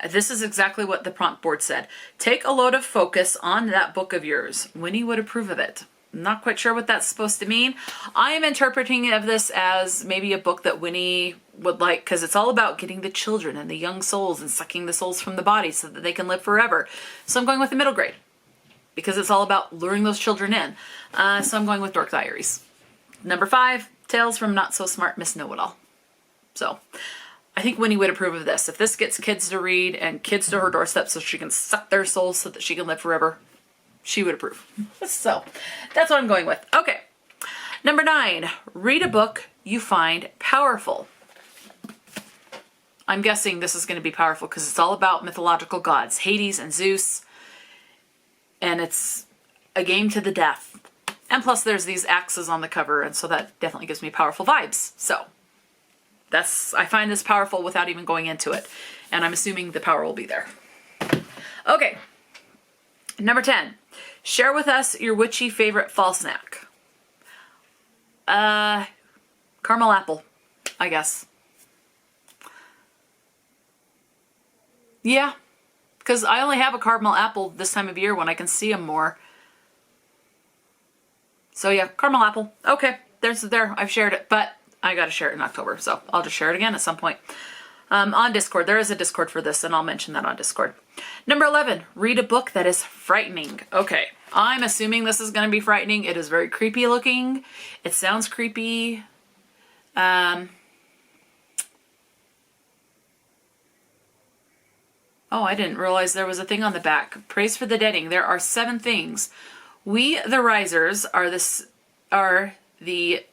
This is exactly what the prompt board said. Take a load of focus on that book of yours. Winnie would approve of it. I'm not quite sure what that's supposed to mean. I am interpreting of this as maybe a book that Winnie would like, because it's all about getting the children and the young souls and sucking the souls from the body so that they can live forever. So I'm going with the middle grade, because it's all about luring those children in. So I'm going with Dork Diaries. Number 5, Tales from Not So Smart Miss Know-It-All. So I think Winnie would approve of this. If this gets kids to read and kids to her doorstep so she can suck their souls so that she can live forever, she would approve. So that's what I'm going with. Okay. Number 9, read a book you find powerful. I'm guessing this is going to be powerful because it's all about mythological gods, Hades and Zeus, and it's a game to the death. And plus there's these axes on the cover, and so that definitely gives me powerful vibes. So I find this powerful without even going into it, and I'm assuming the power will be there. Okay. Number 10, share with us your witchy favorite fall snack. Caramel apple, I guess. Yeah, because I only have a caramel apple this time of year when I can see them more. So yeah, caramel apple. Okay, there. I've shared it, but I got to share it in October, so I'll just share it again at some point. On Discord, there is a Discord for this, and I'll mention that on Discord. Number 11, read a book that is frightening. Okay, I'm assuming this is going to be frightening. It is very creepy looking. It sounds creepy. Oh, I didn't realize there was a thing on the back. Praise for the Deading. There are 7 things. We, the Risers, are the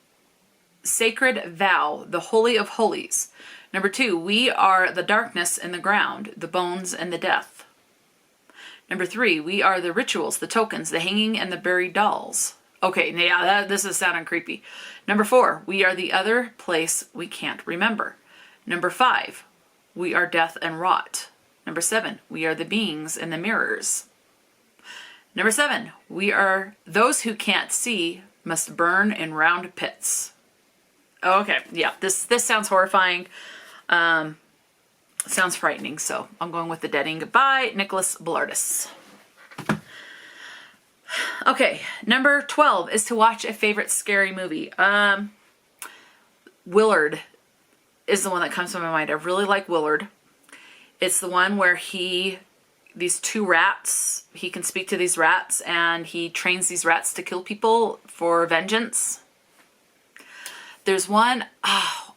sacred vow, the holy of holies. Number 2, we are the darkness and the ground, the bones and the death. Number 3, we are the rituals, the tokens, the hanging and the buried dolls. Okay, yeah, this is sounding creepy. Number 4, we are the other place we can't remember. Number 5, we are death and rot. Number 7, we are the beings in the mirrors. Number 7, we are those who can't see must burn in round pits. Okay, yeah, this sounds horrifying. Sounds frightening, so I'm going with The Deading by Nicholas Blardis. Okay, number 12 is to watch a favorite scary movie. Willard is the one that comes to my mind. I really like Willard. It's the one where these 2 rats, he can speak to these rats, and he trains these rats to kill people for vengeance. There's one,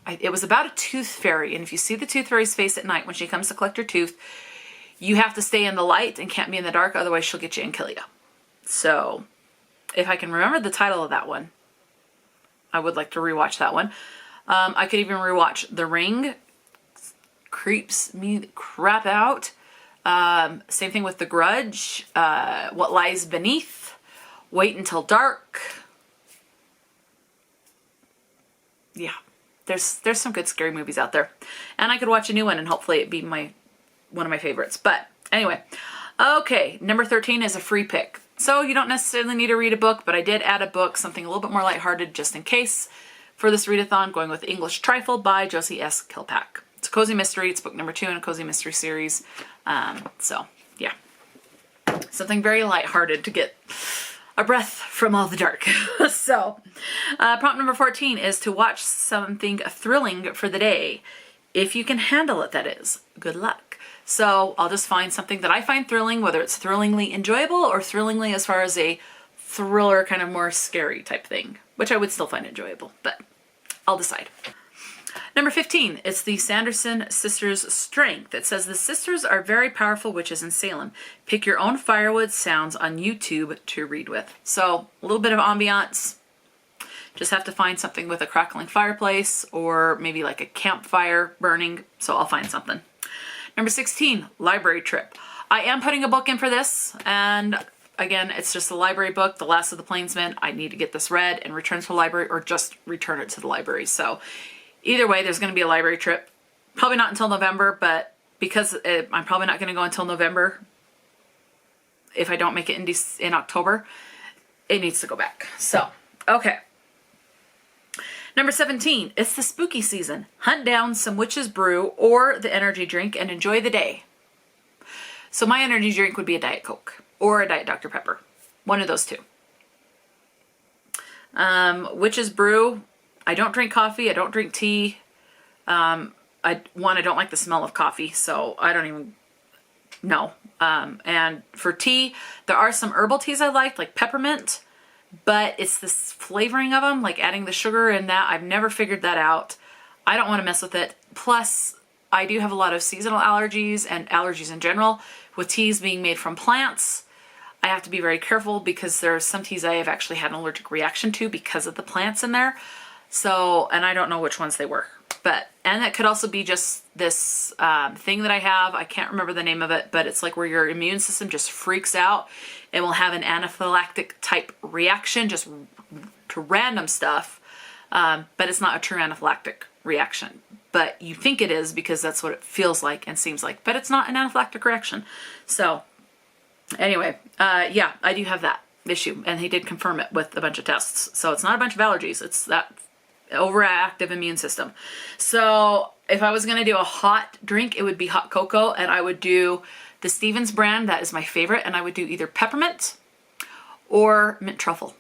it was about a tooth fairy, and if you see the tooth fairy's face at night when she comes to collect your tooth, you have to stay in the light and can't be in the dark, otherwise she'll get you and kill you. So, if I can remember the title of that one, I would like to rewatch that one. I could even rewatch The Ring. Creeps me the crap out. Same thing with The Grudge. What Lies Beneath. Wait Until Dark. Yeah, there's some good scary movies out there. And I could watch a new one and hopefully it be one of my favorites. But anyway, okay, number 13 is a free pick. So you don't necessarily need to read a book, but I did add a book, something a little bit more lighthearted just in case for this readathon, going with English Trifle by Josie S. Kilpack. It's a cozy mystery. It's book number 2 in a cozy mystery series. So yeah, something very lighthearted to get a breath from all the dark. So prompt number 14 is to watch something thrilling for the day. If you can handle it, that is. Good luck. So I'll just find something that I find thrilling, whether it's thrillingly enjoyable or thrillingly as far as a thriller, kind of more scary type thing, which I would still find enjoyable, but I'll decide. Number 15, it's the Sanderson Sisters' Strength. It says the sisters are very powerful witches in Salem. Pick your own firewood sounds on YouTube to read with. So a little bit of ambiance. Just have to find something with a crackling fireplace or maybe like a campfire burning. So I'll find something. Number 16, library trip. I am putting a book in for this, and again, it's just a library book, The Last of the Plainsmen. I need to get this read and return to the library or just return it to the library. So either way, there's going to be a library trip. Probably not until November, but because I'm probably not going to go until November, if I don't make it in October, it needs to go back. So, okay. Number 17, it's the spooky season. Hunt down some witch's brew or the energy drink and enjoy the day. So my energy drink would be a Diet Coke or a Diet Dr. Pepper. One of those two. Witch's brew. I don't drink coffee. I don't drink tea. I don't like the smell of coffee, so I don't even know. And for tea, there are some herbal teas I like peppermint, but it's this flavoring of them, like adding the sugar and that. I've never figured that out. I don't want to mess with it. Plus, I do have a lot of seasonal allergies and allergies in general. With teas being made from plants, I have to be very careful because there are some teas I have actually had an allergic reaction to because of the plants in there. So, and I don't know which ones they were. And that could also be just this thing that I have. I can't remember the name of it, but it's like where your immune system just freaks out and will have an anaphylactic type reaction just to random stuff. But it's not a true anaphylactic reaction. But you think it is because that's what it feels like and seems like. But it's not an anaphylactic reaction. So anyway, yeah, I do have that issue. And he did confirm it with a bunch of tests. So it's not a bunch of allergies. It's that overactive immune system. So if I was going to do a hot drink, it would be hot cocoa, and I would do the Stevens brand. That is my favorite. And I would do either peppermint or mint truffle.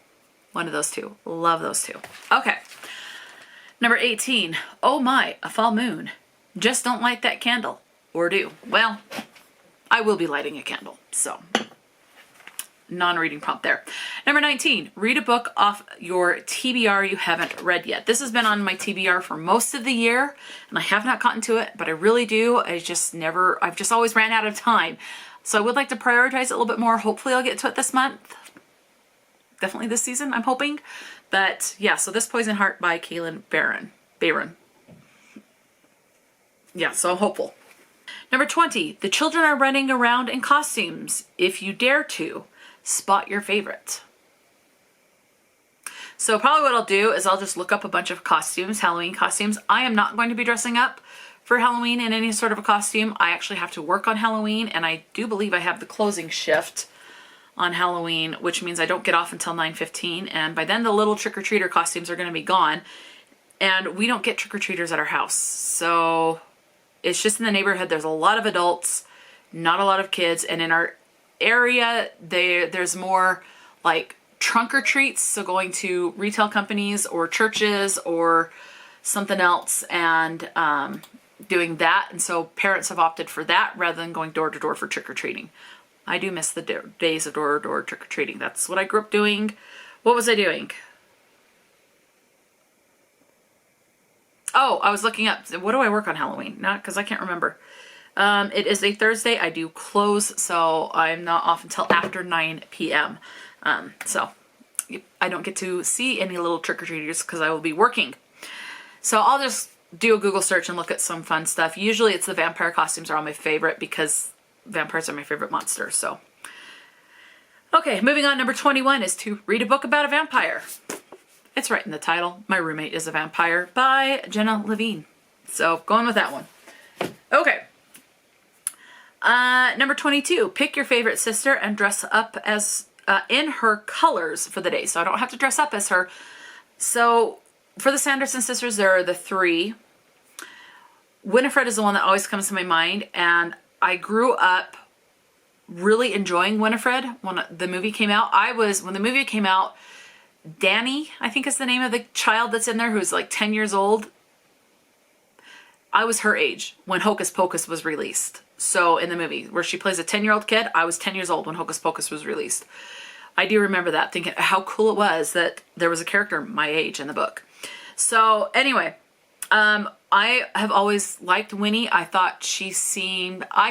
One of those two. Love those two. Okay. Number 18. Oh my, a fall moon. Just don't light that candle. Or do. Well, I will be lighting a candle. So, non-reading prompt there. Number 19. Read a book off your TBR you haven't read yet. This has been on my TBR for most of the year, and I have not gotten to it, but I really do. I've just always ran out of time. So I would like to prioritize it a little bit more. Hopefully I'll get to it this month. Definitely this season, I'm hoping. But yeah, so This Poison Heart by Kaylin Barron. Yeah, so I'm hopeful. Number 20, the children are running around in costumes. If you dare to, spot your favorite. So probably what I'll do is I'll just look up a bunch of costumes, Halloween costumes. I am not going to be dressing up for Halloween in any sort of a costume. I actually have to work on Halloween, and I do believe I have the closing shift on Halloween, which means I don't get off until 9:15, and by then the little trick-or-treater costumes are going to be gone, and we don't get trick-or-treaters at our house. So it's just in the neighborhood. There's a lot of adults, not a lot of kids, and in our area there's more like trunk or treats, so going to retail companies or churches or something else and doing that, and so parents have opted for that rather than going door to door for trick-or-treating. I do miss the days of door-to-door trick-or-treating. That's what I grew up doing. What was I doing? Oh, I was looking up. What do I work on Halloween? Not because I can't remember. It is a Thursday. I do close, so I'm not off until after 9 p.m. So I don't get to see any little trick-or-treaters because I will be working. So I'll just do a Google search and look at some fun stuff. Usually it's the vampire costumes are all my favorite because vampires are my favorite monster. So, okay, moving on. Number 21 is to read a book about a vampire. It's right in the title. My Roommate is a Vampire by Jenna Levine. So going with that one. Okay. Number 22, pick your favorite sister and dress up as in her colors for the day. So I don't have to dress up as her. So for the Sanderson sisters, there are the three. Winifred is the one that always comes to my mind, and I grew up really enjoying Winifred when the movie came out. When the movie came out, Danny, I think is the name of the child that's in there, who's like 10 years old. I was her age when Hocus Pocus was released. So in the movie where she plays a 10-year-old kid, I was 10 years old when Hocus Pocus was released. I do remember that, thinking how cool it was that there was a character my age in the book. So anyway, I have always liked Winnie. I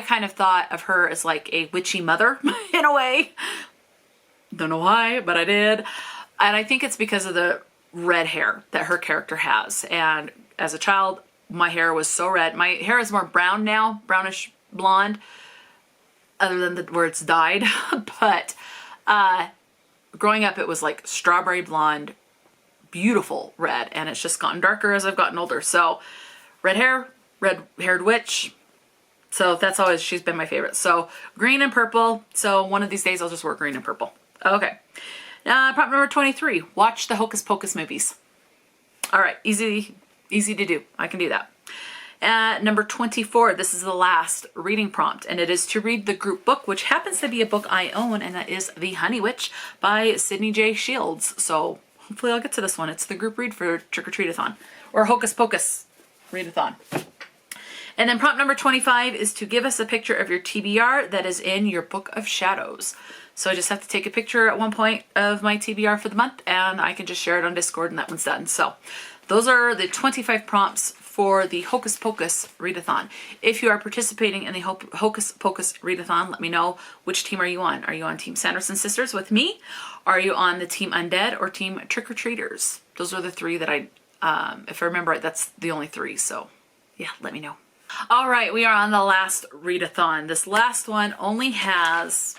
kind of thought of her as like a witchy mother in a way. Don't know why, but I did. And I think it's because of the red hair that her character has. And as a child, my hair was so red. My hair is more brown now, brownish blonde, other than where it's dyed. But growing up, it was like strawberry blonde, beautiful red, and it's just gotten darker as I've gotten older. So red hair, red-haired witch. So that's always, she's been my favorite. So green and purple. So one of these days I'll just wear green and purple. Okay. Prompt number 23, watch the Hocus Pocus movies. All right, easy to do. I can do that. Number 24, this is the last reading prompt, and it is to read the group book, which happens to be a book I own, and that is The Honey Witch by Sydney J. Shields. So hopefully I'll get to this one. It's the group read for Trick or Treat-a-thon, or Hocus Pocus Readathon. And then prompt number 25 is to give us a picture of your TBR that is in your Book of Shadows. So I just have to take a picture at one point of my TBR for the month, and I can just share it on Discord, and that one's done. So those are the 25 prompts for the Hocus Pocus Readathon. If you are participating in the Hocus Pocus Readathon, let me know which team are you on. Are you on Team Sanderson Sisters with me? Are you on the Team Undead or Team Trick or Treaters? Those are the three that if I remember right, that's the only three. So yeah, let me know. All right, we are on the last readathon. This last one only has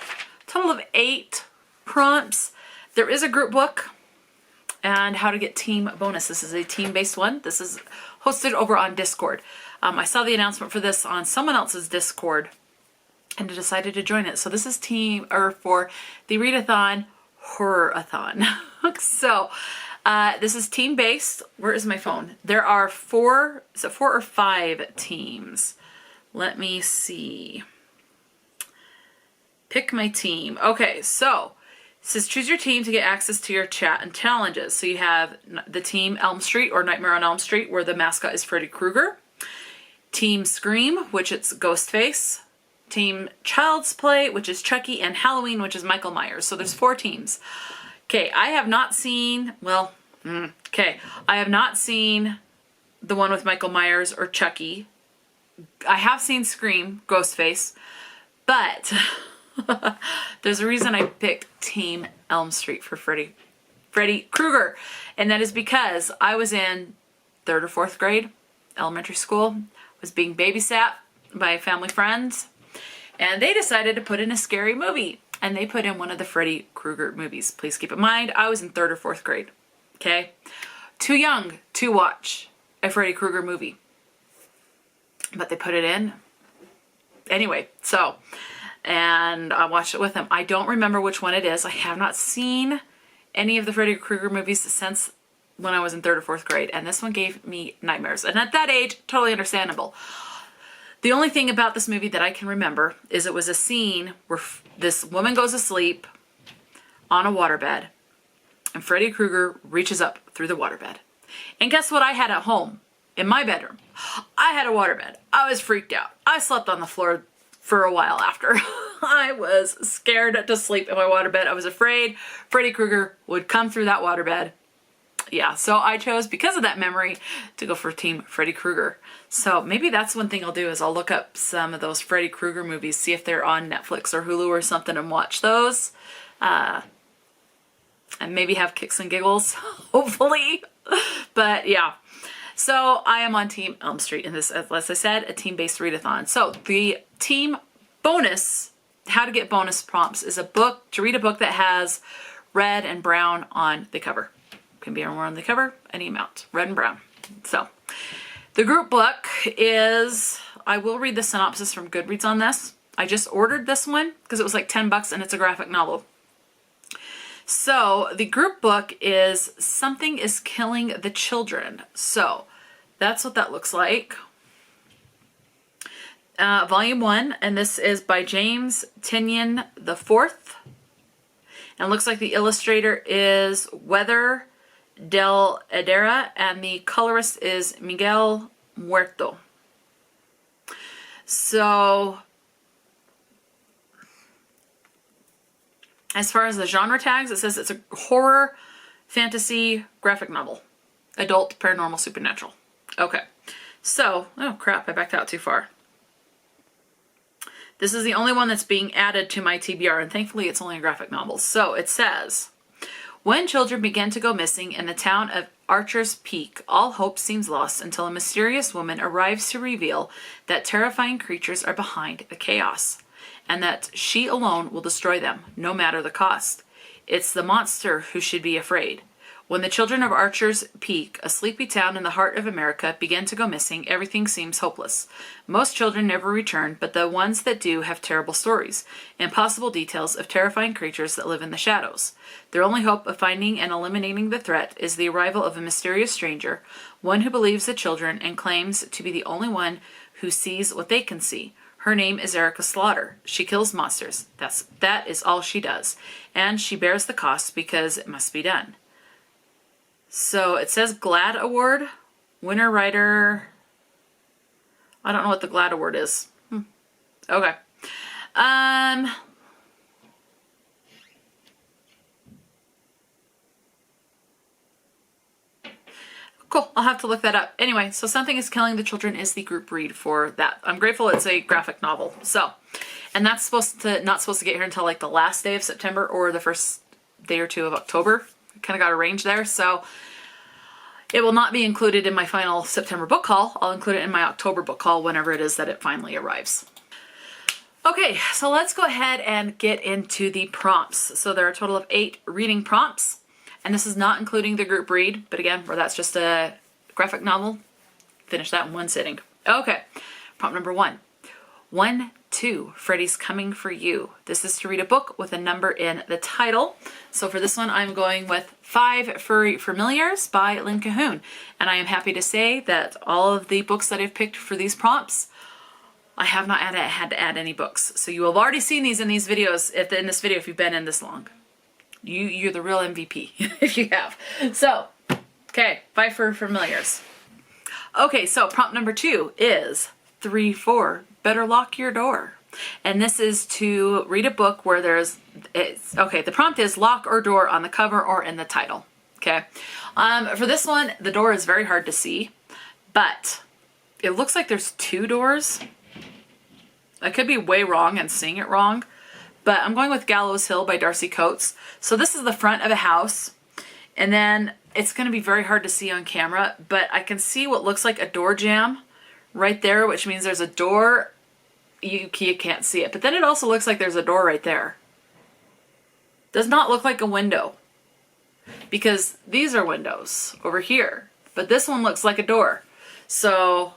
a total of 8 prompts. There is a group book and how to get team bonus. This is a team-based one. This is hosted over on Discord. I saw the announcement for this on someone else's Discord and I decided to join it. So this is for the readathon horror-a-thon. So this is team-based. Where is my phone? There are 4 or 5 teams? Let me see. Pick my team. Okay, so says choose your team to get access to your chat and challenges. So you have the team Elm Street or Nightmare on Elm Street, where the mascot is Freddy Krueger. Team Scream, which it's Ghostface. Team Child's Play, which is Chucky, and Halloween, which is Michael Myers. So there's 4 teams. Okay, I have not seen, I have not seen the one with Michael Myers or Chucky. I have seen Scream, Ghostface, but there's a reason I picked Team Elm Street for Freddy Krueger, and that is because I was in 3rd or 4th grade, elementary school, was being babysat by family friends, and they decided to put in a scary movie, and they put in one of the Freddy Krueger movies. Please keep in mind, I was in 3rd or 4th grade, okay? Too young to watch a Freddy Krueger movie, but they put it in. Anyway, so, and I watched it with them. I don't remember which one it is. I have not seen any of the Freddy Krueger movies since when I was in 3rd or 4th grade, and this one gave me nightmares. And at that age, totally understandable. The only thing about this movie that I can remember is it was a scene where this woman goes asleep on a waterbed, and Freddy Krueger reaches up through the waterbed. And guess what I had at home? In my bedroom, I had a waterbed. I was freaked out. I slept on the floor for a while after. I was scared to sleep in my waterbed. I was afraid Freddy Krueger would come through that waterbed. Yeah, so I chose, because of that memory, to go for Team Freddy Krueger. So maybe that's one thing I'll do, is I'll look up some of those Freddy Krueger movies, see if they're on Netflix or Hulu or something, and watch those. And maybe have kicks and giggles, hopefully. But yeah. So I am on Team Elm Street in this, as I said, a team-based readathon. So the team bonus, how to get bonus prompts, is a book, to read a book that has red and brown on the cover. Can be anywhere on the cover, any amount, red and brown. So the group book is, I will read the synopsis from Goodreads on this. I just ordered this one because it was like 10 bucks and it's a graphic novel. So the group book is Something is Killing the Children. So that's what that looks like. Volume 1, and this is by James Tinian IV. And it looks like the illustrator is Weather Del Edera, and the colorist is Miguel Muerto. So, as far as the genre tags, it says it's a horror, fantasy, graphic novel, adult, paranormal, supernatural. Okay, so, oh crap, I backed out too far. This is the only one that's being added to my TBR, and thankfully it's only a graphic novel. So it says, when children begin to go missing in the town of Archer's Peak, all hope seems lost until a mysterious woman arrives to reveal that terrifying creatures are behind the chaos, and that she alone will destroy them, no matter the cost. It's the monster who should be afraid. When the children of Archer's Peak, a sleepy town in the heart of America, begin to go missing, everything seems hopeless. Most children never return, but the ones that do have terrible stories, impossible details of terrifying creatures that live in the shadows. Their only hope of finding and eliminating the threat is the arrival of a mysterious stranger, one who believes the children and claims to be the only one who sees what they can see. Her name is Erica Slaughter. She kills monsters. That is all she does. And she bears the cost because it must be done. So it says GLAD Award, winner writer. I don't know what the GLAD Award is. Okay. Cool. I'll have to look that up. Anyway, so Something is Killing the Children is the group read for that. I'm grateful it's a graphic novel. So, and that's not supposed to get here until like the last day of September or the first day or two of October. Kind of got a range there, so it will not be included in my final September book haul. I'll include it in my October book haul whenever it is that it finally arrives. Okay, so let's go ahead and get into the prompts. So there are a total of 8 reading prompts, and this is not including the group read, but again, where that's just a graphic novel, finish that in one sitting. Okay, prompt number 1. 1, 2, Freddy's Coming for You. This is to read a book with a number in the title. So for this one, I'm going with 5 Furry Familiars by Lynn Cahoon. And I am happy to say that all of the books that I've picked for these prompts, I have not had to add any books. So you have already seen these in these videos, in this video if you've been in this long. You're the real MVP if you have. So, okay, fight for familiars. Okay, so prompt number 2 is 3-4, better lock your door. And this is to read a book where the prompt is lock or door on the cover or in the title. Okay. For this one, the door is very hard to see, but it looks like there's 2 doors. I could be way wrong and seeing it wrong, but I'm going with Gallows Hill by Darcy Coates. So this is the front of a house, and then it's going to be very hard to see on camera, but I can see what looks like a door jamb right there, which means there's a door. You can't see it, but then it also looks like there's a door right there. Does not look like a window, because these are windows over here, but this one looks like a door. So,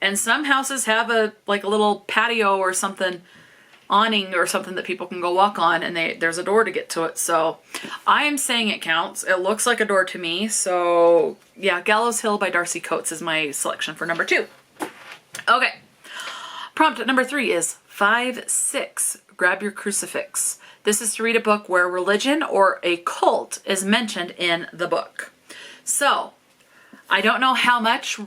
and some houses have a little patio or something, awning or something that people can go walk on, and there's a door to get to it. So I am saying it counts. It looks like a door to me. So yeah, Gallows Hill by Darcy Coates is my selection for number 2. Okay. Prompt number 3 is 5-6, grab your crucifix. This is to read a book where religion or a cult is mentioned in the book. So I don't know how much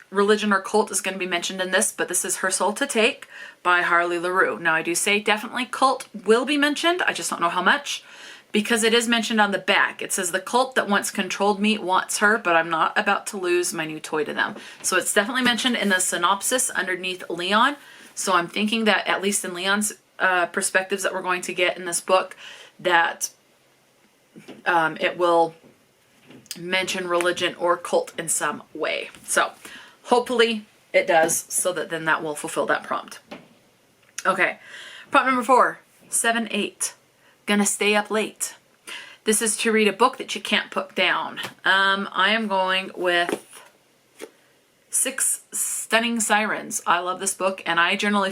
religion or cult is going to be mentioned in this, but this is Her Soul to Take by Harley LaRue. Now I do say definitely cult will be mentioned. I just don't know how much, because it is mentioned on the back. It says the cult that once controlled me wants her, but I'm not about to lose my new toy to them. So it's definitely mentioned in the synopsis underneath Leon. So I'm thinking that at least in Leon's perspectives that we're going to get in this book, that it will mention religion or cult in some way. So hopefully it does, so that then that will fulfill that prompt. Okay, prompt number 4, 7-8, gonna stay up late. This is to read a book that you can't put down. I am going with 6 Stunning Sirens. I love this book, and I generally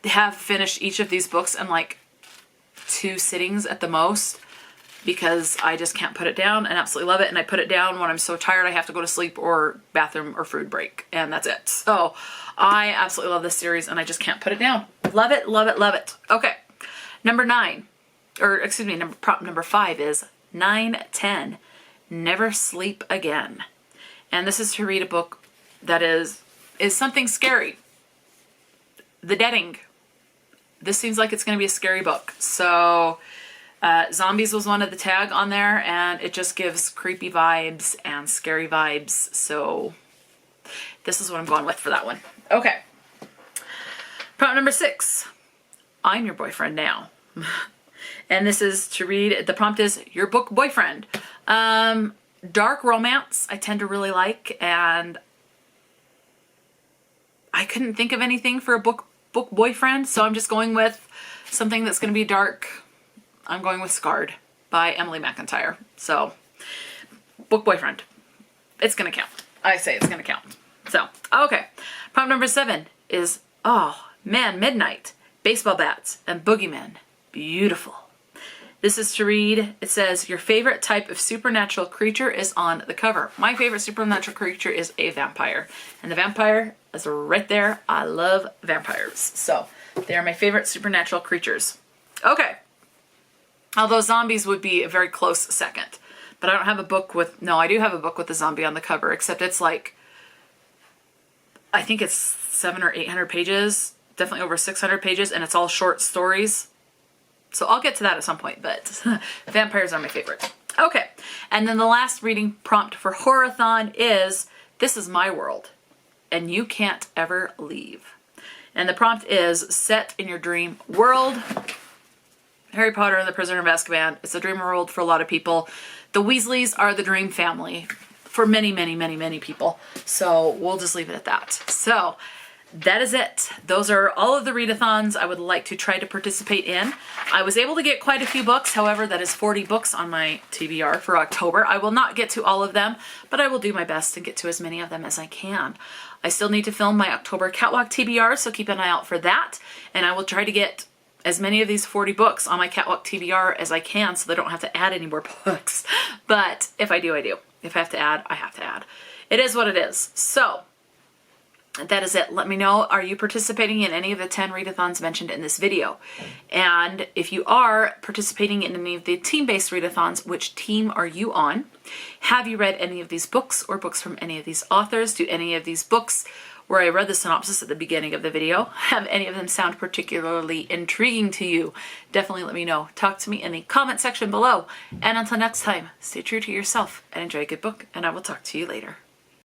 have finished each of these books in like 2 sittings at the most, because I just can't put it down and absolutely love it. And I put it down when I'm so tired I have to go to sleep or bathroom or food break, and that's it. So I absolutely love this series, and I just can't put it down. Love it, love it, love it. Okay, prompt number 5 is 9-10, never sleep again. And this is to read a book that is something scary. The Deading. This seems like it's going to be a scary book. So zombies was one of the tag on there, and it just gives creepy vibes and scary vibes. So this is what I'm going with for that one. Okay. Prompt number 6. I'm your boyfriend now. And this is to read, the prompt is your book boyfriend. Dark romance I tend to really like, and I couldn't think of anything for a book boyfriend, so I'm just going with something that's going to be dark. I'm going with Scarred by Emily McIntyre. So book boyfriend, it's going to count. I say it's going to count. So okay, prompt number 7 is Midnight, baseball bats and boogeymen, beautiful. This is to read, it says, your favorite type of supernatural creature is on the cover. My favorite supernatural creature is a vampire. And the vampire is right there. I love vampires. So they are my favorite supernatural creatures. Okay. Although zombies would be a very close second. But I don't have a book with, no, I do have a book with a zombie on the cover, except it's like, I think it's 700 or 800 pages, definitely over 600 pages, and it's all short stories. So I'll get to that at some point, but vampires are my favorite. Okay, and then the last reading prompt for Horathon is, this is my world, and you can't ever leave. And the prompt is, set in your dream world. Harry Potter and the Prisoner of Azkaban. It's a dream world for a lot of people. The Weasleys are the dream family for many, many, many, many people. So we'll just leave it at that. So that is it. Those are all of the readathons I would like to try to participate in. I was able to get quite a few books. However, that is 40 books on my TBR for October. I will not get to all of them, but I will do my best to get to as many of them as I can. I still need to film my October Catwalk TBR, so keep an eye out for that. And I will try to get as many of these 40 books on my Catwalk TBR as I can, so they don't have to add any more books. But if I do, I do. If I have to add, I have to add. It is what it is. So that is it. Let me know, are you participating in any of the 10 readathons mentioned in this video? And if you are participating in any of the team-based readathons, which team are you on? Have you read any of these books or books from any of these authors? Do any of these books, where I read the synopsis at the beginning of the video, have any of them sound particularly intriguing to you? Definitely let me know. Talk to me in the comment section below. And until next time, stay true to yourself and enjoy a good book, and I will talk to you later.